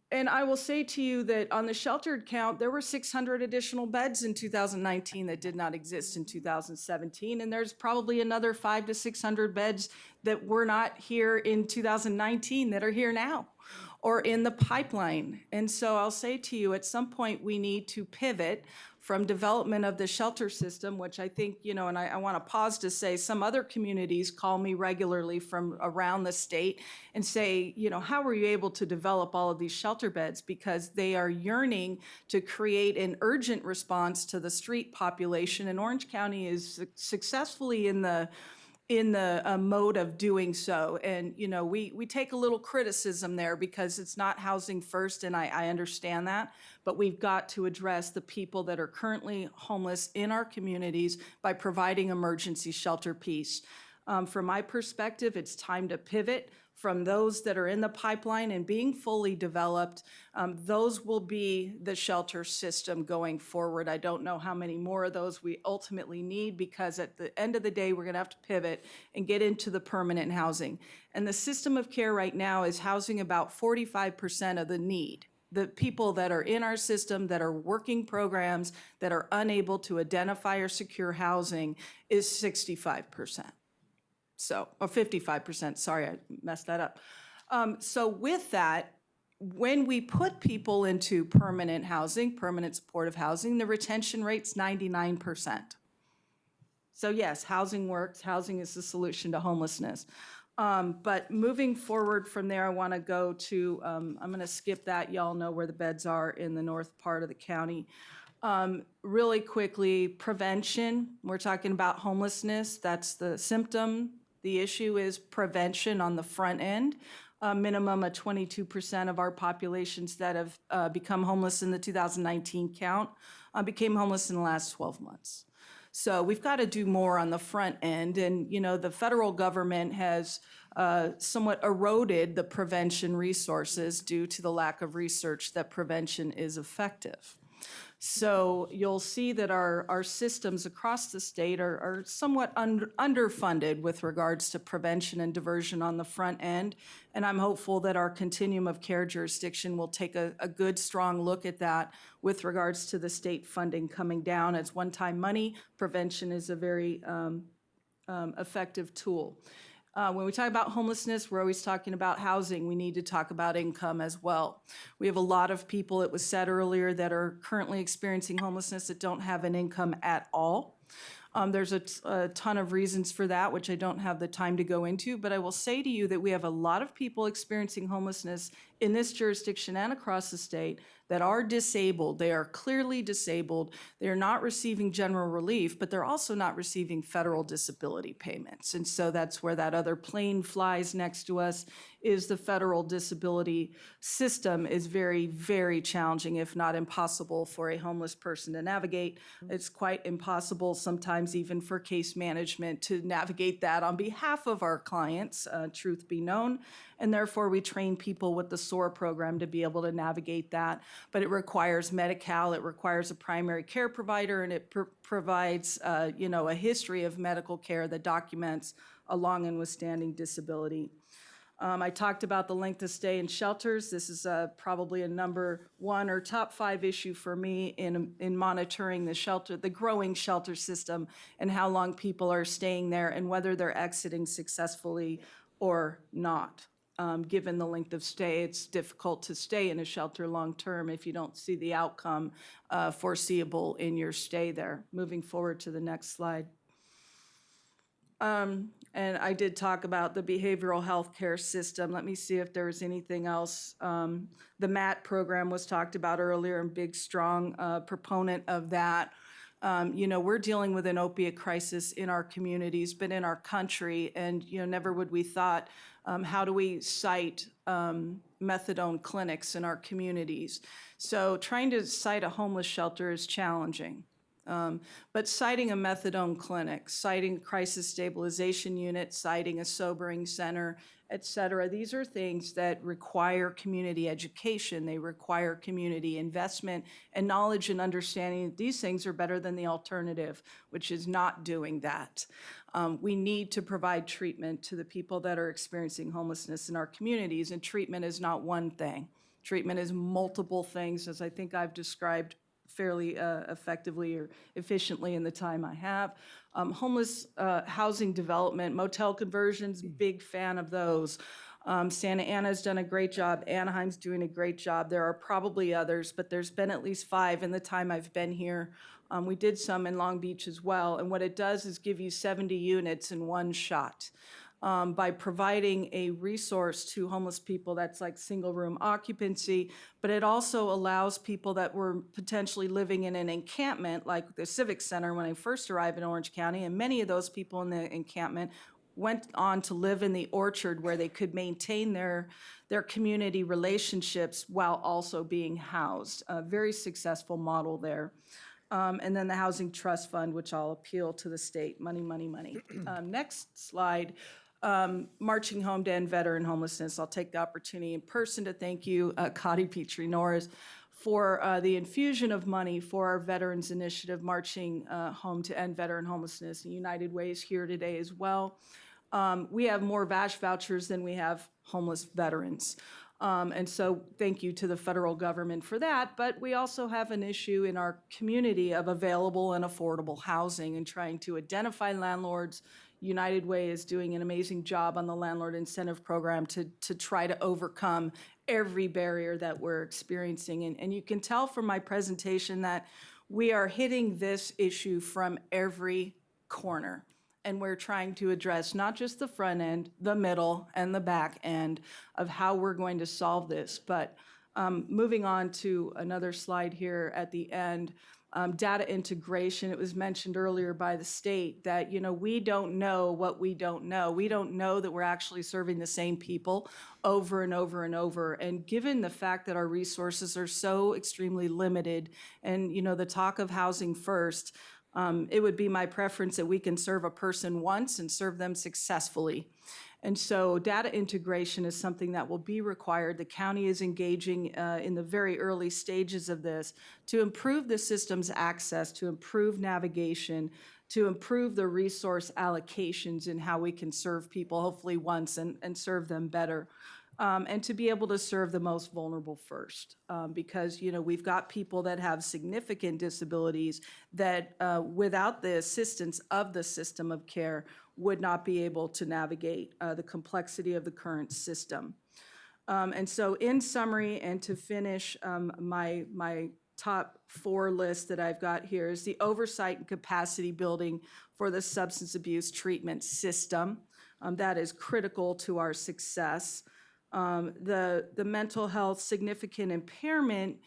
And I will say to you that on the sheltered count, there were 600 additional beds in 2019 that did not exist in 2017. And there's probably another 500 to 600 beds that were not here in 2019 that are here now or in the pipeline. And so I'll say to you, at some point, we need to pivot from development of the shelter system, which I think, and I want to pause to say some other communities call me regularly from around the state and say, how were you able to develop all of these shelter beds? Because they are yearning to create an urgent response to the street population. And Orange County is successfully in the mode of doing so. And, we take a little criticism there because it's not housing first, and I understand that, but we've got to address the people that are currently homeless in our communities by providing emergency shelter piece. From my perspective, it's time to pivot from those that are in the pipeline and being fully developed, those will be the shelter system going forward. I don't know how many more of those we ultimately need, because at the end of the day, we're going to have to pivot and get into the permanent housing. And the system of care right now is housing about 45% of the need. The people that are in our system that are working programs that are unable to identify or secure housing is 65%. So, or 55%, sorry, I messed that up. So with that, when we put people into permanent housing, permanent supportive housing, the retention rate's 99%. So yes, housing works. Housing is the solution to homelessness. But moving forward from there, I want to go to, I'm going to skip that. Y'all know where the beds are in the north part of the county. Really quickly, prevention. We're talking about homelessness. That's the symptom. The issue is prevention on the front end. A minimum of 22% of our populations that have become homeless in the 2019 count became homeless in the last 12 months. So we've got to do more on the front end. And, you know, the federal government has somewhat eroded the prevention resources due to the lack of research that prevention is effective. So you'll see that our systems across the state are somewhat underfunded with regards to prevention and diversion on the front end. And I'm hopeful that our continuum of care jurisdiction will take a good, strong look at that with regards to the state funding coming down. As one-time money, prevention is a very effective tool. When we talk about homelessness, we're always talking about housing. We need to talk about income as well. We have a lot of people, it was said earlier, that are currently experiencing homelessness that don't have an income at all. There's a ton of reasons for that, which I don't have the time to go into, but I will say to you that we have a lot of people experiencing homelessness in this jurisdiction and across the state that are disabled. They are clearly disabled. They are not receiving general relief, but they're also not receiving federal disability payments. And so that's where that other plane flies next to us, is the federal disability system is very, very challenging, if not impossible, for a homeless person to navigate. It's quite impossible sometimes even for case management to navigate that on behalf of our clients, truth be known. And therefore, we train people with the SOAR program to be able to navigate that. But it requires Medi-Cal, it requires a primary care provider, and it provides a history of medical care that documents a long and withstanding disability. I talked about the length of stay in shelters. This is probably a number one or top 5 issue for me in monitoring the growing shelter system and how long people are staying there and whether they're exiting successfully or not. Given the length of stay, it's difficult to stay in a shelter long-term if you don't see the outcome foreseeable in your stay there. Moving forward to the next slide. And I did talk about the behavioral health care system. Let me see if there's anything else. The MAT program was talked about earlier, and big, strong proponent of that. We're dealing with an opiate crisis in our communities, but in our country, and never would we thought, how do we cite methadone clinics in our communities? So trying to cite a homeless shelter is challenging. But citing a methadone clinic, citing a crisis stabilization unit, citing a sobering center, et cetera, these are things that require community education. They require community investment and knowledge and understanding that these things are better than the alternative, which is not doing that. We need to provide treatment to the people that are experiencing homelessness in our communities, and treatment is not one thing. Treatment is multiple things, as I think I've described fairly effectively or efficiently in the time I have. Homeless housing development, motel conversions, big fan of those. Santa Ana's done a great job. Anaheim's doing a great job. There are probably others, but there's been at least 5 in the time I've been here. We did some in Long Beach as well. And what it does is give you 70 units in one shot. By providing a resource to homeless people that's like single room occupancy, but it also allows people that were potentially living in an encampment like the Civic Center when I first arrived in Orange County, and many of those people in the encampment went on to live in the orchard where they could maintain their community relationships while also being housed. A very successful model there. And then the Housing Trust Fund, which I'll appeal to the state. Money, money, money. Next slide. marching home to end veteran homelessness. I'll take the opportunity in person to thank you, Connie Petrie Norris, for the infusion of money for our Veterans Initiative, Marching Home to End Veteran Homelessness. And United Way is here today as well. We have more VASH vouchers than we have homeless veterans. And so thank you to the federal government for that. But we also have an issue in our community of available and affordable housing and trying to identify landlords. United Way is doing an amazing job on the landlord incentive program to try to overcome every barrier that we're experiencing. And you can tell from my presentation that we are hitting this issue from every corner. And we're trying to address not just the front end, the middle, and the back end of how we're going to solve this. But moving on to another slide here at the end, data integration. It was mentioned earlier by the state that, you know, we don't know what we don't know. We don't know that we're actually serving the same people over and over and over. And given the fact that our resources are so extremely limited and, you know, the talk of housing first, it would be my preference that we can serve a person once and serve them successfully. And so data integration is something that will be required. The county is engaging in the very early stages of this to improve the system's access, to improve navigation, to improve the resource allocations and how we can serve people hopefully once and serve them better. And to be able to serve the most vulnerable first. Because, you know, we've got people that have significant disabilities that without the assistance of the system of care would not be able to navigate the complexity of the current system. And so in summary, and to finish my top 4 list that I've got here is the oversight and capacity building for the substance abuse treatment system. That is critical to our success. The mental health significant impairment,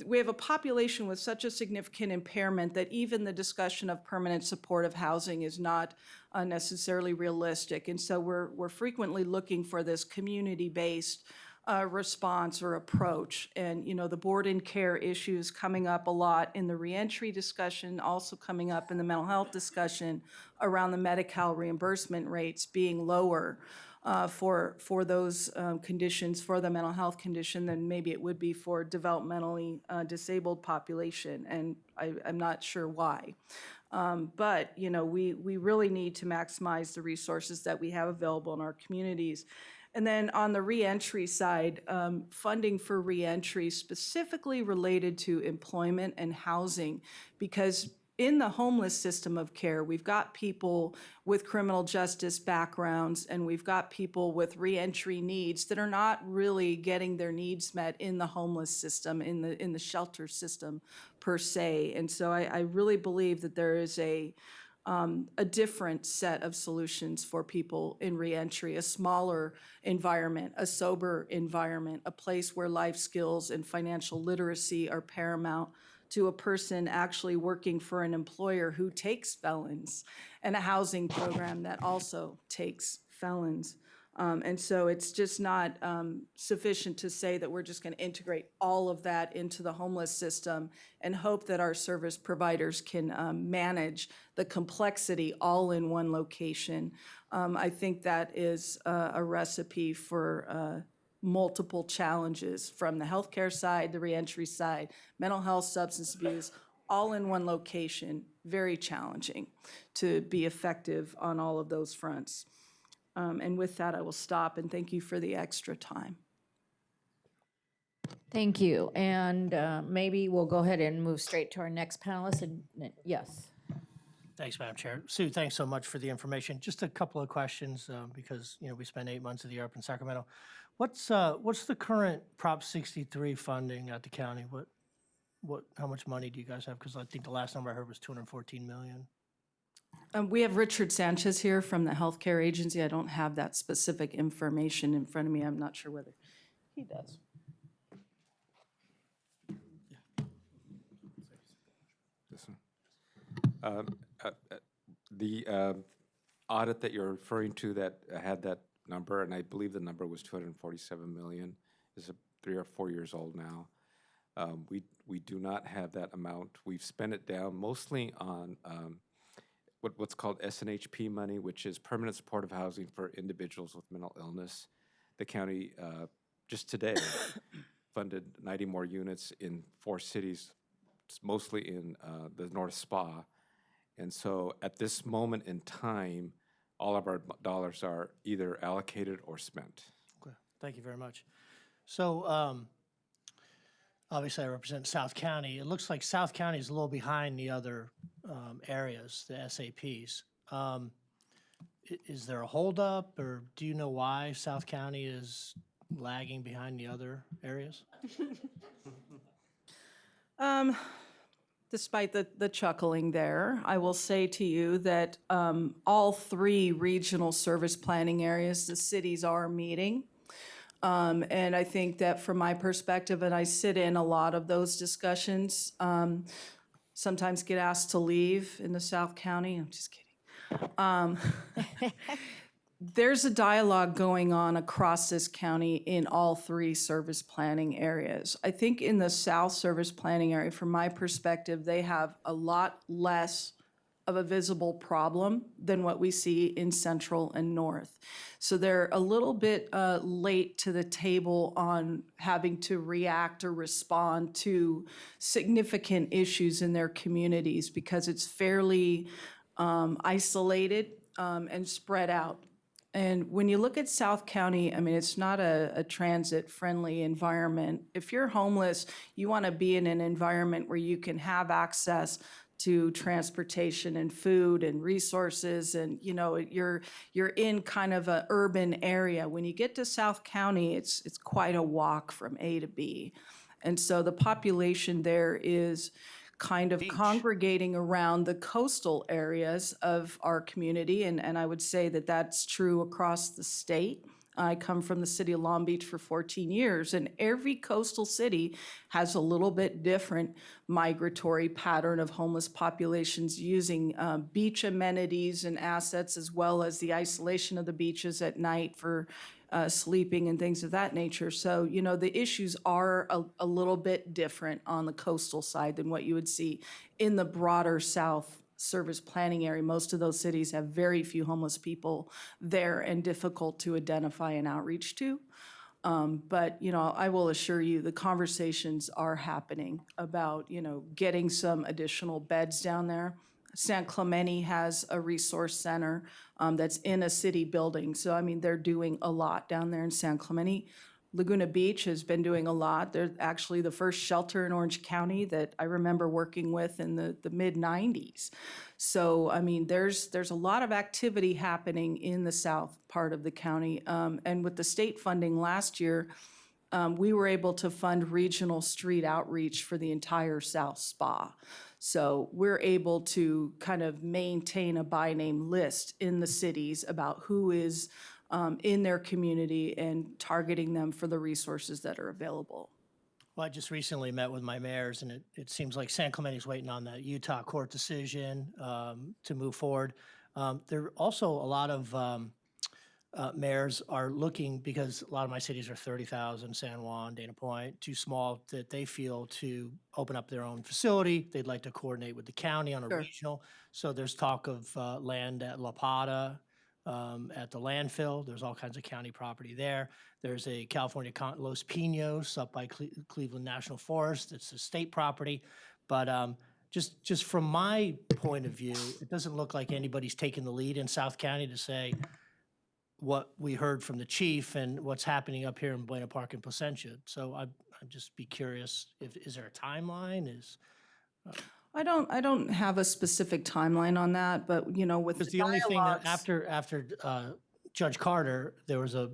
we have a population with such a significant impairment that even the discussion of permanent supportive housing is not necessarily realistic. And so we're frequently looking for this community-based response or approach. And, you know, the board and care issues coming up a lot in the reentry discussion, also coming up in the mental health discussion around the Medi-Cal reimbursement rates being lower. For those conditions, for the mental health condition, than maybe it would be for developmentally disabled population, and I'm not sure why. But, you know, we really need to maximize the resources that we have available in our communities. And then on the reentry side, funding for reentry specifically related to employment and housing, because in the homeless system of care, we've got people with criminal justice backgrounds and we've got people with reentry needs that are not really getting their needs met in the homeless system, in the shelter system per se. And so I really believe that there is a different set of solutions for people in reentry, a smaller environment, a sober environment, a place where life skills and financial literacy are paramount to a person actually working for an employer who takes felons, and a housing program that also takes felons. And so it's just not sufficient to say that we're just going to integrate all of that into the homeless system and hope that our service providers can manage the complexity all in one location. I think that is a recipe for multiple challenges from the healthcare side, the reentry side, mental health, substance abuse, all in one location, very challenging to be effective on all of those fronts. And with that, I will stop and thank you for the extra time. Thank you. And maybe we'll go ahead and move straight to our next panelist. And yes. Thanks, Madam Chair. Sue, thanks so much for the information. Just a couple of questions because, you know, we spent 8 months of the year up in Sacramento. What's the current Prop 63 funding at the county? How much money do you guys have? Because I think the last number I heard was $214 million. We have Richard Sanchez here from the healthcare agency. I don't have that specific information in front of me. I'm not sure whether he does. The audit that you're referring to that had that number, and I believe the number was 247 million, is 3 or 4 years old now. We do not have that amount. We've spent it down mostly on what's called SNHP money, which is permanent supportive housing for individuals with mental illness. The county just today funded 90 more units in 4 cities, mostly in the North Spa. And so at this moment in time, all of our dollars are either allocated or spent. Okay, thank you very much. So obviously I represent South County. It looks like South County is a little behind the other areas, the SAPs. Is there a holdup, or do you know why South County is lagging behind the other areas? Despite the chuckling there, I will say to you that all 3 regional service planning areas, the cities are meeting. And I think that from my perspective, and I sit in a lot of those discussions, sometimes get asked to leave in the South County. I'm just kidding. There's a dialogue going on across this county in all 3 service planning areas. I think in the South service planning area, from my perspective, they have a lot less of a visible problem than what we see in Central and North. So they're a little bit late to the table on having to react or respond to significant issues in their communities because it's fairly isolated and spread out. And when you look at South County, I mean, it's not a transit-friendly environment. If you're homeless, you want to be in an environment where you can have access to transportation and food and resources, and you're in kind of an urban area. When you get to South County, it's quite a walk from A to B, and so the population there is kind of congregating around the coastal areas of our community, and I would say that that's true across the state. I come from the city of Long Beach for 14 years, and every coastal city has a little bit different migratory pattern of homeless populations using beach amenities and assets, as well as the isolation of the beaches at night for sleeping and things of that nature. So, the issues are a little bit different on the coastal side than what you would see in the broader South service planning area. Most of those cities have very few homeless people there and difficult to identify and outreach to. But, I will assure you the conversations are happening about, getting some additional beds down there. San Clemente has a resource center that's in a city building. So, I mean, they're doing a lot down there in San Clemente. Laguna Beach has been doing a lot. They're actually the first shelter in Orange County that I remember working with in the mid-90s. So, I mean, there's a lot of activity happening in the south part of the county. And with the state funding last year, we were able to fund regional street outreach for the entire South Spa. So we're able to kind of maintain a by name list in the cities about who is in their community and targeting them for the resources that are available. Well, I just recently met with my mayors, and it seems like San Clemente's waiting on that Utah court decision to move forward. There are also a lot of mayors are looking, because a lot of my cities are 30,000, San Juan, Dana Point, too small that they feel to open up their own facility. They'd like to coordinate with the county on a regional. So there's talk of land at La Pata, at the landfill. There's all kinds of county property there. There's a California Los Pinos up by Cleveland National Forest. It's a state property. But just from my point of view, it doesn't look like anybody's taking the lead in South County to say what we heard from the chief and what's happening up here in Buena Park and Placentia. So I'd just be curious, is there a timeline? I don't have a specific timeline on that, but with Because the only thing that after Judge Carter, there was a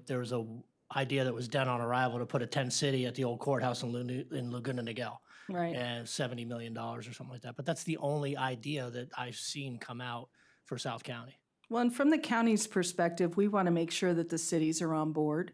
idea that was dead on arrival to put a tent city at the old courthouse in Laguna Niguel. Right. And $70 million or something like that. But that's the only idea that I've seen come out for South County. Well, and from the county's perspective, we want to make sure that the cities are on board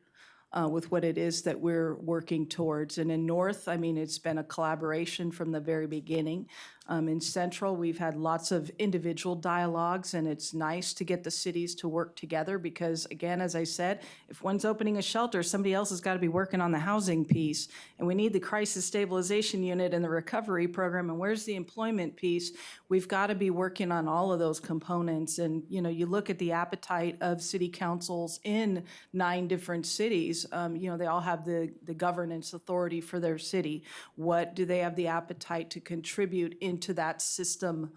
with what it is that we're working towards. And in North, I mean, it's been a collaboration from the very beginning. In Central, we've had lots of individual dialogues, and it's nice to get the cities to work together because, again, as I said, if one's opening a shelter, somebody else has got to be working on the housing piece. And we need the crisis stabilization unit and the recovery program. And where's the employment piece? We've got to be working on all of those components. And, you look at the appetite of city councils in 9 different cities. They all have the governance authority for their city. What do they have the appetite to contribute into that system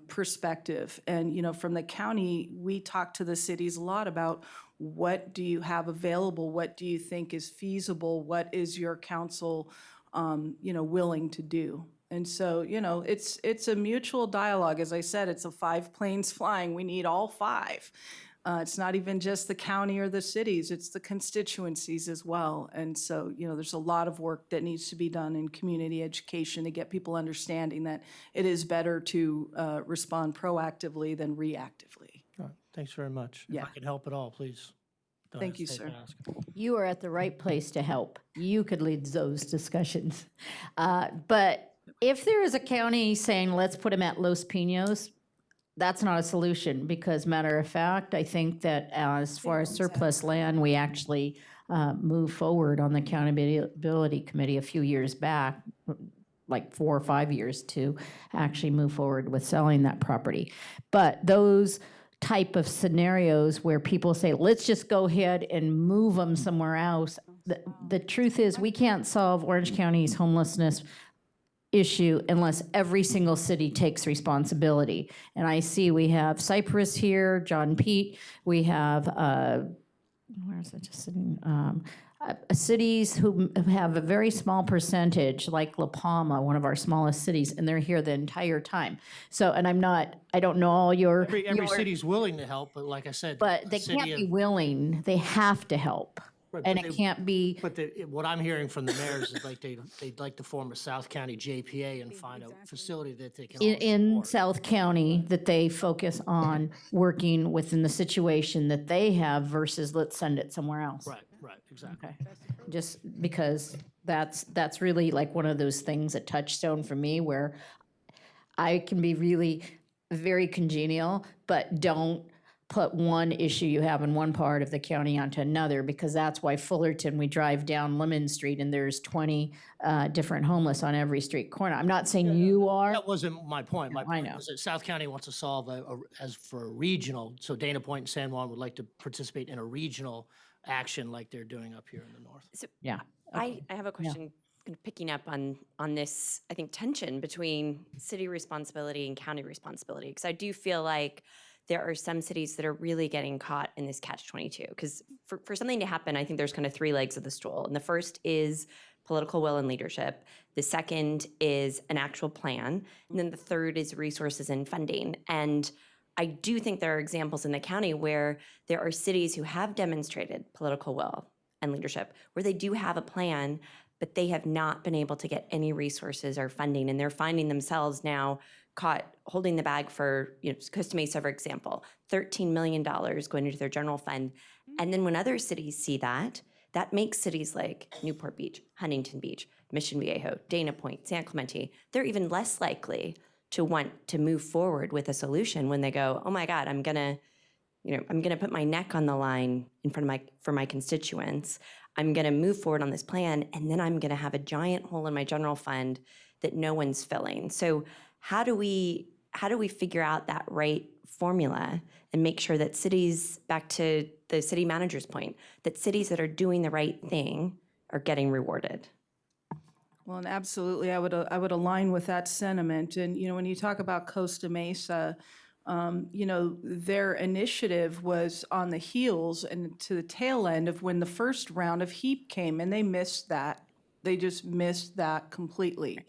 perspective? And, from the county, we talk to the cities a lot about what do you have available? What do you think is feasible? What is your council, willing to do? And so, it's a mutual dialogue. As I said, it's 5 planes flying. We need all 5. It's not even just the county or the cities, it's the constituencies as well. And so, there's a lot of work that needs to be done in community education to get people understanding that it is better to respond proactively than reactively. All right, thanks very much. Yeah. If I can help at all, please. don't Thank you, hesitate to sir. ask. You are at the right place to help. You could lead those discussions. But if there is a county saying, let's put them at Los Pinos, that's not a solution because matter of fact, I think that as far as surplus land, we actually moved forward on the accountability committee a few years back, like 4 or 5 years to actually move forward with selling that property. But those type of scenarios where people say, let's just go ahead and move them somewhere else. The truth is we can't solve Orange County's homelessness issue unless every single city takes responsibility. And I see we have Cypress here, John Pete, we have, where is it just sitting? Cities who have a very small percentage, like La Palma, one of our smallest cities, and they're here the entire time. So, and I don't know all your. Every city's willing to help, but like I said. But a they city can't of- be willing, they have to help. Right, And but it they- can't be, But what I'm hearing from the mayors is like they'd like to form a South County JPA and find a facility that they can all in support. South County, that they focus on working within the situation that they have versus let's send it somewhere else. Right, exactly. Okay. Just because that's really like one of those things, a touchstone for me where I can be really very congenial, but don't put one issue you have in one part of the county onto another, because that's why Fullerton, we drive down Lemon Street and there's 20 different homeless on every street corner. I'm not saying you are. That wasn't my point. My I point know. was that South County wants to solve as for a regional, so Dana Point and San Juan would like to participate in a regional action like they're doing up here in the north. Yeah. I have a question kind of picking up on this, I think, tension between city responsibility and county responsibility, because I do feel like there are some cities that are really getting caught in this catch-22. Because for something to happen, I think there's kind of 3 legs of the stool. And the first is political will and leadership. The second is an actual plan. And then the third is resources and funding. And I do think there are examples in the county where there are cities who have demonstrated political will and leadership, where they do have a plan, but they have not been able to get any resources or funding. And they're finding themselves now caught holding the bag for, Costa Mesa, for example, $13 million going into their general fund. And then when other cities see that, that makes cities like Newport Beach, Huntington Beach, Mission Viejo, Dana Point, San Clemente, they're even less likely to want to move forward with a solution when they go, oh my God, I'm gonna put my neck on the line for my constituents. I'm gonna move forward on this plan, and then I'm gonna have a giant hole in my general fund that no one's filling. So how do we figure out that right formula and make sure that cities, back to the city manager's point, that cities that are doing the right thing are getting rewarded? Well, and absolutely, I would align with that sentiment. And, when you talk about Costa Mesa, their initiative was on the heels and to the tail end of when the first round of HEAP came, and they missed that. They just missed that completely.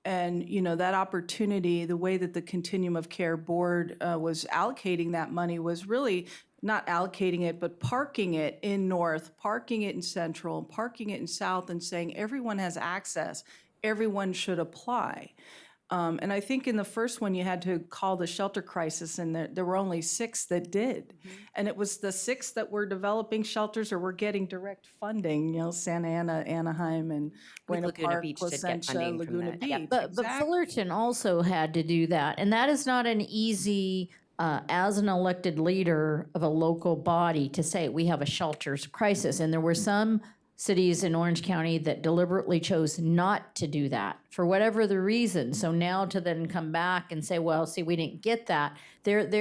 And, that opportunity, the way that the Continuum of Care Board was allocating that money was really not allocating it, but parking it in North, parking it in Central, parking it in South, and saying everyone has access, everyone should apply. And I think in the first one, you had to call the shelter crisis, and there were only 6 that did. And it was the 6 that were developing shelters or were getting direct funding, Santa Ana, Anaheim, and Buena Laguna Park, Beach did get Placentia, funding from Laguna that. Yep. Beach. But Exactly. Fullerton also had to do that, and that is not an easy, as an elected leader of a local body, to say we have a shelters crisis. And there were some cities in Orange County that deliberately chose not to do that for whatever the reason. So now to then come back and say, well, see, we didn't get that. It's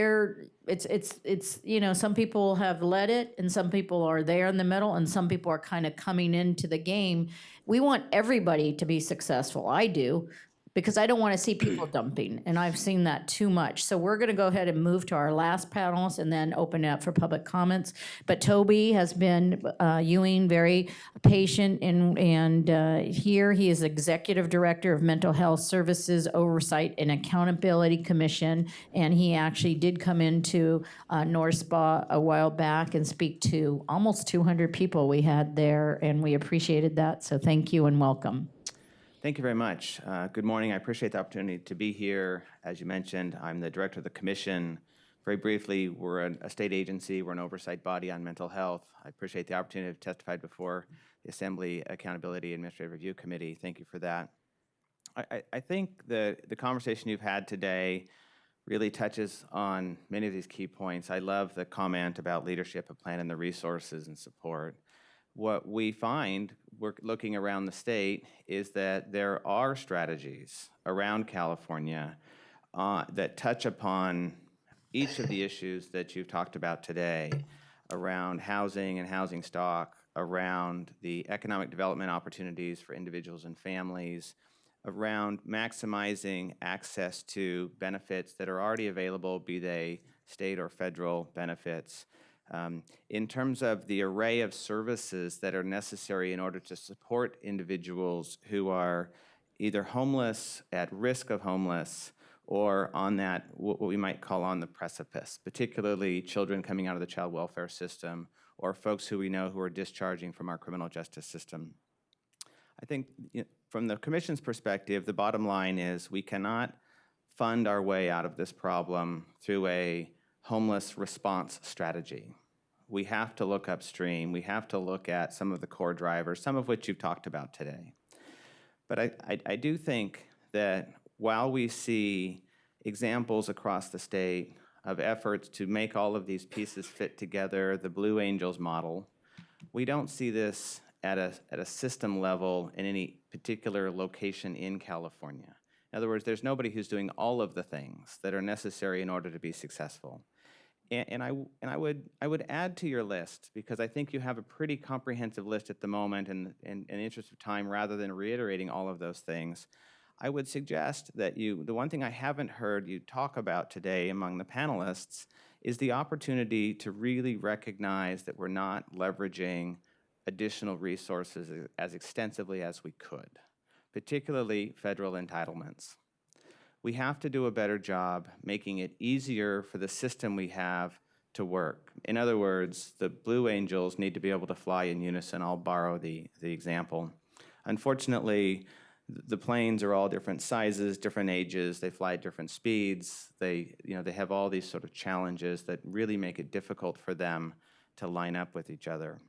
some people have led it, and some people are there in the middle, and some people are kind of coming into the game. We want everybody to be successful. I do, because I don't want to see people dumping, and I've seen that too much. So we're going to go ahead and move to our last panelist and then open it up for public comments. But Toby has been Ewing very patient and here he is Executive Director of Mental Health Services Oversight and Accountability Commission, and he actually did come into North Spa a while back and speak to almost 200 people we had there, and we appreciated that. So thank you and welcome. Thank you very much. Good morning. I appreciate the opportunity to be here. As you mentioned, I'm the director of the commission. Very briefly, we're a state agency. We're an oversight body on mental health. I appreciate the opportunity to testify before the Assembly Accountability Administrative Review Committee. Thank you for that. I think the conversation you've had today really touches on many of these key points. I love the comment about leadership, a plan, and the resources and support. What we find, we're looking around the state, is that there are strategies around California that touch upon each of the issues that you've talked about today, around housing and housing stock, around the economic development opportunities for individuals and families, around maximizing access to benefits that are already available, be they state or federal benefits. In terms of the array of services that are necessary in order to support individuals who are either homeless, at risk of homeless, or on that, what we might call on the precipice, particularly children coming out of the child welfare system or folks who we know who are discharging from our criminal justice system. I think from the Commission's perspective, the bottom line is we cannot fund our way out of this problem through a homeless response strategy. We have to look upstream. We have to look at some of the core drivers, some of which you've talked about today. But I do think that while we see examples across the state of efforts to make all of these pieces fit together, the Blue Angels model, we don't see this at a system level in any particular location in California. In other words, there's nobody who's doing all of the things that are necessary in order to be successful. And I would add to your list, because I think you have a pretty comprehensive list at the moment, and in the interest of time, rather than reiterating all of those things, I would suggest that the one thing I haven't heard you talk about today among the panelists is the opportunity to really recognize that we're not leveraging additional resources as extensively as we could, particularly federal entitlements. We have to do a better job making it easier for the system we have to work. In other words, the Blue Angels need to be able to fly in unison. I'll borrow the example. Unfortunately, the planes are all different sizes, different ages. They fly at different speeds. They have all these sort of challenges that really make it difficult for them to line up with each other.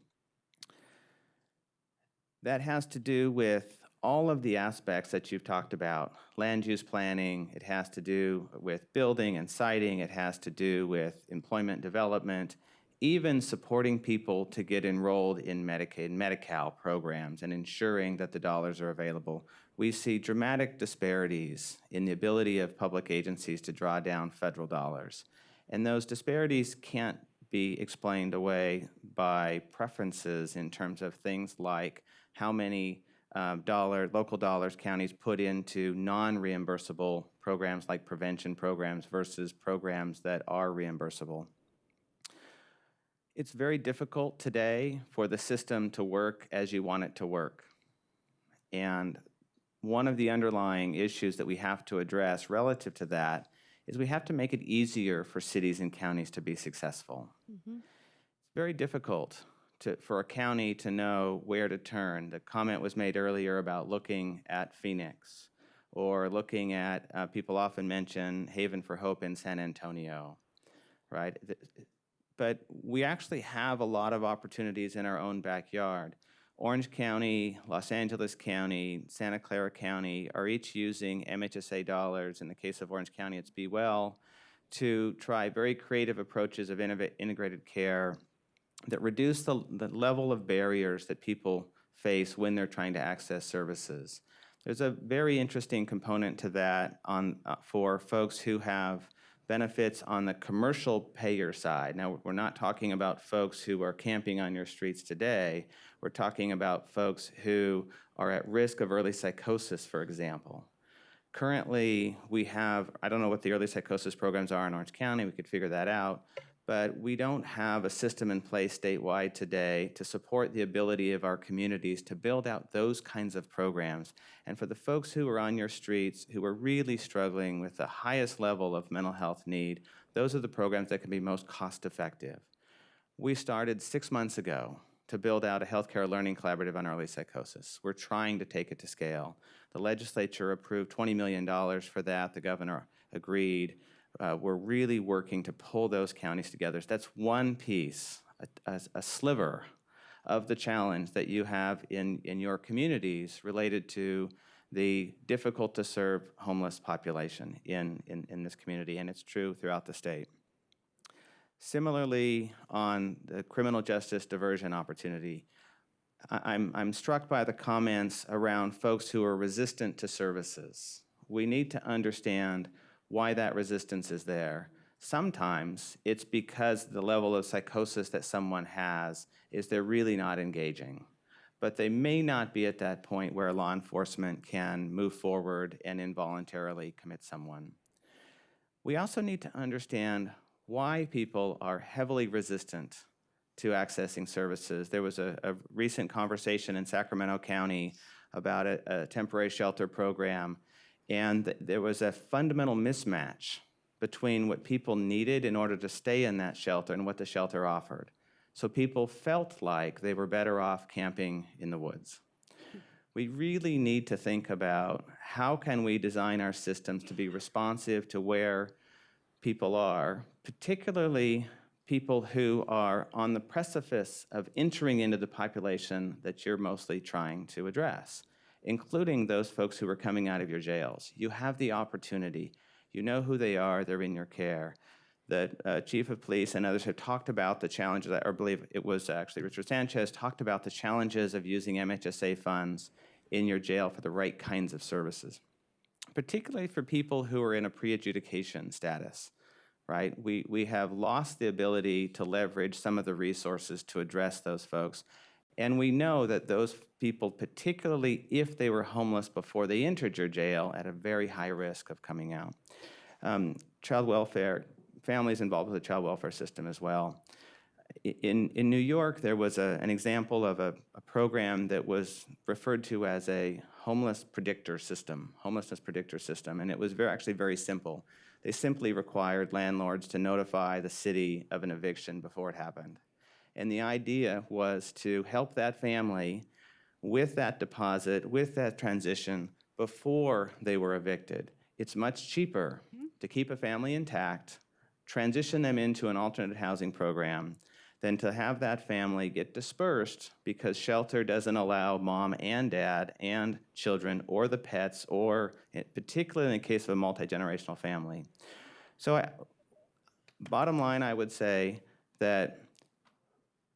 That has to do with all of the aspects that you've talked about. Land use planning, it has to do with building and siting, it has to do with employment development, even supporting people to get enrolled in Medicaid and Medi-Cal programs and ensuring that the dollars are available. We see dramatic disparities in the ability of public agencies to draw down federal dollars. And those disparities can't be explained away by preferences in terms of things like how many local dollars counties put into non-reimbursable programs like prevention programs versus programs that are reimbursable. It's very difficult today for the system to work as you want it to work. And one of the underlying issues that we have to address relative to that is we have to make it easier for cities and counties to be successful. Mm-hmm. It's very difficult for a county to know where to turn. The comment was made earlier about looking at Phoenix or looking at, people often mention Haven for Hope in San Antonio, right? But we actually have a lot of opportunities in our own backyard. Orange County, Los Angeles County, Santa Clara County are each using MHSA dollars. In the case of Orange County, it's Be Well, to try very creative approaches of integrated care that reduce the level of barriers that people face when they're trying to access services. There's a very interesting component to that for folks who have benefits on the commercial payer side. Now, we're not talking about folks who are camping on your streets today. We're talking about folks who are at risk of early psychosis, for example. Currently, we have, I don't know what the early psychosis programs are in Orange County, we could figure that out, but we don't have a system in place statewide today to support the ability of our communities to build out those kinds of programs. And for the folks who are on your streets, who are really struggling with the highest level of mental health need, those are the programs that can be most cost-effective. We started 6 months ago to build out a healthcare learning collaborative on early psychosis. We're trying to take it to scale. The legislature approved $20 million for that. The governor agreed. We're really working to pull those counties together. So that's one piece, a sliver of the challenge that you have in your communities related to the difficult to serve homeless population in this community, and it's true throughout the state. Similarly, on the criminal justice diversion opportunity, I'm struck by the comments around folks who are resistant to services. We need to understand why that resistance is there. Sometimes it's because the level of psychosis that someone has is they're really not engaging. But they may not be at that point where law enforcement can move forward and involuntarily commit someone. We also need to understand why people are heavily resistant to accessing services. There was a recent conversation in Sacramento County about a temporary shelter program, and there was a fundamental mismatch between what people needed in order to stay in that shelter and what the shelter offered. So people felt like they were better off camping in the woods. We really need to think about how can we design our systems to be responsive to where people are, particularly people who are on the precipice of entering into the population that you're mostly trying to address, including those folks who are coming out of your jails. You have the opportunity. You know who they are. They're in your care. The chief of police and others have talked about the challenges, or I believe it was actually Richard Sanchez, talked about the challenges of using MHSA funds in your jail for the right kinds of services, particularly for people who are in a pre-adjudication status. Right? We have lost the ability to leverage some of the resources to address those folks. And we know that those people, particularly if they were homeless before they entered your jail, at a very high risk of coming out. Child welfare, families involved with the child welfare system as well. In New York, there was an example of a program that was referred to as a homelessness predictor system, and it was actually very simple. They simply required landlords to notify the city of an eviction before it happened. And the idea was to help that family with that deposit, with that transition, before they were evicted. It's much cheaper to keep a family intact, transition them into an alternate housing program, than to have that family get dispersed because shelter doesn't allow mom and dad and children or the pets, or particularly in the case of a multi-generational family. So bottom line, I would say that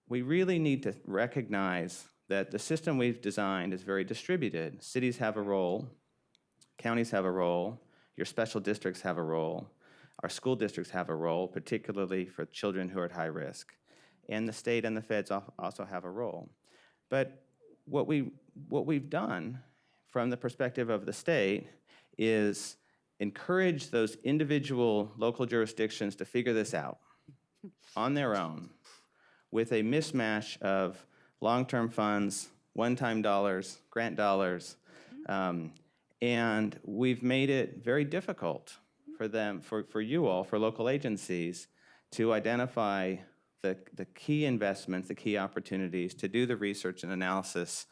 we really need to recognize that the system we've designed is very distributed. Cities have a role, counties have a role, your special districts have a role, our school districts have a role, particularly for children who are at high risk. And the state and the feds also have a role. But what we've done from the perspective of the state is encourage those individual local jurisdictions to figure this out on their own with a mismatch of long-term funds, one-time dollars, grant dollars, and we've made it very difficult for them, for you all, for local agencies, to identify the key investments, the key opportunities, to do the research and analysis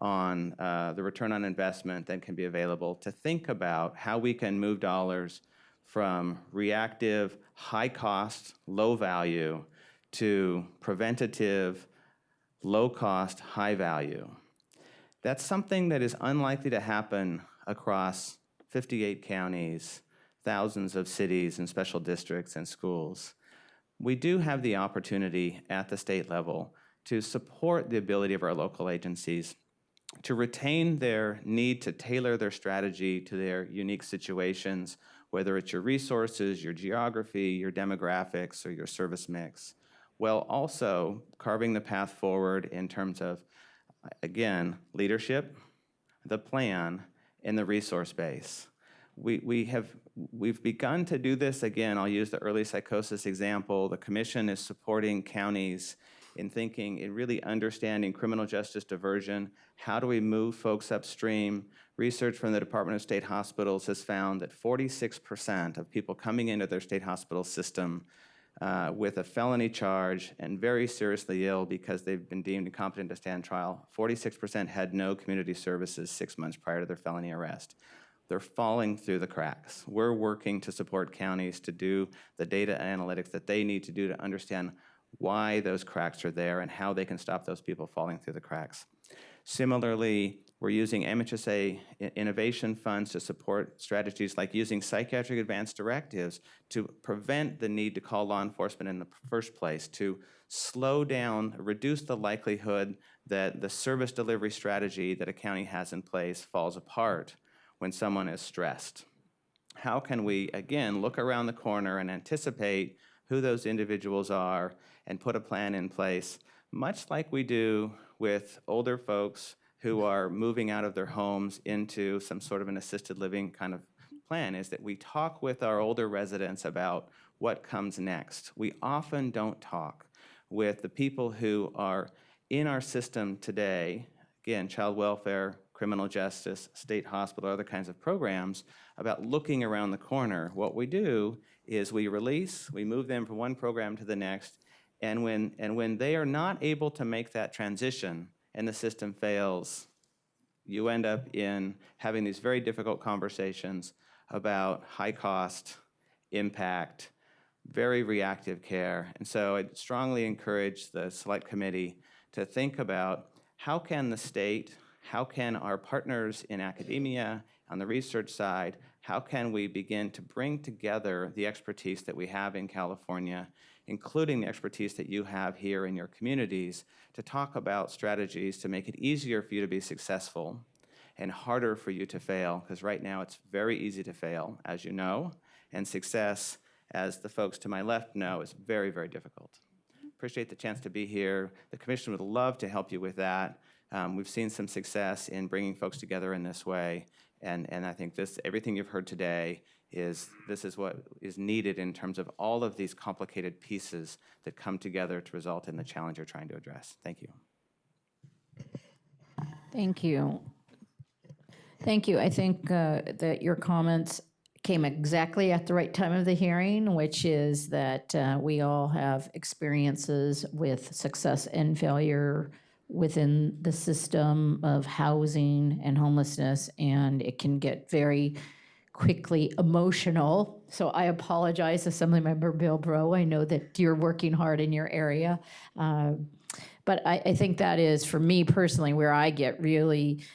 on the return on investment that can be available to think about how we can move dollars from reactive, high cost, low value to preventative, low cost, high value. That's something that is unlikely to happen across 58 counties, thousands of cities and special districts and schools. We do have the opportunity at the state level to support the ability of our local agencies to retain their need to tailor their strategy to their unique situations, whether it's your resources, your geography, your demographics, or your service mix, while also carving the path forward in terms of, again, leadership, the plan, and the resource base. We've begun to do this. Again, I'll use the early psychosis example. The commission is supporting counties in thinking, in really understanding criminal justice diversion. How do we move folks upstream? Research from the Department of State Hospitals has found that 46% of people coming into their state hospital system with a felony charge and very seriously ill because they've been deemed incompetent to stand trial, 46% had no community services 6 months prior to their felony arrest. They're falling through the cracks. We're working to support counties to do the data analytics that they need to do to understand why those cracks are there and how they can stop those people falling through the cracks. Similarly, we're using MHSA innovation funds to support strategies like using psychiatric advance directives to prevent the need to call law enforcement in the first place, to slow down, reduce the likelihood that the service delivery strategy that a county has in place falls apart when someone is stressed. How can we, again, look around the corner and anticipate who those individuals are and put a plan in place, much like we do with older folks who are moving out of their homes into some sort of an assisted living kind of plan, is that we talk with our older residents about what comes next. We often don't talk with the people who are in our system today, again, child welfare, criminal justice, state hospital, other kinds of programs, about looking around the corner. What we do is we release, we move them from one program to the next, and when they are not able to make that transition and the system fails, you end up in having these very difficult conversations about high cost, impact, very reactive care. And so I'd strongly encourage the Select Committee to think about how can the state, how can our partners in academia, on the research side, how can we begin to bring together the expertise that we have in California, including the expertise that you have here in your communities, to talk about strategies to make it easier for you to be successful and harder for you to fail, because right now it's very easy to fail, as you know, and success, as the folks to my left know, is very, very difficult. Appreciate the chance to be here. The Commission would love to help you with that. We've seen some success in bringing folks together in this way, and I think everything you've heard today this is what is needed in terms of all of these complicated pieces that come together to result in the challenge you're trying to address. Thank you. Thank you. Thank you. I think that your comments came exactly at the right time of the hearing, which is that we all have experiences with success and failure within the system of housing and homelessness, and it can get very quickly emotional. So I apologize, Assemblymember Bilbro. I know that you're working hard in your area. But I think that is, for me personally, where I get really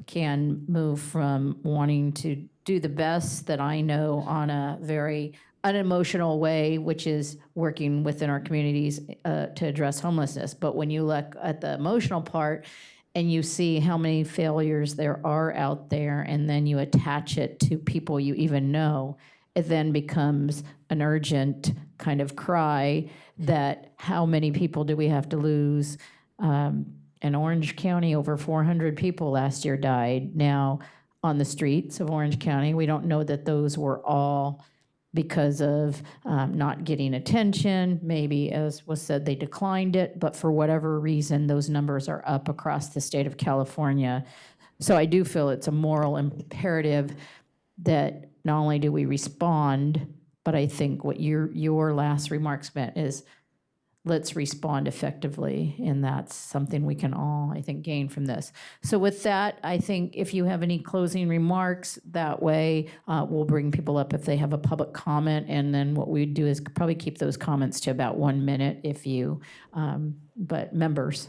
can move from wanting to do the best that I know on a very unemotional way, which is working within our communities to address homelessness. But when you look at the emotional part and you see how many failures there are out there, and then you attach it to people you even know, it then becomes an urgent kind of cry that how many people do we have to lose? In Orange County, over 400 people last year died. Now, on the streets of Orange County, we don't know that those were all because of not getting attention. Maybe, as was said, they declined it, but for whatever reason, those numbers are up across the state of California. So I do feel it's a moral imperative that not only do we respond, but I think what your last remarks meant is let's respond effectively, and that's something we can all, I think, gain from this. So with that, I think if you have any closing remarks, that way we'll bring people up if they have a public comment, and then what we'd do is probably keep those comments to about 1 minute if you, but members,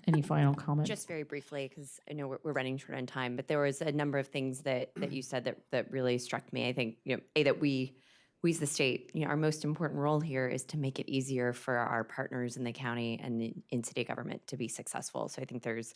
any final comments? Just very briefly, because I know we're running short on time, but there was a number of things that you said that really struck me. I think, that we as the state, our most important role here is to make it easier for our partners in the county and in city government to be successful. So I think there's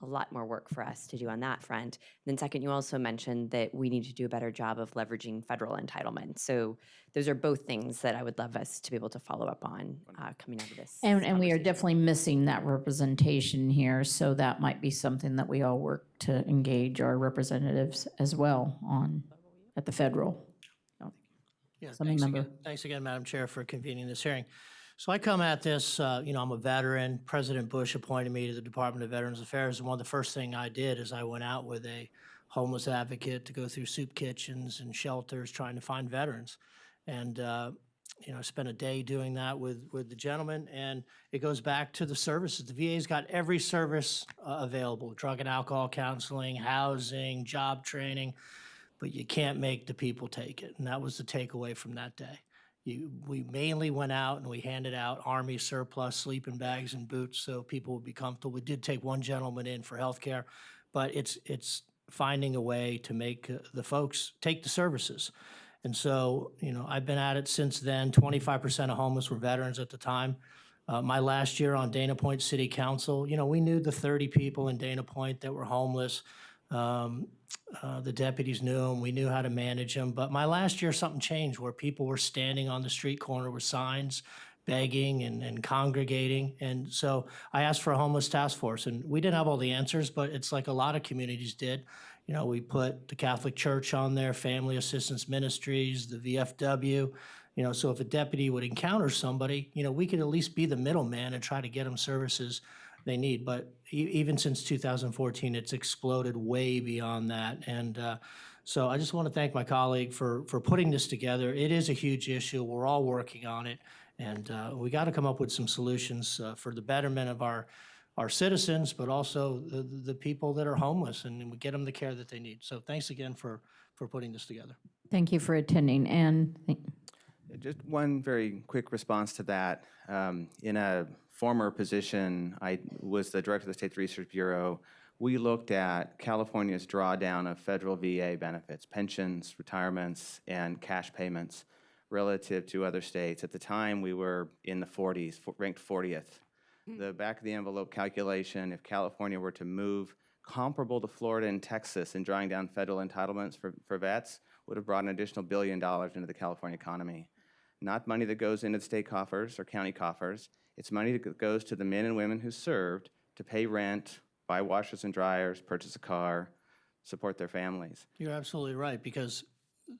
a lot more work for us to do on that front. And then second, you also mentioned that we need to do a better job of leveraging federal entitlement. So those are both things that I would love us to be able to follow up on coming out of this. And we are conversation. definitely missing that representation here, so that might be something that we all work to engage our representatives as well on at the federal. Yeah, Something member. Thanks again, Madam Chair, for convening this hearing. So I come at this, I'm a veteran. President Bush appointed me to the Department of Veterans Affairs, and one of the first things I did is I went out with a homeless advocate to go through soup kitchens and shelters trying to find veterans. And, I spent a day doing that with the gentleman, and it goes back to the services. The VA's got every service available: drug and alcohol counseling, housing, job training, but you can't make the people take it. And that was the takeaway from that day. We mainly went out and we handed out Army surplus sleeping bags and boots so people would be comfortable. We did take one gentleman in for healthcare, but it's finding a way to make the folks take the services. And so, I've been at it since then. 25% of homeless were veterans at the time. My last year on Dana Point City Council, we knew the 30 people in Dana Point that were homeless. The deputies knew them. We knew how to manage them. But my last year, something changed where people were standing on the street corner with signs, begging and congregating. And so I asked for a homeless task force, and we didn't have all the answers, but it's like a lot of communities did. We put the Catholic Church on there, Family Assistance Ministries, the VFW. So if a deputy would encounter somebody, we could at least be the middleman and try to get them services they need. But even since 2014, it's exploded way beyond that. And so I just want to thank my colleague for putting this together. It is a huge issue. We're all working on it. And we got to come up with some solutions for the betterment of our citizens, but also the people that are homeless, and we get them the care that they need. So thanks again for putting this together. Thank you for attending. And Just one very quick response to that. In a former position, I was the director of the State's Research Bureau. We looked at California's drawdown of federal VA benefits, pensions, retirements, and cash payments relative to other states. At the time, we were in the 40s, ranked 40th. The back of the envelope calculation, if California were to move comparable to Florida and Texas in drawing down federal entitlements for vets, would have brought an additional $1 billion into the California economy. Not money that goes into the state coffers or county coffers. It's money that goes to the men and women who served to pay rent, buy washers and dryers, purchase a car, support their families. You're absolutely right, because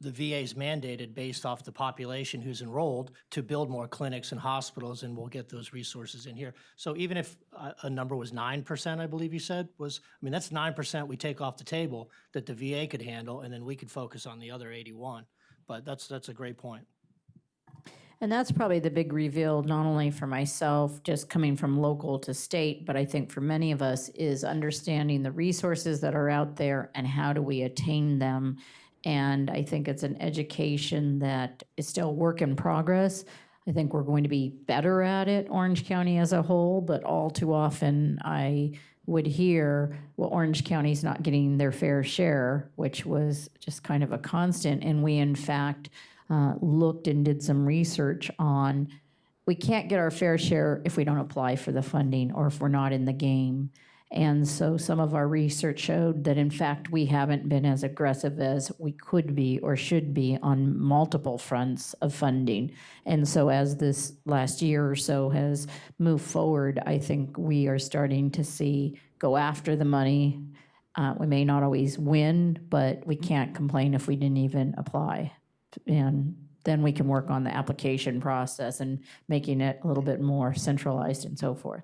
the VA is mandated based off the population who's enrolled to build more clinics and hospitals, and we'll get those resources in here. So even if a number was 9%, I believe you said, that's 9% we take off the table that the VA could handle, and then we could focus on the other 81. But that's a great point. And that's probably the big reveal, not only for myself, just coming from local to state, but I think for many of us is understanding the resources that are out there and how do we attain them. And I think it's an education that is still a work in progress. I think we're going to be better at it, Orange County as a whole, but all too often I would hear, well, Orange County's not getting their fair share, which was just kind of a constant. And we, in fact, looked and did some research on we can't get our fair share if we don't apply for the funding or if we're not in the game. And so some of our research showed that, in fact, we haven't been as aggressive as we could be or should be on multiple fronts of funding. And so as this last year or so has moved forward, I think we are starting to see go after the money. We may not always win, but we can't complain if we didn't even apply. And then we can work on the application process and making it a little bit more centralized and so forth.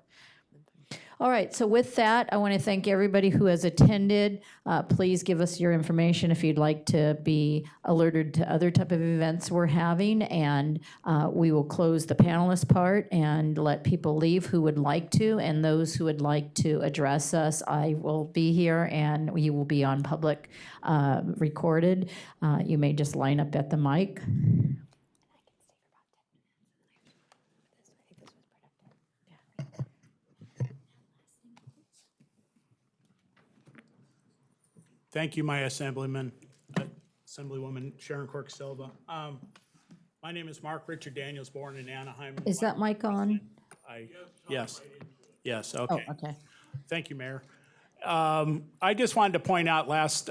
All right, so with that, I want to thank everybody who has attended. Please give us your information if you'd like to be alerted to other type of events we're having, and we will close the panelist part and let people leave who would like to, and those who would like to address us, I will be here, and you will be on public recorded. You may just line up at the mic. Thank you, my Assemblywoman Sharon Quirk-Silva. My name is Mark Richard Daniels, born in Anaheim. Is that mic on? Yes, Oh, okay. okay. Thank you, Mayor. I just wanted to point out last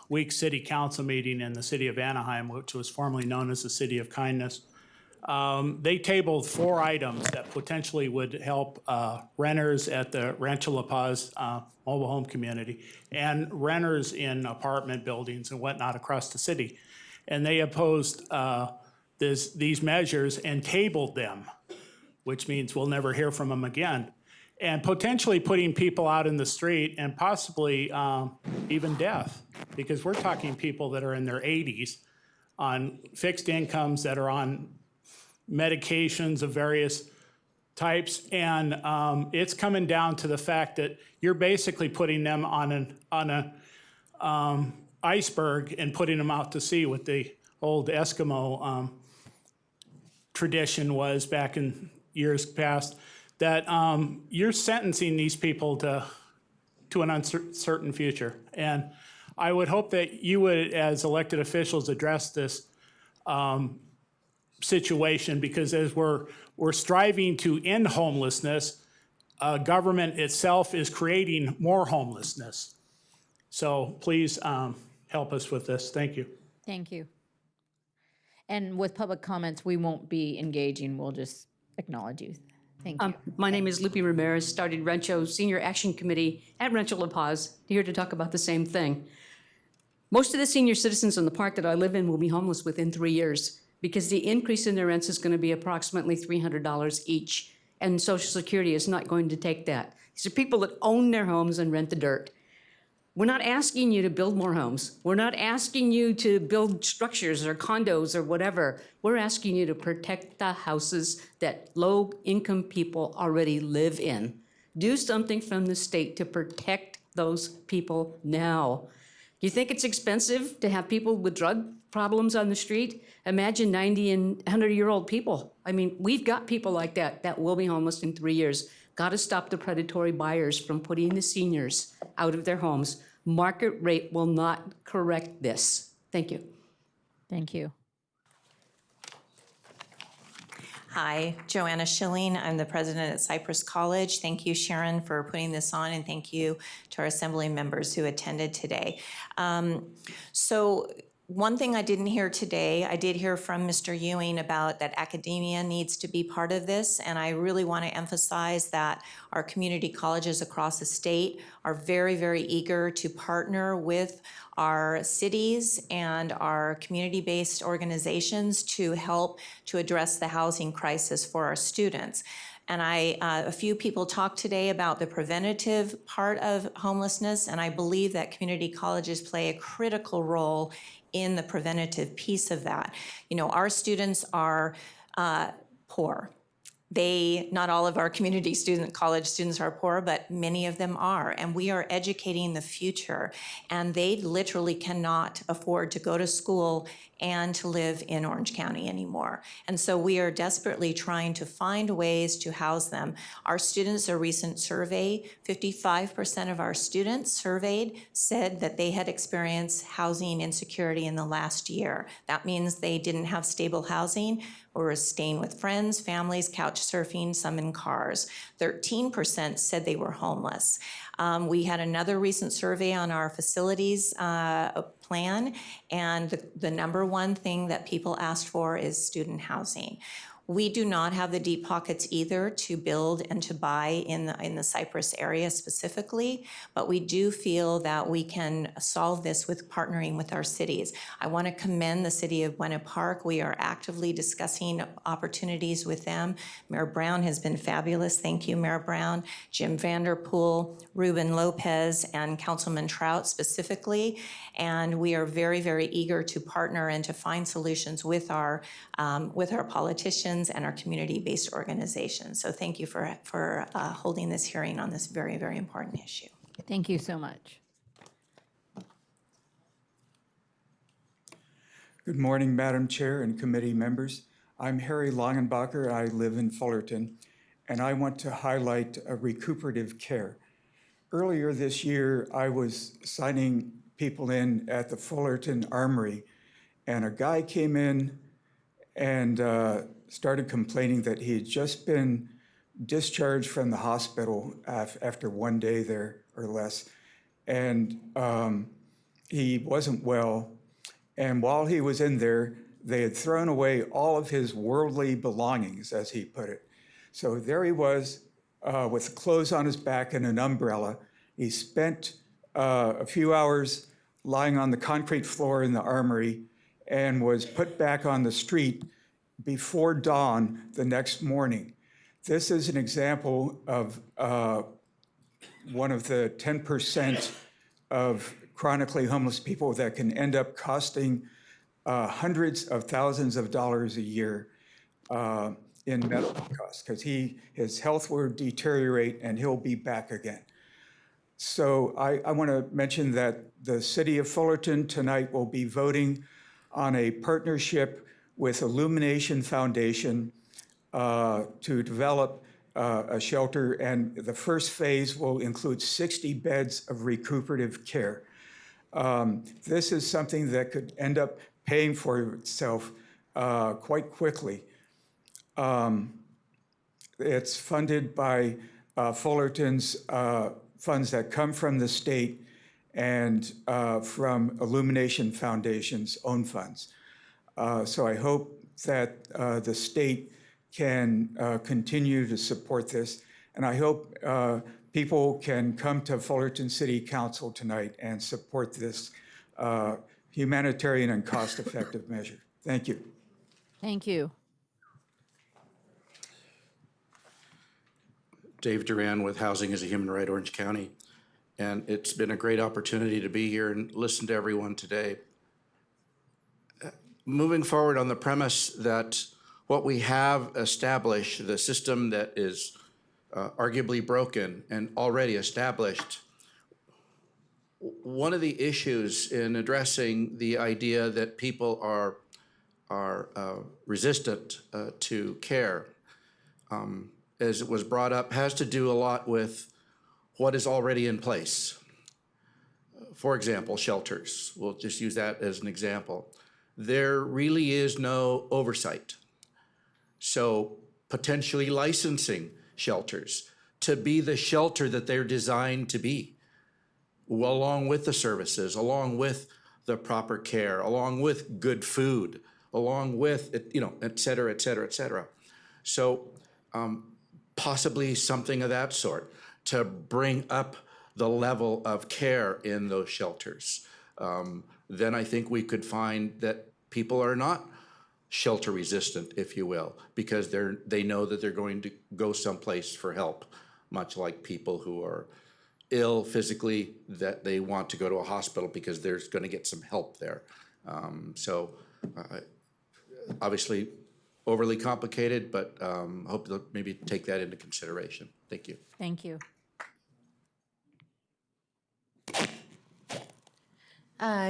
week's city council meeting in the city of Anaheim, which was formerly known as the City of Kindness. They tabled 4 items that potentially would help renters at the Rancho La Paz mobile home community and renters in apartment buildings and whatnot across the city. And they opposed these measures and tabled them, which means we'll never hear from them again. And potentially putting people out in the street and possibly even death, because we're talking people that are in their 80s on fixed incomes, that are on medications of various types, and it's coming down to the fact that you're basically putting them on an iceberg and putting them out to sea, what the old Eskimo tradition was back in years past, that you're sentencing these people to an uncertain future. And I would hope that you would, as elected officials, address this situation, because as we're striving to end homelessness, government itself is creating more homelessness. So please help us with this. Thank you. Thank you. And with public comments, we won't be engaging. We'll just acknowledge you. Thank you. My name is Lupe Ramirez, started Rancho Senior Action Committee at Rancho La Paz, here to talk about the same thing. Most of the senior citizens in the park that I live in will be homeless within 3 years, because the increase in their rents is going to be approximately $300 each, and Social Security is not going to take that. These are people that own their homes and rent the dirt. We're not asking you to build more homes. We're not asking you to build structures or condos or whatever. We're asking you to protect the houses that low-income people already live in. Do something from the state to protect those people now. You think it's expensive to have people with drug problems on the street? Imagine 90 and 100-year-old people. I mean, we've got people like that will be homeless in 3 years. Got to stop the predatory buyers from putting the seniors out of their homes. Market rate will not correct this. Thank you. Thank you. Hi, Joanna Schilling. I'm the president at Cypress College. Thank you, Sharon, for putting this on, and thank you to our assembly members who attended today. So one thing I didn't hear today, I did hear from Mr. Ewing about that academia needs to be part of this, and I really want to emphasize that our community colleges across the state are very, very eager to partner with our cities and our community-based organizations to help to address the housing crisis for our students. And a few people talked today about the preventative part of homelessness, and I believe that community colleges play a critical role in the preventative piece of that. You know, our students are poor. Not all of our college students are poor, but many of them are, and we are educating the future, and they literally cannot afford to go to school and to live in Orange County anymore. And so we are desperately trying to find ways to house them. Our students, a recent survey, 55% of our students surveyed said that they had experienced housing insecurity in the last year. That means they didn't have stable housing or were staying with friends, families, couch surfing, some in cars. 13% said they were homeless. We had another recent survey on our facilities plan, and the number one thing that people asked for is student housing. We do not have the deep pockets either to build and to buy in the Cypress area specifically, but we do feel that we can solve this with partnering with our cities. I want to commend the city of Buena Park. We are actively discussing opportunities with them. Mayor Brown has been fabulous. Thank you, Mayor Brown. Jim Vanderpool, Ruben Lopez, and Councilman Trout specifically. And we are very, very eager to partner and to find solutions with our politicians and our community-based organizations. So thank you for holding this hearing on this very, very important issue. Thank you so much. Good morning, Madam Chair and committee members. I'm Harry Longenbacher. I live in Fullerton, and I want to highlight recuperative care. Earlier this year, I was signing people in at the Fullerton Armory, and a guy came in and started complaining that he had just been discharged from the hospital after 1 day there or less, and he wasn't well. And while he was in there, they had thrown away all of his worldly belongings, as he put it. So there he was with clothes on his back and an umbrella. He spent a few hours lying on the concrete floor in the armory and was put back on the street before dawn the next morning. This is an example of one of the 10% of chronically homeless people that can end up costing hundreds of thousands of dollars a year in medical costs, because his health will deteriorate and he'll be back again. So I want to mention that the city of Fullerton tonight will be voting on a partnership with Illumination Foundation to develop a shelter, and the first phase will include 60 beds of recuperative care. This is something that could end up paying for itself quite quickly. It's funded by Fullerton's funds that come from the state and from Illumination Foundation's own funds. So I hope that the state can continue to support this, and I hope people can come to Fullerton City Council tonight and support this humanitarian and cost-effective measure. Thank you. Thank you. Dave Duran with Housing is a Human Right, Orange County. And it's been a great opportunity to be here and listen to everyone today. Moving forward on the premise that what we have established, the system that is arguably broken and already established, one of the issues in addressing the idea that people are resistant to care, as it was brought up, has to do a lot with what is already in place. For example, shelters. We'll just use that as an example. There really is no oversight. So potentially licensing shelters to be the shelter that they're designed to be, along with the services, along with the proper care, along with good food, along with, et cetera, et cetera, et cetera. So possibly something of that sort to bring up the level of care in those shelters. Then I think we could find that people are not shelter resistant, if you will, because they know that they're going to go someplace for help, much like people who are ill physically, that they want to go to a hospital because they're going to get some help there. Obviously overly complicated, but hope to maybe take that into consideration. Thank you. Thank you.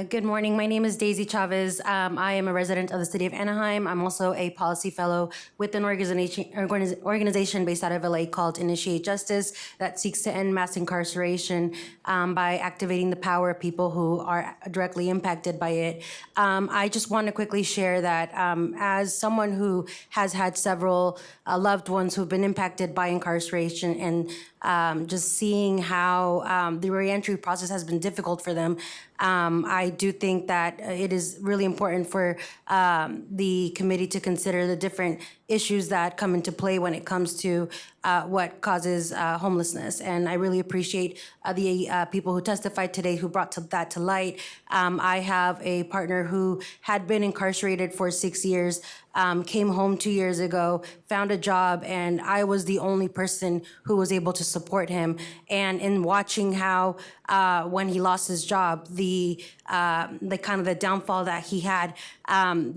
Good morning. My name is Daisy Chavez. I am a resident of the city of Anaheim. I'm also a policy fellow with an organization based out of LA called Initiate Justice that seeks to end mass incarceration by activating the power of people who are directly impacted by it. I just want to quickly share that as someone who has had several loved ones who've been impacted by incarceration and just seeing how the reentry process has been difficult for them. I do think that it is really important for the committee to consider the different issues that come into play when it comes to what causes homelessness. And I really appreciate the people who testified today who brought that to light. I have a partner who had been incarcerated for 6 years, came home 2 years ago, found a job, and I was the only person who was able to support him. And in watching how when he lost his job, the kind of the downfall that he had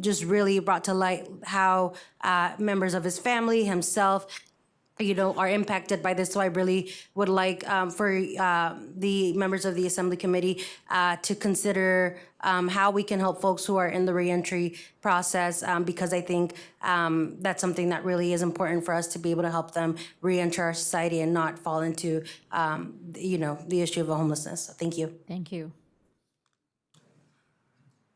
just really brought to light how members of his family, himself, are impacted by this. So I really would like for the members of the Assembly Committee to consider how we can help folks who are in the reentry process, because I think that's something that really is important for us to be able to help them reenter our society and not fall into, the issue of homelessness. So thank you. Thank you.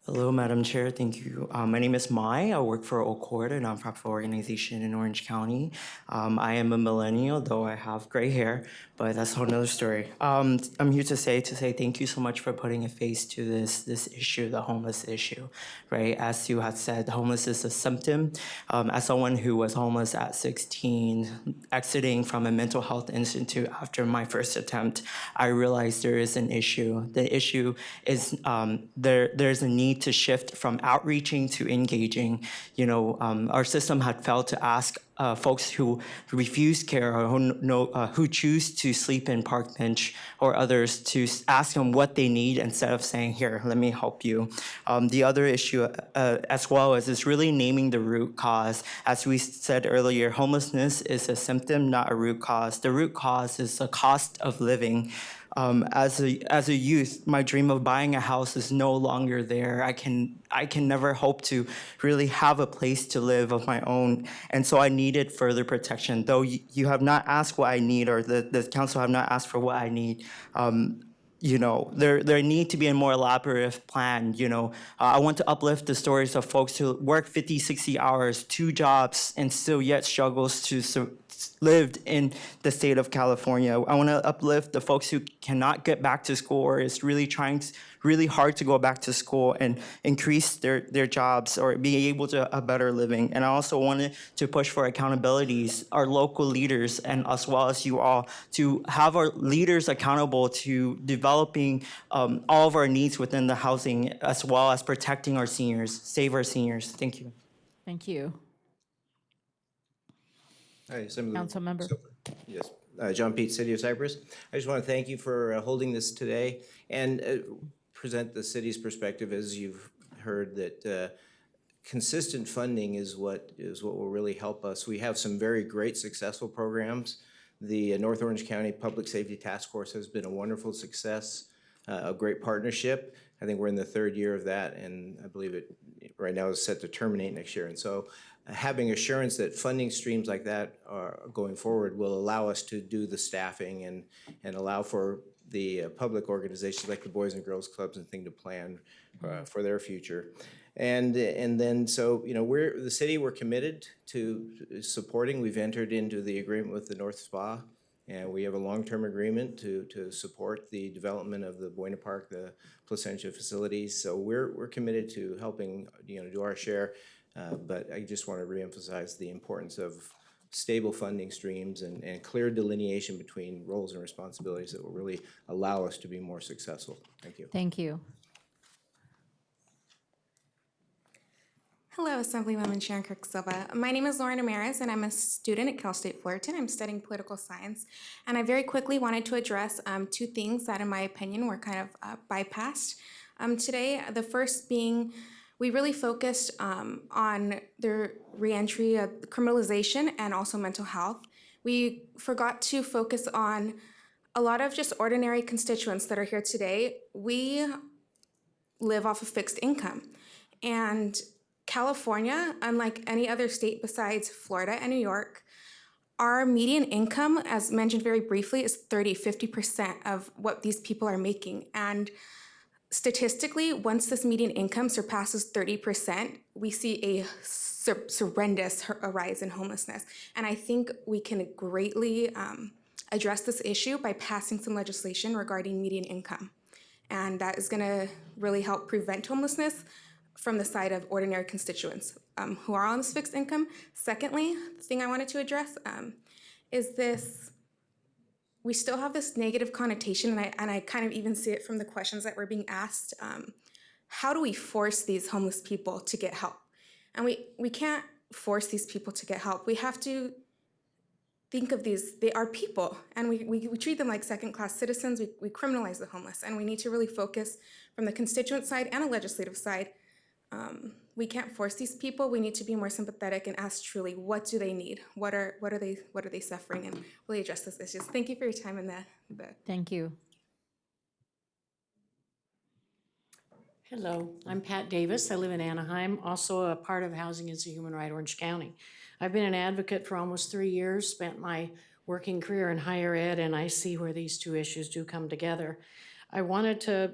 Hello, Madam Chair. Thank you. My name is Mai. I work for Accord, a nonprofit organization in Orange County. I am a millennial, though I have gray hair, but that's a whole nother story. I'm here to say thank you so much for putting a face to this issue, the homeless issue, right? As you had said, homelessness is a symptom. As someone who was homeless at 16, exiting from a mental health institute after my first attempt, I realized there is an issue. The issue is there's a need to shift from outreaching to engaging. Our system had failed to ask folks who refuse care or who choose to sleep in park bench or others to ask them what they need instead of saying, here, let me help you. The other issue as well is really naming the root cause. As we said earlier, homelessness is a symptom, not a root cause. The root cause is the cost of living. As a youth, my dream of buying a house is no longer there. I can never hope to really have a place to live of my own, and so I needed further protection. Though you have not asked what I need, or the council have not asked for what I need. There need to be a more elaborate plan. I want to uplift the stories of folks who work 50, 60 hours, 2 jobs, and still yet struggles to lived in the state of California. I want to uplift the folks who cannot get back to school or is really trying really hard to go back to school and increase their jobs or be able to a better living. And I also wanted to push for accountabilities, our local leaders, and as well as you all, to have our leaders accountable to developing all of our needs within the housing, as well as protecting our seniors, save our seniors. Thank you. Thank you. Hi, Council member. Yes, John Pete, City of Cypress. I just want to thank you for holding this today and present the city's perspective. As you've heard, that consistent funding is what will really help us. We have some very great successful programs. The North Orange County Public Safety Task Force has been a wonderful success, a great partnership. I think we're in the 3rd year of that, and I believe it right now is set to terminate next year. And so having assurance that funding streams like that are going forward will allow us to do the staffing and allow for the public organizations like the Boys and Girls Clubs and things to plan for their future. And then so we're the city, we're committed to supporting. We've entered into the agreement with the North Spa, and we have a long-term agreement to support the development of the Buena Park, the Placentia facilities. So we're committed to helping do our share. But I just want to reemphasize the importance of stable funding streams and clear delineation between roles and responsibilities that will really allow us to be more successful. Thank you. Thank you. Hello, Assemblywoman Sharon Quirk-Silva. My name is Lauren Ramirez, and I'm a student at Cal State Fullerton. I'm studying political science, and I very quickly wanted to address 2 things that, in my opinion, were kind of bypassed today. The first being, we really focused on the reentry, criminalization, and also mental health. We forgot to focus on a lot of just ordinary constituents that are here today. We live off a fixed income, and California, unlike any other state besides Florida and New York, our median income, as mentioned very briefly, is 50% of what these people are making. And statistically, once this median income surpasses 30%, we see a horrendous rise in homelessness. And I think we can greatly address this issue by passing some legislation regarding median income. And that is going to really help prevent homelessness from the side of ordinary constituents who are on this fixed income. Secondly, the thing I wanted to address is this. We still have this negative connotation, and I kind of even see it from the questions that were being asked. How do we force these homeless people to get help? And we can't force these people to get help. We have to think of these, they are people, and we treat them like second-class citizens. We criminalize the homeless, and we need to really focus from the constituent side and a legislative side. We can't force these people. We need to be more sympathetic and ask truly, what do they need? What are they suffering, and really address those issues. Thank you for your time in the Thank you. Hello, I'm Pat Davis. I live in Anaheim, also a part of Housing is a Human Right, Orange County. I've been an advocate for almost 3 years, spent my working career in higher ed, and I see where these two issues do come together. I wanted to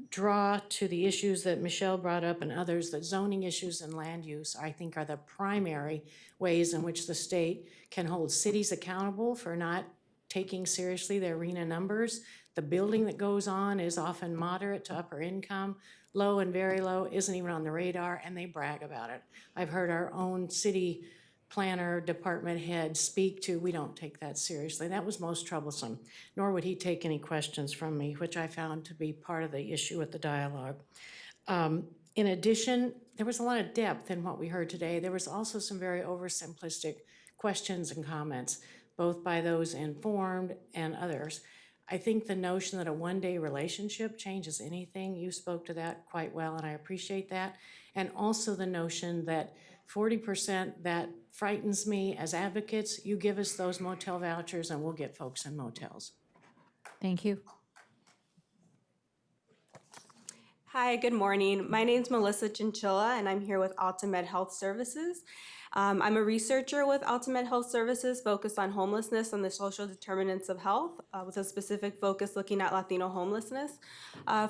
draw to the issues that Michelle brought up and others, that zoning issues and land use, I think, are the primary ways in which the state can hold cities accountable for not taking seriously their RHNA numbers. The building that goes on is often moderate to upper income. Low and very low isn't even on the radar, and they brag about it. I've heard our own city planner, department head speak to, we don't take that seriously. That was most troublesome, nor would he take any questions from me, which I found to be part of the issue with the dialogue. In addition, there was a lot of depth in what we heard today. There was also some very oversimplistic questions and comments, both by those informed and others. I think the notion that a one-day relationship changes anything, you spoke to that quite well, and I appreciate that. And also the notion that 40%, that frightens me as advocates. You give us those motel vouchers and we'll get folks in motels. Thank you. Hi, good morning. My name's Melissa Chinchilla, and I'm here with Altamed Health Services. I'm a researcher with Altamed Health Services focused on homelessness and the social determinants of health, with a specific focus looking at Latino homelessness.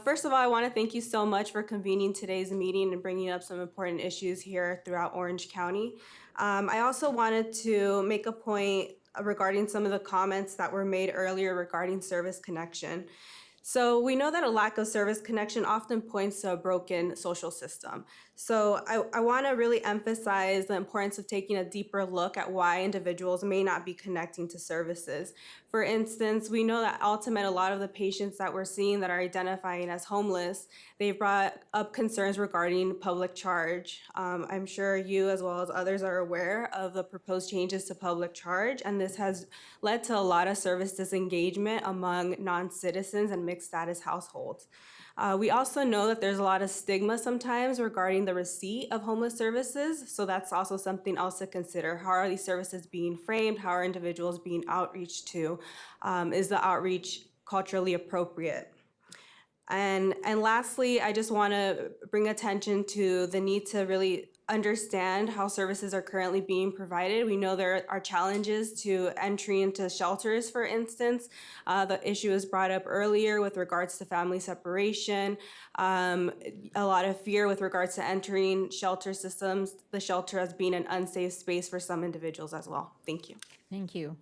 First of all, I want to thank you so much for convening today's meeting and bringing up some important issues here throughout Orange County. I also wanted to make a point regarding some of the comments that were made earlier regarding service connection. So we know that a lack of service connection often points to a broken social system. So I want to really emphasize the importance of taking a deeper look at why individuals may not be connecting to services. For instance, we know that ultimately a lot of the patients that we're seeing that are identifying as homeless, they've brought up concerns regarding public charge. I'm sure you as well as others are aware of the proposed changes to public charge, and this has led to a lot of service disengagement among non-citizens and mixed status households. We also know that there's a lot of stigma sometimes regarding the receipt of homeless services, so that's also something else to consider. How are these services being framed? How are individuals being outreached to? Is the outreach culturally appropriate? And lastly, I just want to bring attention to the need to really understand how services are currently being provided. We know there are challenges to entry into shelters, for instance. The issue was brought up earlier with regards to family separation, a lot of fear with regards to entering shelter systems, the shelter as being an unsafe space for some individuals as well. Thank you. Thank you.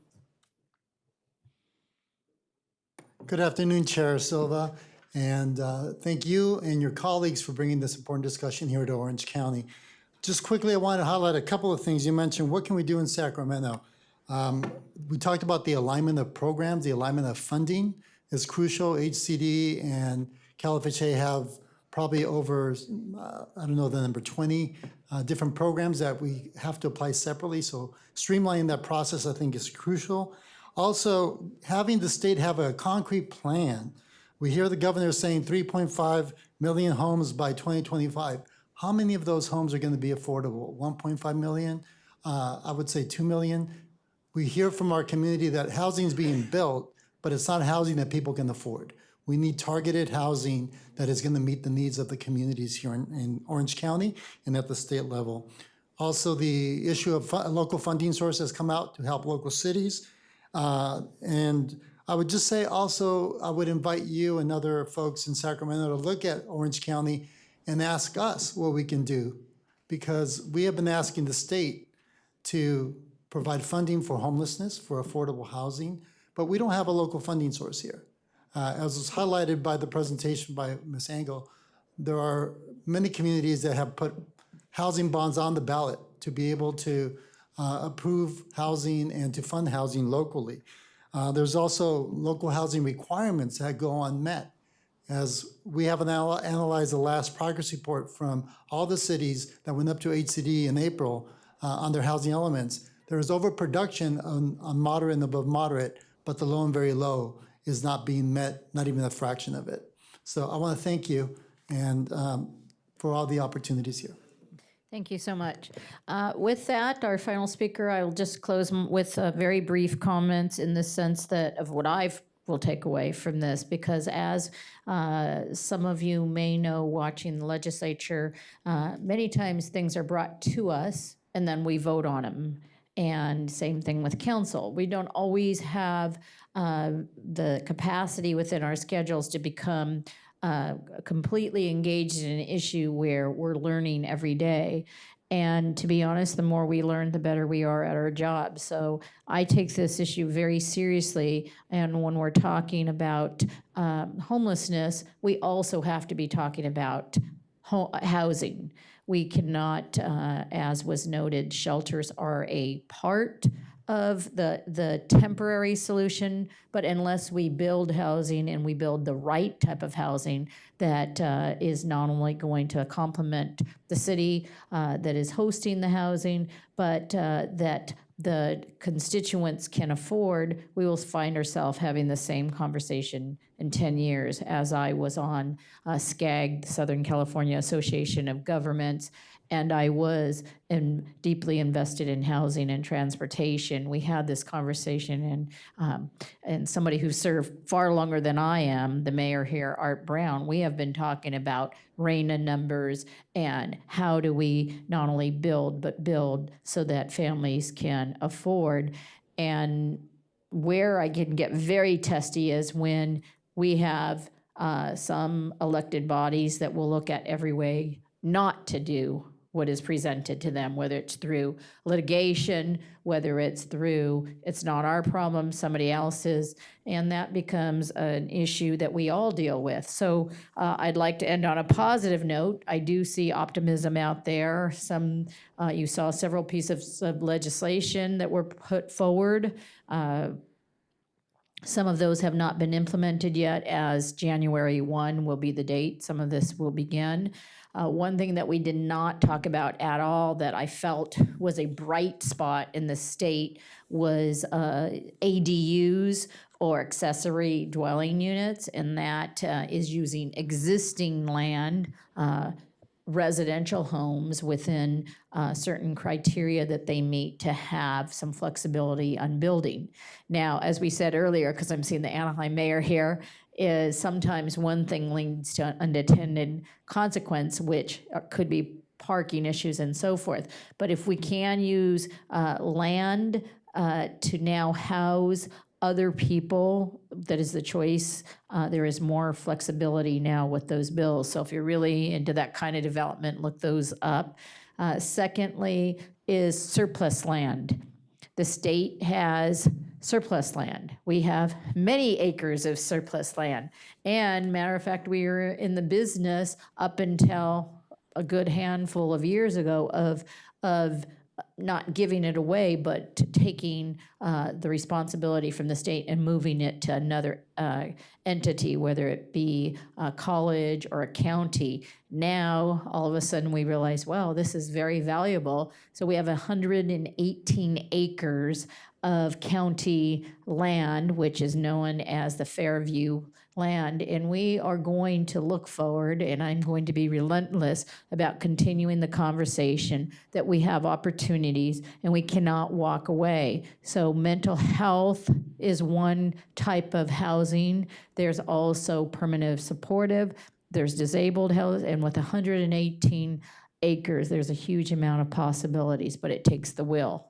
Good afternoon, Chair Silva, and thank you and your colleagues for bringing this important discussion here to Orange County. Just quickly, I want to highlight a couple of things. You mentioned, what can we do in Sacramento? We talked about the alignment of programs, the alignment of funding is crucial. HCD and Cal FHA have probably over, I don't know the number, 20 different programs that we have to apply separately. So streamlining that process, I think, is crucial. Also, having the state have a concrete plan. We hear the governor saying 3.5 million homes by 2025. How many of those homes are going to be affordable? 1.5 million? I would say 2 million. We hear from our community that housing is being built, but it's not housing that people can afford. We need targeted housing that is going to meet the needs of the communities here in Orange County and at the state level. Also, the issue of local funding sources come out to help local cities. And I would just say also, I would invite you and other folks in Sacramento to look at Orange County and ask us what we can do, because we have been asking the state to provide funding for homelessness, for affordable housing, but we don't have a local funding source here. As was highlighted by the presentation by Ms. Engel, there are many communities that have put housing bonds on the ballot to be able to approve housing and to fund housing locally. There's also local housing requirements that go unmet. As we have analyzed the last progress report from all the cities that went up to HCD in April on their housing elements, there is overproduction on moderate and above moderate, but the low and very low is not being met, not even a fraction of it. So I want to thank you and for all the opportunities here. Thank you so much. With that, our final speaker, I will just close with very brief comments in the sense that of what I will take away from this, because as some of you may know watching the legislature, many times things are brought to us and then we vote on them. And same thing with council. We don't always have the capacity within our schedules to become completely engaged in an issue where we're learning every day. And to be honest, the more we learn, the better we are at our job. So I take this issue very seriously. And when we're talking about homelessness, we also have to be talking about housing. We cannot, as was noted, shelters are a part of the temporary solution, but unless we build housing and we build the right type of housing that is not only going to complement the city that is hosting the housing, but that the constituents can afford, we will find ourselves having the same conversation in 10 years as I was on SCAG, the Southern California Association of Governments, and I was deeply invested in housing and transportation. We had this conversation, and somebody who served far longer than I am, the mayor here, Art Brown, we have been talking about RENA numbers and how do we not only build, but build so that families can afford. And where I can get very testy is when we have some elected bodies that will look at every way not to do what is presented to them, whether it's through litigation, whether it's through, it's not our problem, somebody else's, and that becomes an issue that we all deal with. So I'd like to end on a positive note. I do see optimism out there. You saw several pieces of legislation that were put forward. Some of those have not been implemented yet, as January 1 will be the date some of this will begin. One thing that we did not talk about at all that I felt was a bright spot in the state was ADUs, or accessory dwelling units, and that is using existing land, residential homes within certain criteria that they meet to have some flexibility on building. Now, as we said earlier, because I'm seeing the Anaheim mayor here, is sometimes one thing leads to unintended consequence, which could be parking issues and so forth. But if we can use land to now house other people, that is the choice. There is more flexibility now with those bills. So if you're really into that kind of development, look those up. Secondly is surplus land. The state has surplus land. We have many acres of surplus land. And matter of fact, we were in the business up until a good handful of years ago of not giving it away, but taking the responsibility from the state and moving it to another entity, whether it be a college or a county. Now, all of a sudden, we realize, wow, this is very valuable. So we have 118 acres of county land, which is known as the Fairview land, and we are going to look forward, and I'm going to be relentless about continuing the conversation that we have opportunities and we cannot walk away. So mental health is one type of housing. There's also permanent supportive, there's disabled health, and with 118 acres, there's a huge amount of possibilities, but it takes the will.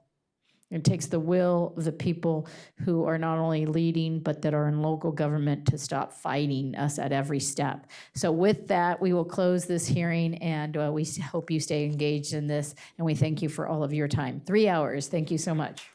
It takes the will of the people who are not only leading, but that are in local government to stop fighting us at every step. So with that, we will close this hearing, and we hope you stay engaged in this, and we thank you for all of your time. 3 hours. Thank you so much.